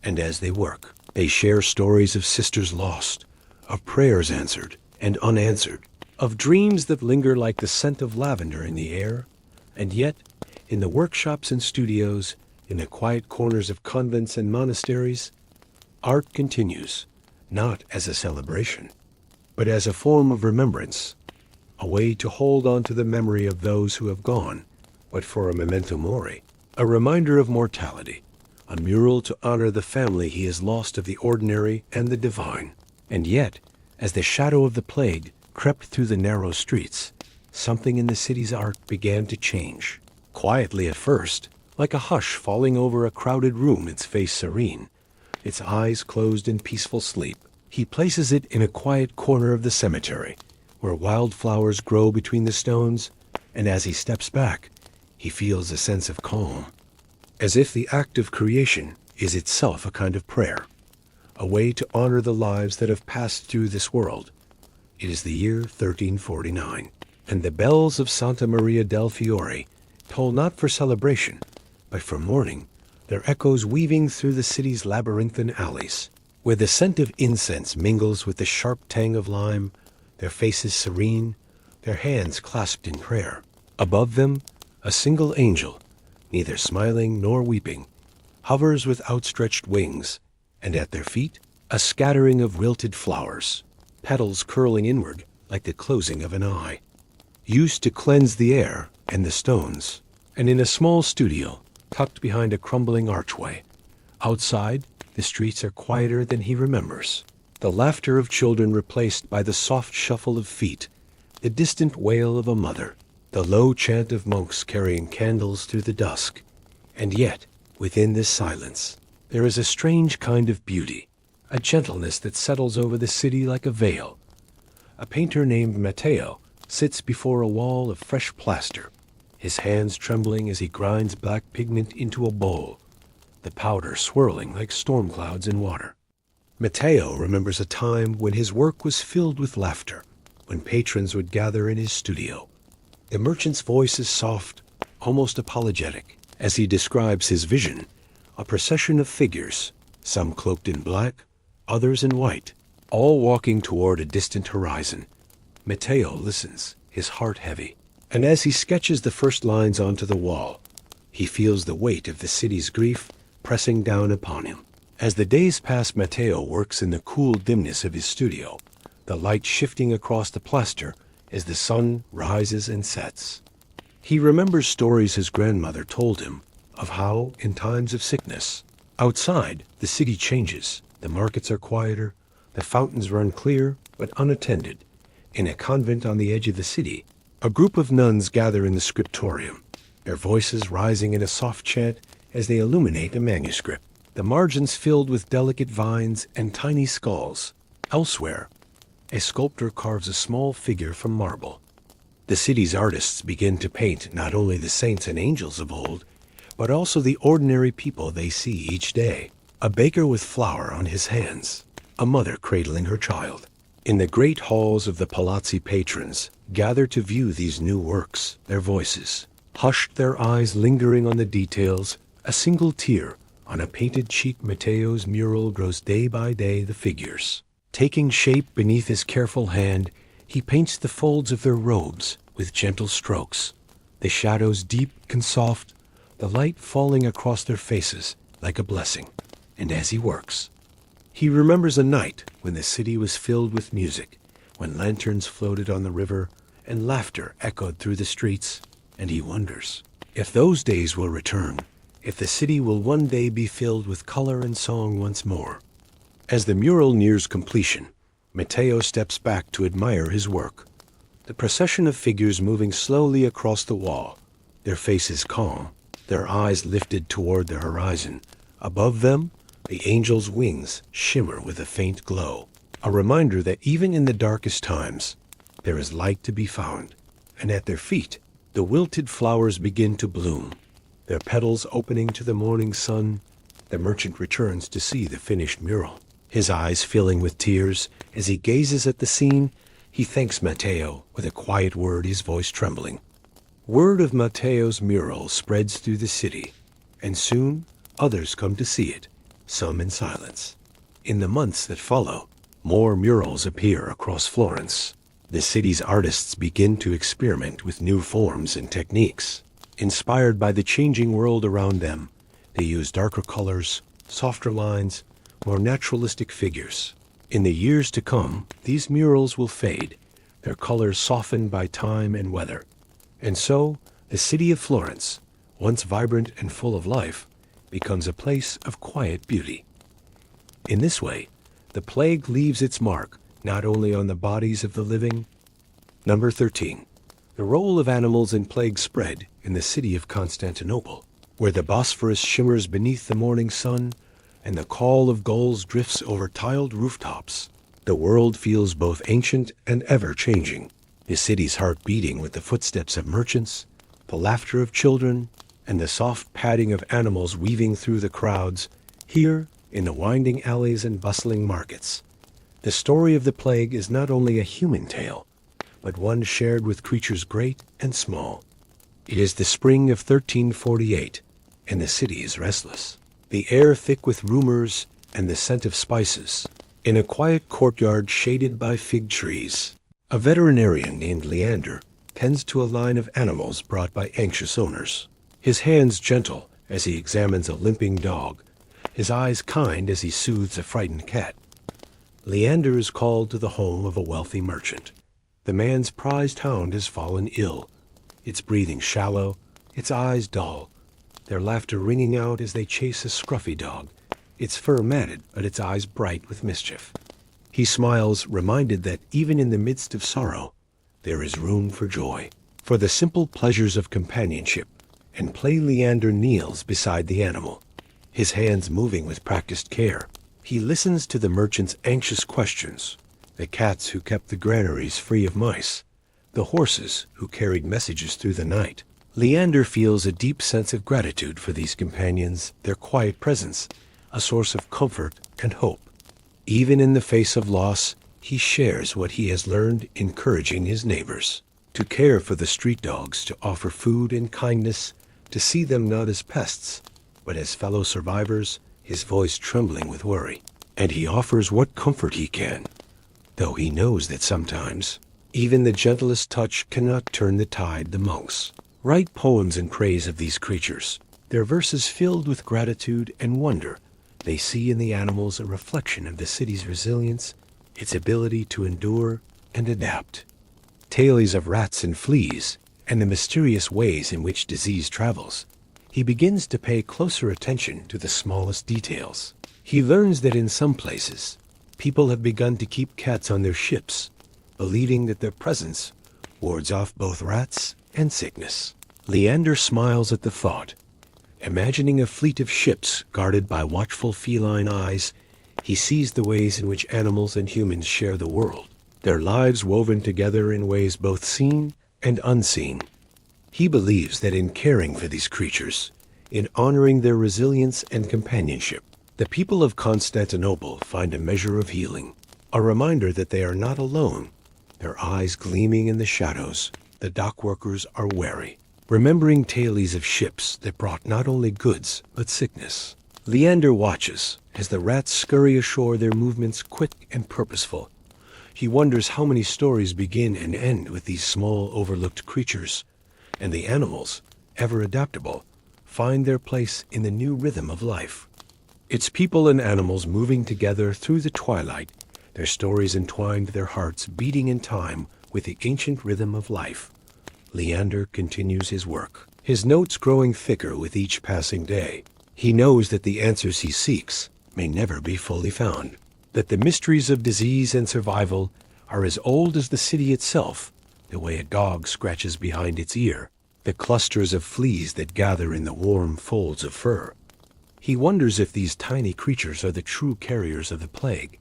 Speaker 1: And as they work, they share stories of sisters lost, of prayers answered and unanswered, of dreams that linger like the scent of lavender in the air. And yet, in the workshops and studios, in the quiet corners of convents and monasteries, art continues, not as a celebration, but as a form of remembrance, a way to hold on to the memory of those who have gone, but for a memento mori, a reminder of mortality, a mural to honor the family he has lost of the ordinary and the divine. And yet, as the shadow of the plague crept through the narrow streets, something in the city's art began to change. Quietly at first, like a hush falling over a crowded room, its face serene, its eyes closed in peaceful sleep, he places it in a quiet corner of the cemetery, where wildflowers grow between the stones, and as he steps back, he feels a sense of calm, as if the act of creation is itself a kind of prayer, a way to honor the lives that have passed through this world. It is the year 1349, and the bells of Santa Maria del Fiore toll not for celebration, but for mourning, their echoes weaving through the city's labyrinthine alleys, where the scent of incense mingles with the sharp tang of lime, their faces serene, their hands clasped in prayer. Above them, a single angel, neither smiling nor weeping, hovers with outstretched wings, and at their feet, a scattering of wilted flowers, petals curling inward like the closing of an eye, used to cleanse the air and the stones. And in a small studio, tucked behind a crumbling archway, outside, the streets are quieter than he remembers. The laughter of children replaced by the soft shuffle of feet, the distant wail of a mother, the low chant of monks carrying candles through the dusk. And yet, within this silence, there is a strange kind of beauty, a gentleness that settles over the city like a veil. A painter named Matteo sits before a wall of fresh plaster, his hands trembling as he grinds black pigment into a bowl, the powder swirling like storm clouds in water. Matteo remembers a time when his work was filled with laughter, when patrons would gather in his studio. The merchant's voice is soft, almost apologetic, as he describes his vision, a procession of figures, some cloaked in black, others in white, all walking toward a distant horizon. Matteo listens, his heart heavy, and as he sketches the first lines onto the wall, he feels the weight of the city's grief pressing down upon him. As the days pass, Matteo works in the cool dimness of his studio, the light shifting across the plaster as the sun rises and sets. He remembers stories his grandmother told him of how, in times of sickness, outside, the city changes. The markets are quieter, the fountains run clear but unattended. In a convent on the edge of the city, a group of nuns gather in the scriptorium, their voices rising in a soft chant as they illuminate a manuscript, the margins filled with delicate vines and tiny skulls. Elsewhere, a sculptor carves a small figure from marble. The city's artists begin to paint not only the saints and angels of old, but also the ordinary people they see each day. A baker with flour on his hands, a mother cradling her child. In the great halls of the palazzi, patrons gather to view these new works, their voices hushed, their eyes lingering on the details. A single tear on a painted cheek. Matteo's mural grows day by day. The figures, taking shape beneath his careful hand, he paints the folds of their robes with gentle strokes, the shadows deep and soft, the light falling across their faces like a blessing. And as he works, he remembers a night when the city was filled with music, when lanterns floated on the river and laughter echoed through the streets, and he wonders if those days will return, if the city will one day be filled with color and song once more. As the mural nears completion, Matteo steps back to admire his work. The procession of figures moving slowly across the wall, their faces calm, their eyes lifted toward the horizon. Above them, the angels' wings shimmer with a faint glow, a reminder that even in the darkest times, there is light to be found. And at their feet, the wilted flowers begin to bloom, their petals opening to the morning sun. The merchant returns to see the finished mural, his eyes filling with tears. As he gazes at the scene, he thanks Matteo with a quiet word, his voice trembling. Word of Matteo's mural spreads through the city, and soon others come to see it, some in silence. In the months that follow, more murals appear across Florence. The city's artists begin to experiment with new forms and techniques. Inspired by the changing world around them, they use darker colors, softer lines, more naturalistic figures. In the years to come, these murals will fade, their colors softened by time and weather. And so, the city of Florence, once vibrant and full of life, becomes a place of quiet beauty. In this way, the plague leaves its mark not only on the bodies of the living. Number 13. The role of animals in plague spread in the city of Constantinople, where the Bosphorus shimmers beneath the morning sun and the call of gulls drifts over tiled rooftops. The world feels both ancient and ever-changing, the city's heart beating with the footsteps of merchants, the laughter of children, and the soft padding of animals weaving through the crowds. Here, in the winding alleys and bustling markets, the story of the plague is not only a human tale, but one shared with creatures great and small. It is the spring of 1348, and the city is restless, the air thick with rumors and the scent of spices. In a quiet courtyard shaded by fig trees, a veterinarian named Leander tends to a line of animals brought by anxious owners, his hands gentle as he examines a limping dog, his eyes kind as he soothes a frightened cat. Leander is called to the home of a wealthy merchant. The man's prized hound has fallen ill, its breathing shallow, its eyes dull, their laughter ringing out as they chase a scruffy dog, its fur matted but its eyes bright with mischief. He smiles, reminded that even in the midst of sorrow, there is room for joy, for the simple pleasures of companionship and play. Leander kneels beside the animal, his hands moving with practiced care. He listens to the merchant's anxious questions, the cats who kept the granaries free of mice, the horses who carried messages through the night. Leander feels a deep sense of gratitude for these companions, their quiet presence, a source of comfort and hope. Even in the face of loss, he shares what he has learned, encouraging his neighbors to care for the street dogs, to offer food and kindness, to see them not as pests, but as fellow survivors. his voice trembling with worry, and he offers what comfort he can, though he knows that sometimes even the gentlest touch cannot turn the tide. The monks write poems in praise of these creatures, their verses filled with gratitude and wonder. They see in the animals a reflection of the city's resilience, its ability to endure and adapt. Tales of rats and fleas, and the mysterious ways in which disease travels. He begins to pay closer attention to the smallest details. He learns that in some places, people have begun to keep cats on their ships, believing that their presence wards off both rats and sickness. Leander smiles at the thought. Imagining a fleet of ships guarded by watchful feline eyes, he sees the ways in which animals and humans share the world, their lives woven together in ways both seen and unseen. He believes that in caring for these creatures, in honoring their resilience and companionship, the people of Constantinople find a measure of healing, a reminder that they are not alone. Their eyes gleaming in the shadows, the dock workers are wary, remembering tales of ships that brought not only goods but sickness. Leander watches as the rats scurry ashore, their movements quick and purposeful. He wonders how many stories begin and end with these small, overlooked creatures, and the animals, ever adaptable, find their place in the new rhythm of life. It's people and animals moving together through the twilight, their stories entwined, their hearts beating in time with the ancient rhythm of life. Leander continues his work, his notes growing thicker with each passing day. He knows that the answers he seeks may never be fully found, that the mysteries of disease and survival are as old as the city itself, the way a dog scratches behind its ear, the clusters of fleas that gather in the warm folds of fur. He wonders if these tiny creatures are the true carriers of the plague,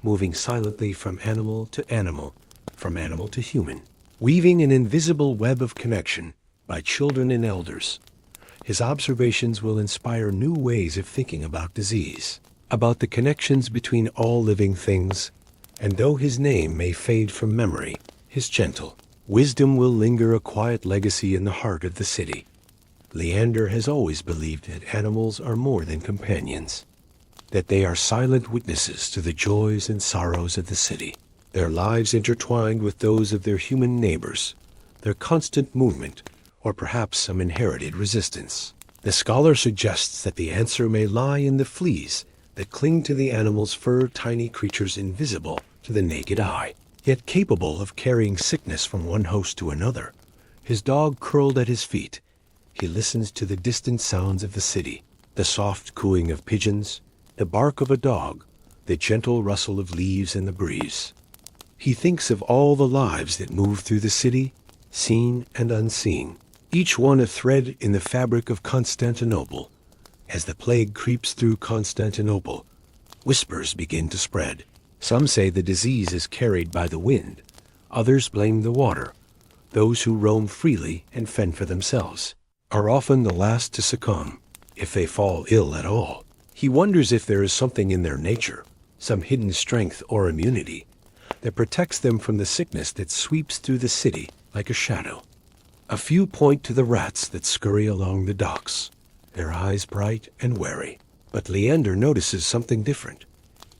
Speaker 1: moving silently from animal to human, weaving an invisible web of connection by children and elders. His observations will inspire new ways of thinking about disease, about the connections between all living things, and though his name may fade from memory, his gentle wisdom will linger, a quiet legacy in the heart of the city. Leander has always believed that animals are more than companions, that they are silent witnesses to the joys and sorrows of the city, their lives intertwined with those of their human neighbors, their constant movement, or perhaps some inherited resistance. The scholar suggests that the answer may lie in the fleas that cling to the animal's fur, tiny creatures invisible to the naked eye, yet capable of carrying sickness from one host to another. His dog curled at his feet, he listens to the distant sounds of the city, the soft cooing of pigeons, the bark of a dog, the gentle rustle of leaves in the breeze. He thinks of all the lives that move through the city, seen and unseen, each one a thread in the fabric of Constantinople. As the plague creeps through Constantinople, whispers begin to spread. Some say the disease is carried by the wind. Others blame the water. Those who roam freely and fend for themselves are often the last to succumb, if they fall ill at all. He wonders if there is something in their nature, some hidden strength or immunity, that protects them from the sickness that sweeps through the city like a shadow. A few point to the rats that scurry along the docks, their eyes bright and wary. But Leander notices something different.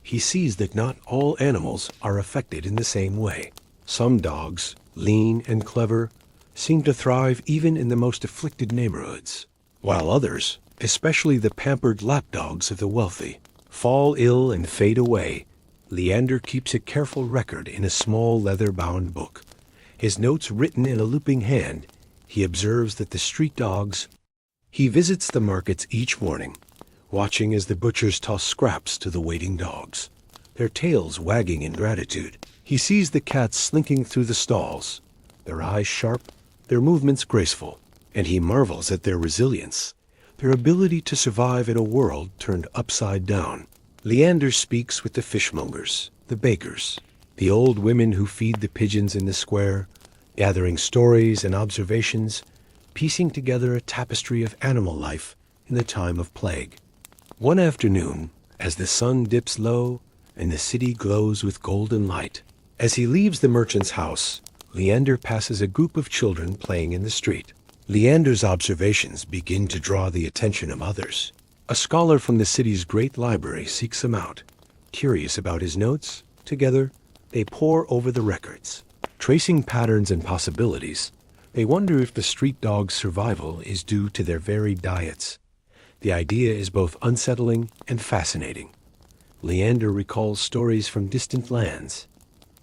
Speaker 1: He sees that not all animals are affected in the same way. Some dogs, lean and clever, seem to thrive even in the most afflicted neighborhoods, while others, especially the pampered lapdogs of the wealthy, fall ill and fade away. Leander keeps a careful record in a small leather-bound book. His notes written in a looping hand, he observes that the street dogs. He visits the markets each morning, watching as the butchers toss scraps to the waiting dogs, their tails wagging in gratitude. He sees the cats slinking through the stalls, their eyes sharp, their movements graceful, and he marvels at their resilience, their ability to survive in a world turned upside down. Leander speaks with the fishmongers, the bakers, the old women who feed the pigeons in the square, gathering stories and observations, piecing together a tapestry of animal life in the time of plague. One afternoon, as the sun dips low and the city glows with golden light, as he leaves the merchant's house, Leander passes a group of children playing in the street. Leander's observations begin to draw the attention of others. A scholar from the city's great library seeks him out. Curious about his notes, together, they pore over the records. Tracing patterns and possibilities, they wonder if the street dog's survival is due to their varied diets. The idea is both unsettling and fascinating. Leander recalls stories from distant lands.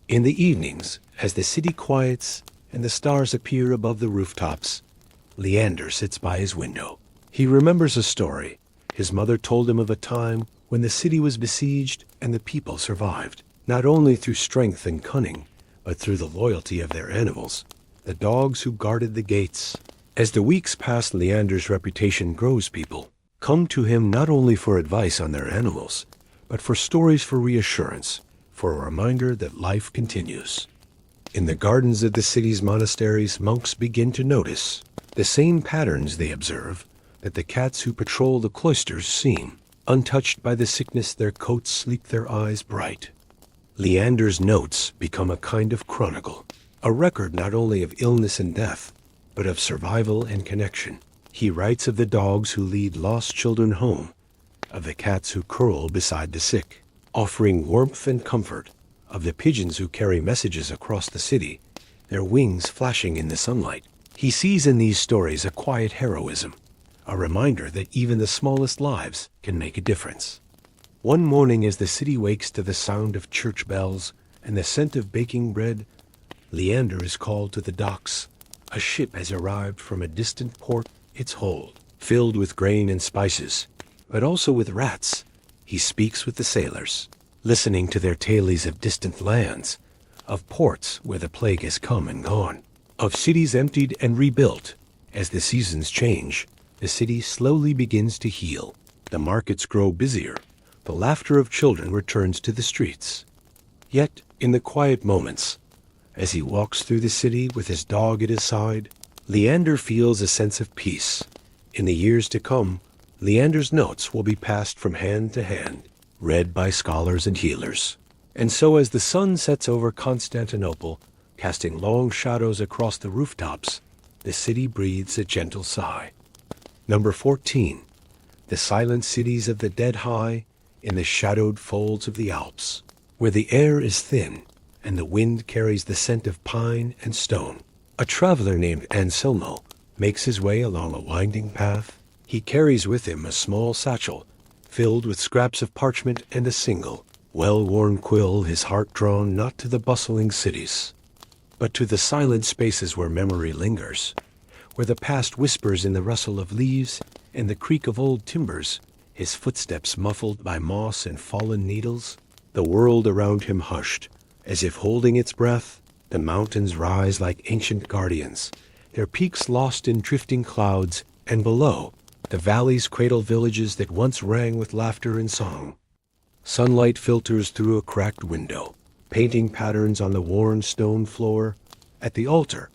Speaker 1: In the evenings, as the city quiets and the stars appear above the rooftops, Leander sits by his window. He remembers a story. His mother told him of a time when the city was besieged and the people survived, not only through strength and cunning, but through the loyalty of their animals, the dogs who guarded the gates. As the weeks pass, Leander's reputation grows. People come to him not only for advice on their animals, but for stories, for reassurance, for a reminder that life continues. In the gardens of the city's monasteries, monks begin to notice the same patterns they observe that the cats who patrol the cloisters seem. Untouched by the sickness, their coats sleek, their eyes bright. Leander's notes become a kind of chronicle, a record not only of illness and death, but of survival and connection. He writes of the dogs who lead lost children home, of the cats who curl beside the sick, offering warmth and comfort, of the pigeons who carry messages across the city, their wings flashing in the sunlight. He sees in these stories a quiet heroism, a reminder that even the smallest lives can make a difference. One morning, as the city wakes to the sound of church bells and the scent of baking bread, Leander is called to the docks. A ship has arrived from a distant port, its hold filled with grain and spices, but also with rats. He speaks with the sailors, listening to their tales of distant lands, of ports where the plague has come and gone, of cities emptied and rebuilt. As the seasons change, the city slowly begins to heal. The markets grow busier. The laughter of children returns to the streets. Yet, in the quiet moments, as he walks through the city with his dog at his side, Leander feels a sense of peace. In the years to come, Leander's notes will be passed from hand to hand, read by scholars and healers. And so as the sun sets over Constantinople, casting long shadows across the rooftops, the city breathes a gentle sigh. Number 14. The silent cities of the dead high in the shadowed folds of the Alps, where the air is thin and the wind carries the scent of pine and stone. A traveler named Anselmo makes his way along a winding path. He carries with him a small satchel filled with scraps of parchment and a single, well-worn quill, his heart drawn not to the bustling cities, but to the silent spaces where memory lingers, where the past whispers in the rustle of leaves and the creak of old timbers, his footsteps muffled by moss and fallen needles. The world around him hushed, as if holding its breath. The mountains rise like ancient guardians, their peaks lost in drifting clouds, and below, the valleys cradle villages that once rang with laughter and song. Sunlight filters through a cracked window, painting patterns on the worn stone floor. At the altar,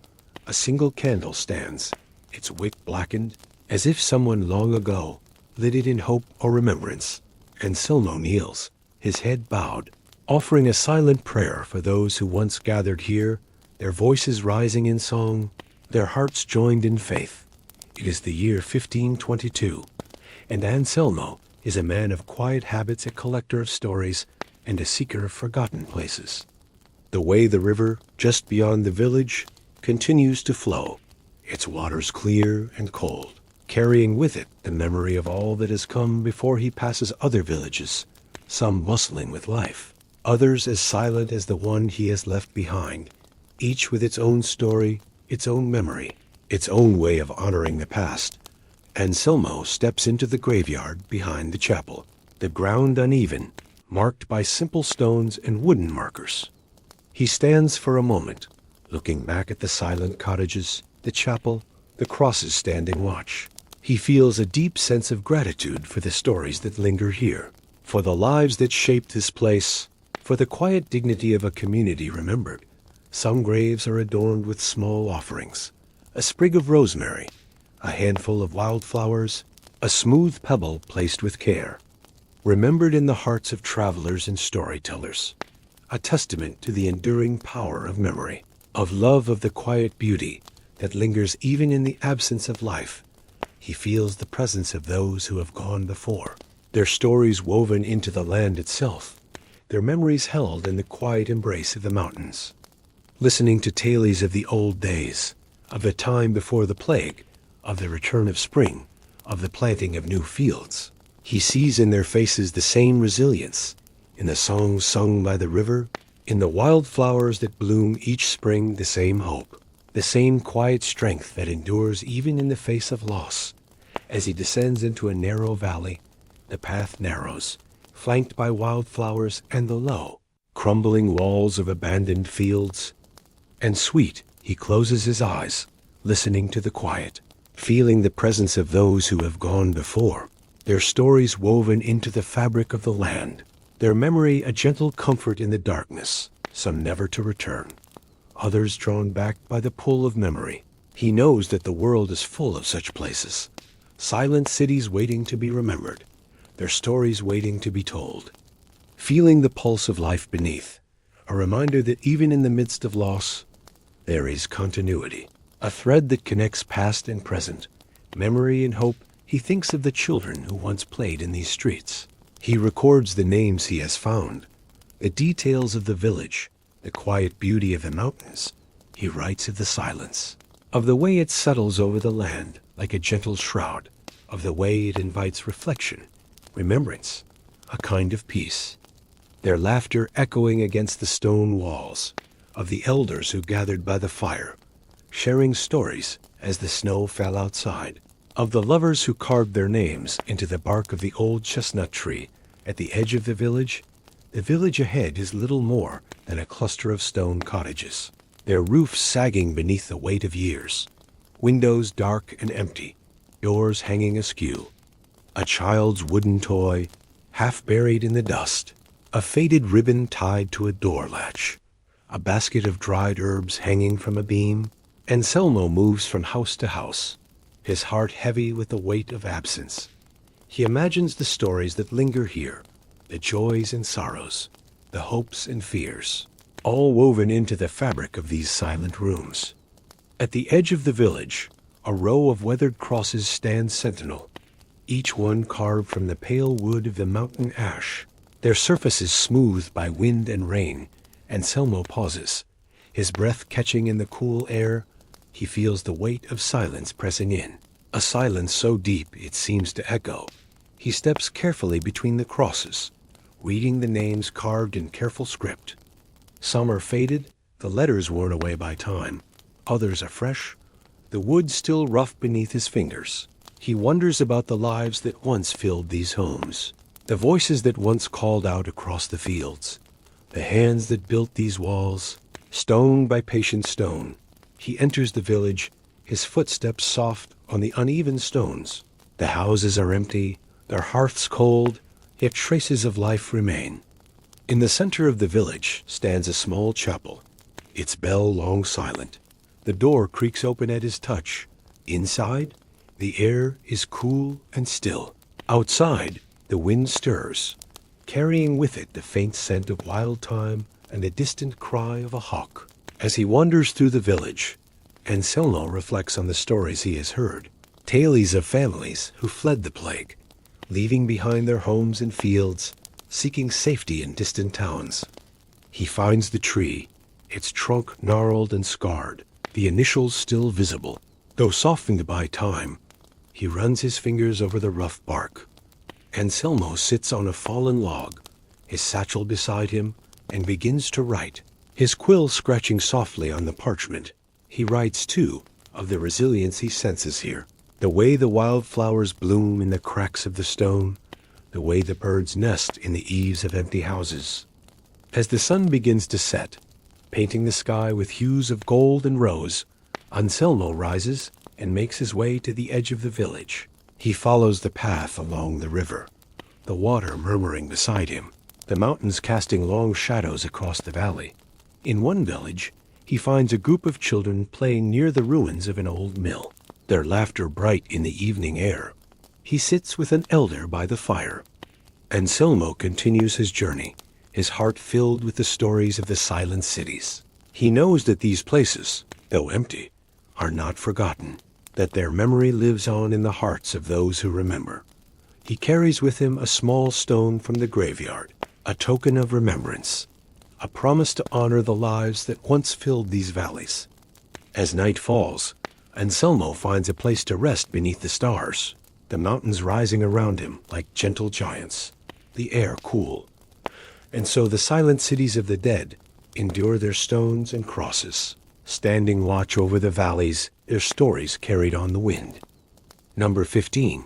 Speaker 1: a single candle stands, its wick blackened, as if someone long ago lit it in hope or remembrance. Anselmo kneels, his head bowed, offering a silent prayer for those who once gathered here, their voices rising in song, their hearts joined in faith. It is the year 1522, and Anselmo is a man of quiet habits, a collector of stories, and a seeker of forgotten places. The way the river, just beyond the village, continues to flow, its waters clear and cold, carrying with it the memory of all that has come before. He passes other villages, some bustling with life, others as silent as the one he has left behind, each with its own story, its own memory, its own way of honoring the past. Anselmo steps into the graveyard behind the chapel, the ground uneven, marked by simple stones and wooden markers. He stands for a moment, looking back at the silent cottages, the chapel, the crosses standing watch. He feels a deep sense of gratitude for the stories that linger here, for the lives that shaped this place, for the quiet dignity of a community remembered. Some graves are adorned with small offerings, a sprig of rosemary, a handful of wildflowers, a smooth pebble placed with care, remembered in the hearts of travelers and storytellers, a testament to the enduring power of memory, of love, of the quiet beauty that lingers even in the absence of life. he feels the presence of those who have gone before, their stories woven into the land itself, their memories held in the quiet embrace of the mountains. Listening to tales of the old days, of the time before the plague, of the return of spring, of the planting of new fields, he sees in their faces the same resilience, in the songs sung by the river, in the wildflowers that bloom each spring, the same hope, the same quiet strength that endures even in the face of loss. As he descends into a narrow valley, the path narrows, flanked by wildflowers and the low, crumbling walls of abandoned fields. And sweet, he closes his eyes, listening to the quiet, feeling the presence of those who have gone before, their stories woven into the fabric of the land, their memory a gentle comfort in the darkness, some never to return, others drawn back by the pull of memory. He knows that the world is full of such places, silent cities waiting to be remembered, their stories waiting to be told. Feeling the pulse of life beneath, a reminder that even in the midst of loss, there is continuity, a thread that connects past and present, memory and hope. He thinks of the children who once played in these streets. He records the names he has found, the details of the village, the quiet beauty of the mountains. He writes of the silence, of the way it settles over the land like a gentle shroud, of the way it invites reflection, remembrance, a kind of peace. Their laughter echoing against the stone walls, of the elders who gathered by the fire, sharing stories as the snow fell outside, of the lovers who carved their names into the bark of the old chestnut tree at the edge of the village. The village ahead is little more than a cluster of stone cottages, their roofs sagging beneath the weight of years, windows dark and empty, doors hanging askew, a child's wooden toy half buried in the dust, a faded ribbon tied to a door latch, a basket of dried herbs hanging from a beam. Anselmo moves from house to house, his heart heavy with the weight of absence. He imagines the stories that linger here, the joys and sorrows, the hopes and fears, all woven into the fabric of these silent rooms. At the edge of the village, a row of weathered crosses stands sentinel, each one carved from the pale wood of the mountain ash, their surfaces smoothed by wind and rain. Anselmo pauses, his breath catching in the cool air. He feels the weight of silence pressing in, a silence so deep it seems to echo. He steps carefully between the crosses, reading the names carved in careful script. Some are faded, the letters worn away by time. Others are fresh, the wood still rough beneath his fingers. He wonders about the lives that once filled these homes, the voices that once called out across the fields, the hands that built these walls, stone by patient stone. He enters the village, his footsteps soft on the uneven stones. The houses are empty, their hearths cold, yet traces of life remain. In the center of the village stands a small chapel, its bell long silent. The door creaks open at his touch. Inside, the air is cool and still. Outside, the wind stirs, carrying with it the faint scent of wild thyme and the distant cry of a hawk. As he wanders through the village, Anselmo reflects on the stories he has heard, tales of families who fled the plague, leaving behind their homes and fields, seeking safety in distant towns. He finds the tree, its trunk gnarled and scarred, the initials still visible, though softened by time. He runs his fingers over the rough bark. Anselmo sits on a fallen log, his satchel beside him, and begins to write, his quill scratching softly on the parchment. He writes, too, of the resilience he senses here, the way the wildflowers bloom in the cracks of the stone, the way the birds nest in the eaves of empty houses. As the sun begins to set, painting the sky with hues of gold and rose, Anselmo rises and makes his way to the edge of the village. He follows the path along the river, the water murmuring beside him, the mountains casting long shadows across the valley. In one village, he finds a group of children playing near the ruins of an old mill, their laughter bright in the evening air. He sits with an elder by the fire. Anselmo continues his journey, his heart filled with the stories of the silent cities. He knows that these places, though empty, are not forgotten. that their memory lives on in the hearts of those who remember. He carries with him a small stone from the graveyard, a token of remembrance, a promise to honor the lives that once filled these valleys. As night falls, Anselmo finds a place to rest beneath the stars, the mountains rising around him like gentle giants, the air cool. And so the silent cities of the dead endure their stones and crosses, standing watch over the valleys, their stories carried on the wind. Number 15.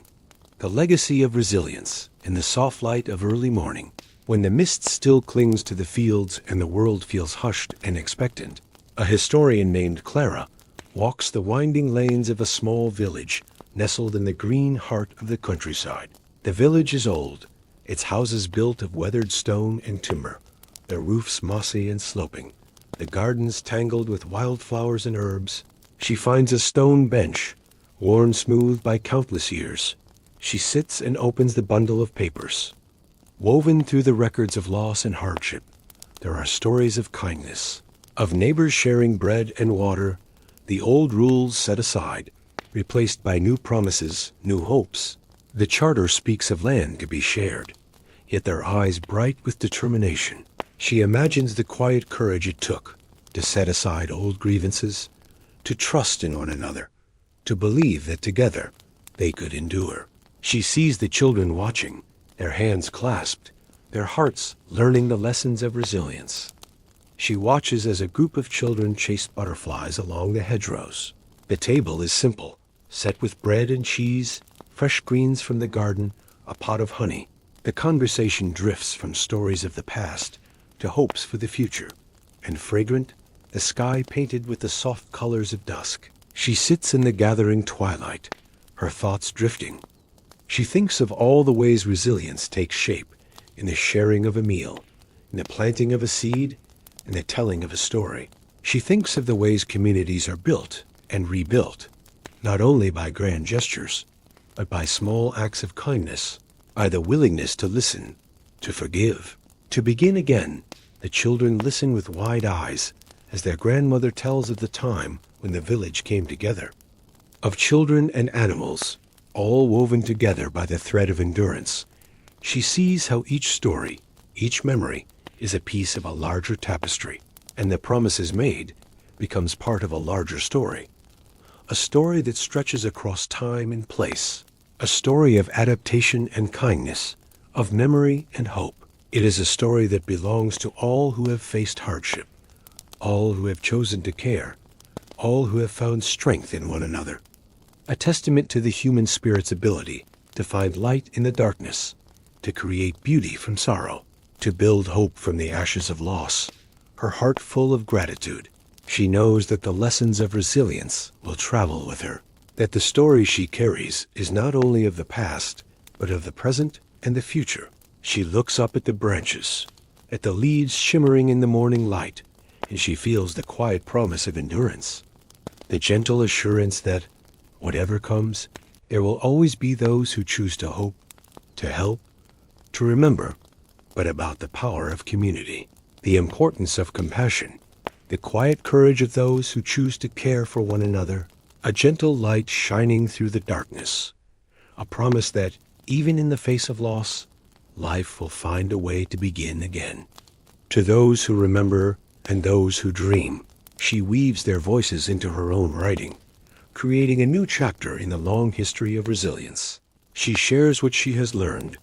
Speaker 1: The legacy of resilience. In the soft light of early morning, when the mist still clings to the fields and the world feels hushed and expectant, a historian named Clara walks the winding lanes of a small village nestled in the green heart of the countryside. The village is old, its houses built of weathered stone and timber, their roofs mossy and sloping, the gardens tangled with wildflowers and herbs. She finds a stone bench, worn smooth by countless years. She sits and opens the bundle of papers. Woven through the records of loss and hardship, there are stories of kindness, of neighbors sharing bread and water, the old rules set aside, replaced by new promises, new hopes. The charter speaks of land to be shared, yet their eyes bright with determination. She imagines the quiet courage it took to set aside old grievances, to trust in one another, to believe that together they could endure. She sees the children watching, their hands clasped, their hearts learning the lessons of resilience. She watches as a group of children chase butterflies along the hedgerows. The table is simple, set with bread and cheese, fresh greens from the garden, a pot of honey. The conversation drifts from stories of the past to hopes for the future, and fragrant, the sky painted with the soft colors of dusk. She sits in the gathering twilight, her thoughts drifting. She thinks of all the ways resilience takes shape, in the sharing of a meal, in the planting of a seed, in the telling of a story. She thinks of the ways communities are built and rebuilt, not only by grand gestures, but by small acts of kindness, by the willingness to listen, to forgive, to begin again. The children listen with wide eyes as their grandmother tells of the time when the village came together, of children and animals, all woven together by the thread of endurance. She sees how each story, each memory, is a piece of a larger tapestry, and the promises made becomes part of a larger story. A story that stretches across time and place, a story of adaptation and kindness, of memory and hope. It is a story that belongs to all who have faced hardship, all who have chosen to care, all who have found strength in one another. A testament to the human spirit's ability to find light in the darkness, to create beauty from sorrow, to build hope from the ashes of loss. Her heart full of gratitude, she knows that the lessons of resilience will travel with her, that the story she carries is not only of the past, but of the present and the future. She looks up at the branches, at the leaves shimmering in the morning light, and she feels the quiet promise of endurance, the gentle assurance that, whatever comes, there will always be those who choose to hope, to help, to remember, but about the power of community, the importance of compassion, the quiet courage of those who choose to care for one another, a gentle light shining through the darkness, a promise that, even in the face of loss, life will find a way to begin again. To those who remember and those who dream, she weaves their voices into her own writing, creating a new chapter in the long history of resilience. She shares what she has learned,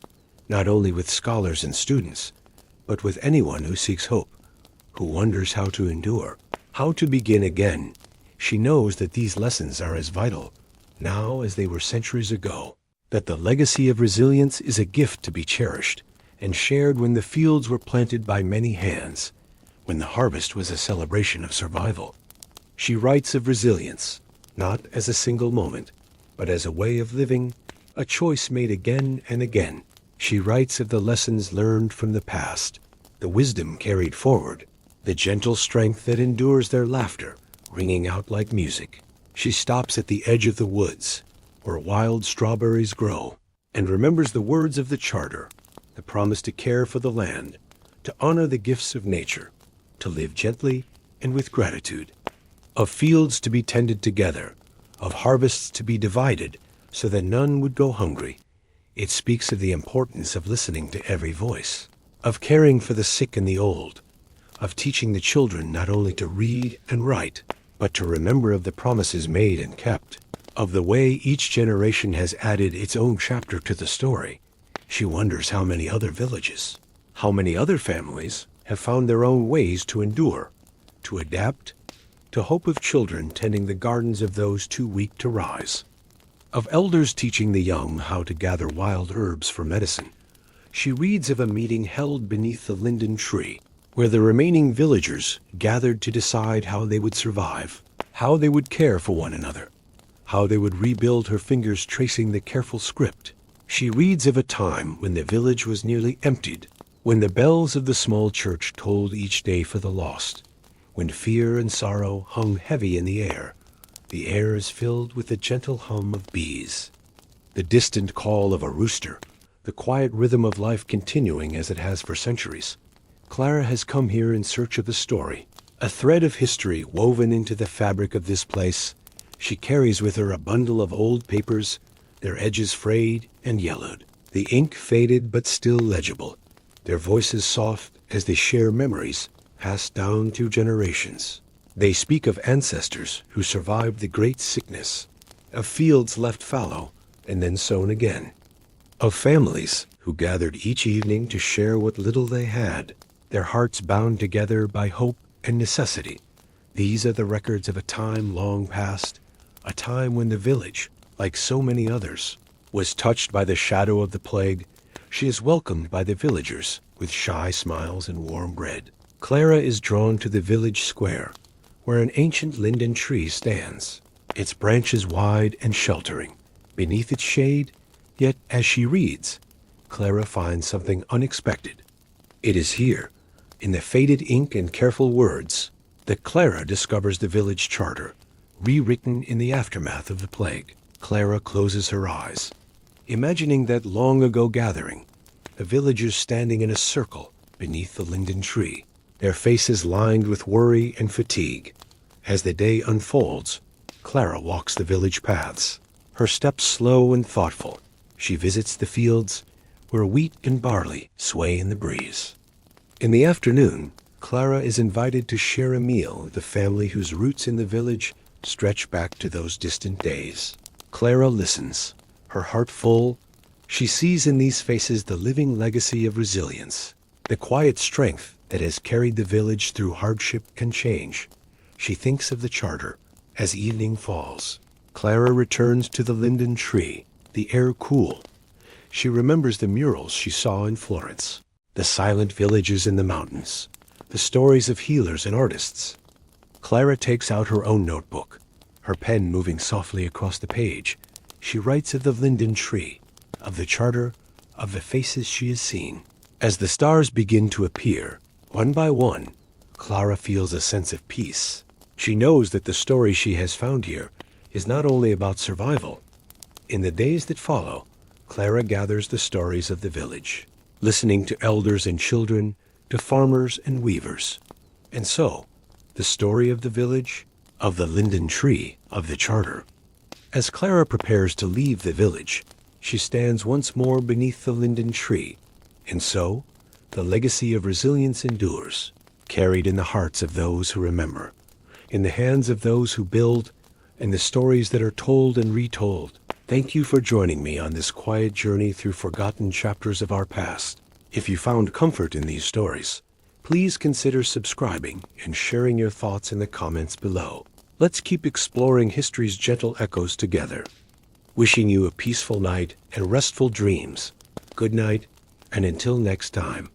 Speaker 1: not only with scholars and students, but with anyone who seeks hope, who wonders how to endure, how to begin again. She knows that these lessons are as vital now as they were centuries ago, that the legacy of resilience is a gift to be cherished and shared when the fields were planted by many hands, when the harvest was a celebration of survival. She writes of resilience, not as a single moment, but as a way of living, a choice made again and again. She writes of the lessons learned from the past, the wisdom carried forward, the gentle strength that endures their laughter, ringing out like music. She stops at the edge of the woods, where wild strawberries grow, and remembers the words of the charter, the promise to care for the land, to honor the gifts of nature, to live gently and with gratitude. Of fields to be tended together, of harvests to be divided so that none would go hungry. It speaks of the importance of listening to every voice, of caring for the sick and the old, of teaching the children not only to read and write, but to remember of the promises made and kept, of the way each generation has added its own chapter to the story. She wonders how many other villages, how many other families have found their own ways to endure, to adapt, to hope of children tending the gardens of those too weak to rise, of elders teaching the young how to gather wild herbs for medicine. She reads of a meeting held beneath the linden tree, where the remaining villagers gathered to decide how they would survive, how they would care for one another, how they would rebuild, her fingers tracing the careful script. She reads of a time when the village was nearly emptied, when the bells of the small church tolled each day for the lost, when fear and sorrow hung heavy in the air. The air is filled with the gentle hum of bees, the distant call of a rooster, the quiet rhythm of life continuing as it has for centuries. Clara has come here in search of the story, a thread of history woven into the fabric of this place. She carries with her a bundle of old papers, their edges frayed and yellowed, the ink faded but still legible, their voices soft as they share memories passed down through generations. They speak of ancestors who survived the great sickness, of fields left fallow and then sown again, of families who gathered each evening to share what little they had, their hearts bound together by hope and necessity. These are the records of a time long past, a time when the village, like so many others, was touched by the shadow of the plague. She is welcomed by the villagers with shy smiles and warm bread. Clara is drawn to the village square, where an ancient linden tree stands, its branches wide and sheltering. Beneath its shade, yet as she reads, Clara finds something unexpected. It is here, in the faded ink and careful words, that Clara discovers the village charter, rewritten in the aftermath of the plague. Clara closes her eyes, imagining that long ago gathering, the villagers standing in a circle beneath the linden tree, their faces lined with worry and fatigue. As the day unfolds, Clara walks the village paths, her steps slow and thoughtful. She visits the fields where wheat and barley sway in the breeze. In the afternoon, Clara is invited to share a meal with the family whose roots in the village stretch back to those distant days. Clara listens, her heart full. She sees in these faces the living legacy of resilience, the quiet strength that has carried the village through hardship and change. She thinks of the charter as evening falls. Clara returns to the linden tree, the air cool. She remembers the murals she saw in Florence, the silent villages in the mountains, the stories of healers and artists. Clara takes out her own notebook, her pen moving softly across the page. She writes of the linden tree, of the charter, of the faces she has seen. As the stars begin to appear, one by one, Clara feels a sense of peace. She knows that the story she has found here is not only about survival. In the days that follow, Clara gathers the stories of the village, listening to elders and children, to farmers and weavers. And so, the story of the village, of the linden tree, of the charter. As Clara prepares to leave the village, she stands once more beneath the linden tree. And so, the legacy of resilience endures, carried in the hearts of those who remember, in the hands of those who build, and the stories that are told and retold. Thank you for joining me on this quiet journey through forgotten chapters of our past. If you found comfort in these stories, please consider subscribing and sharing your thoughts in the comments below. Let's keep exploring history's gentle echoes together. Wishing you a peaceful night and restful dreams. Good night, and until next time.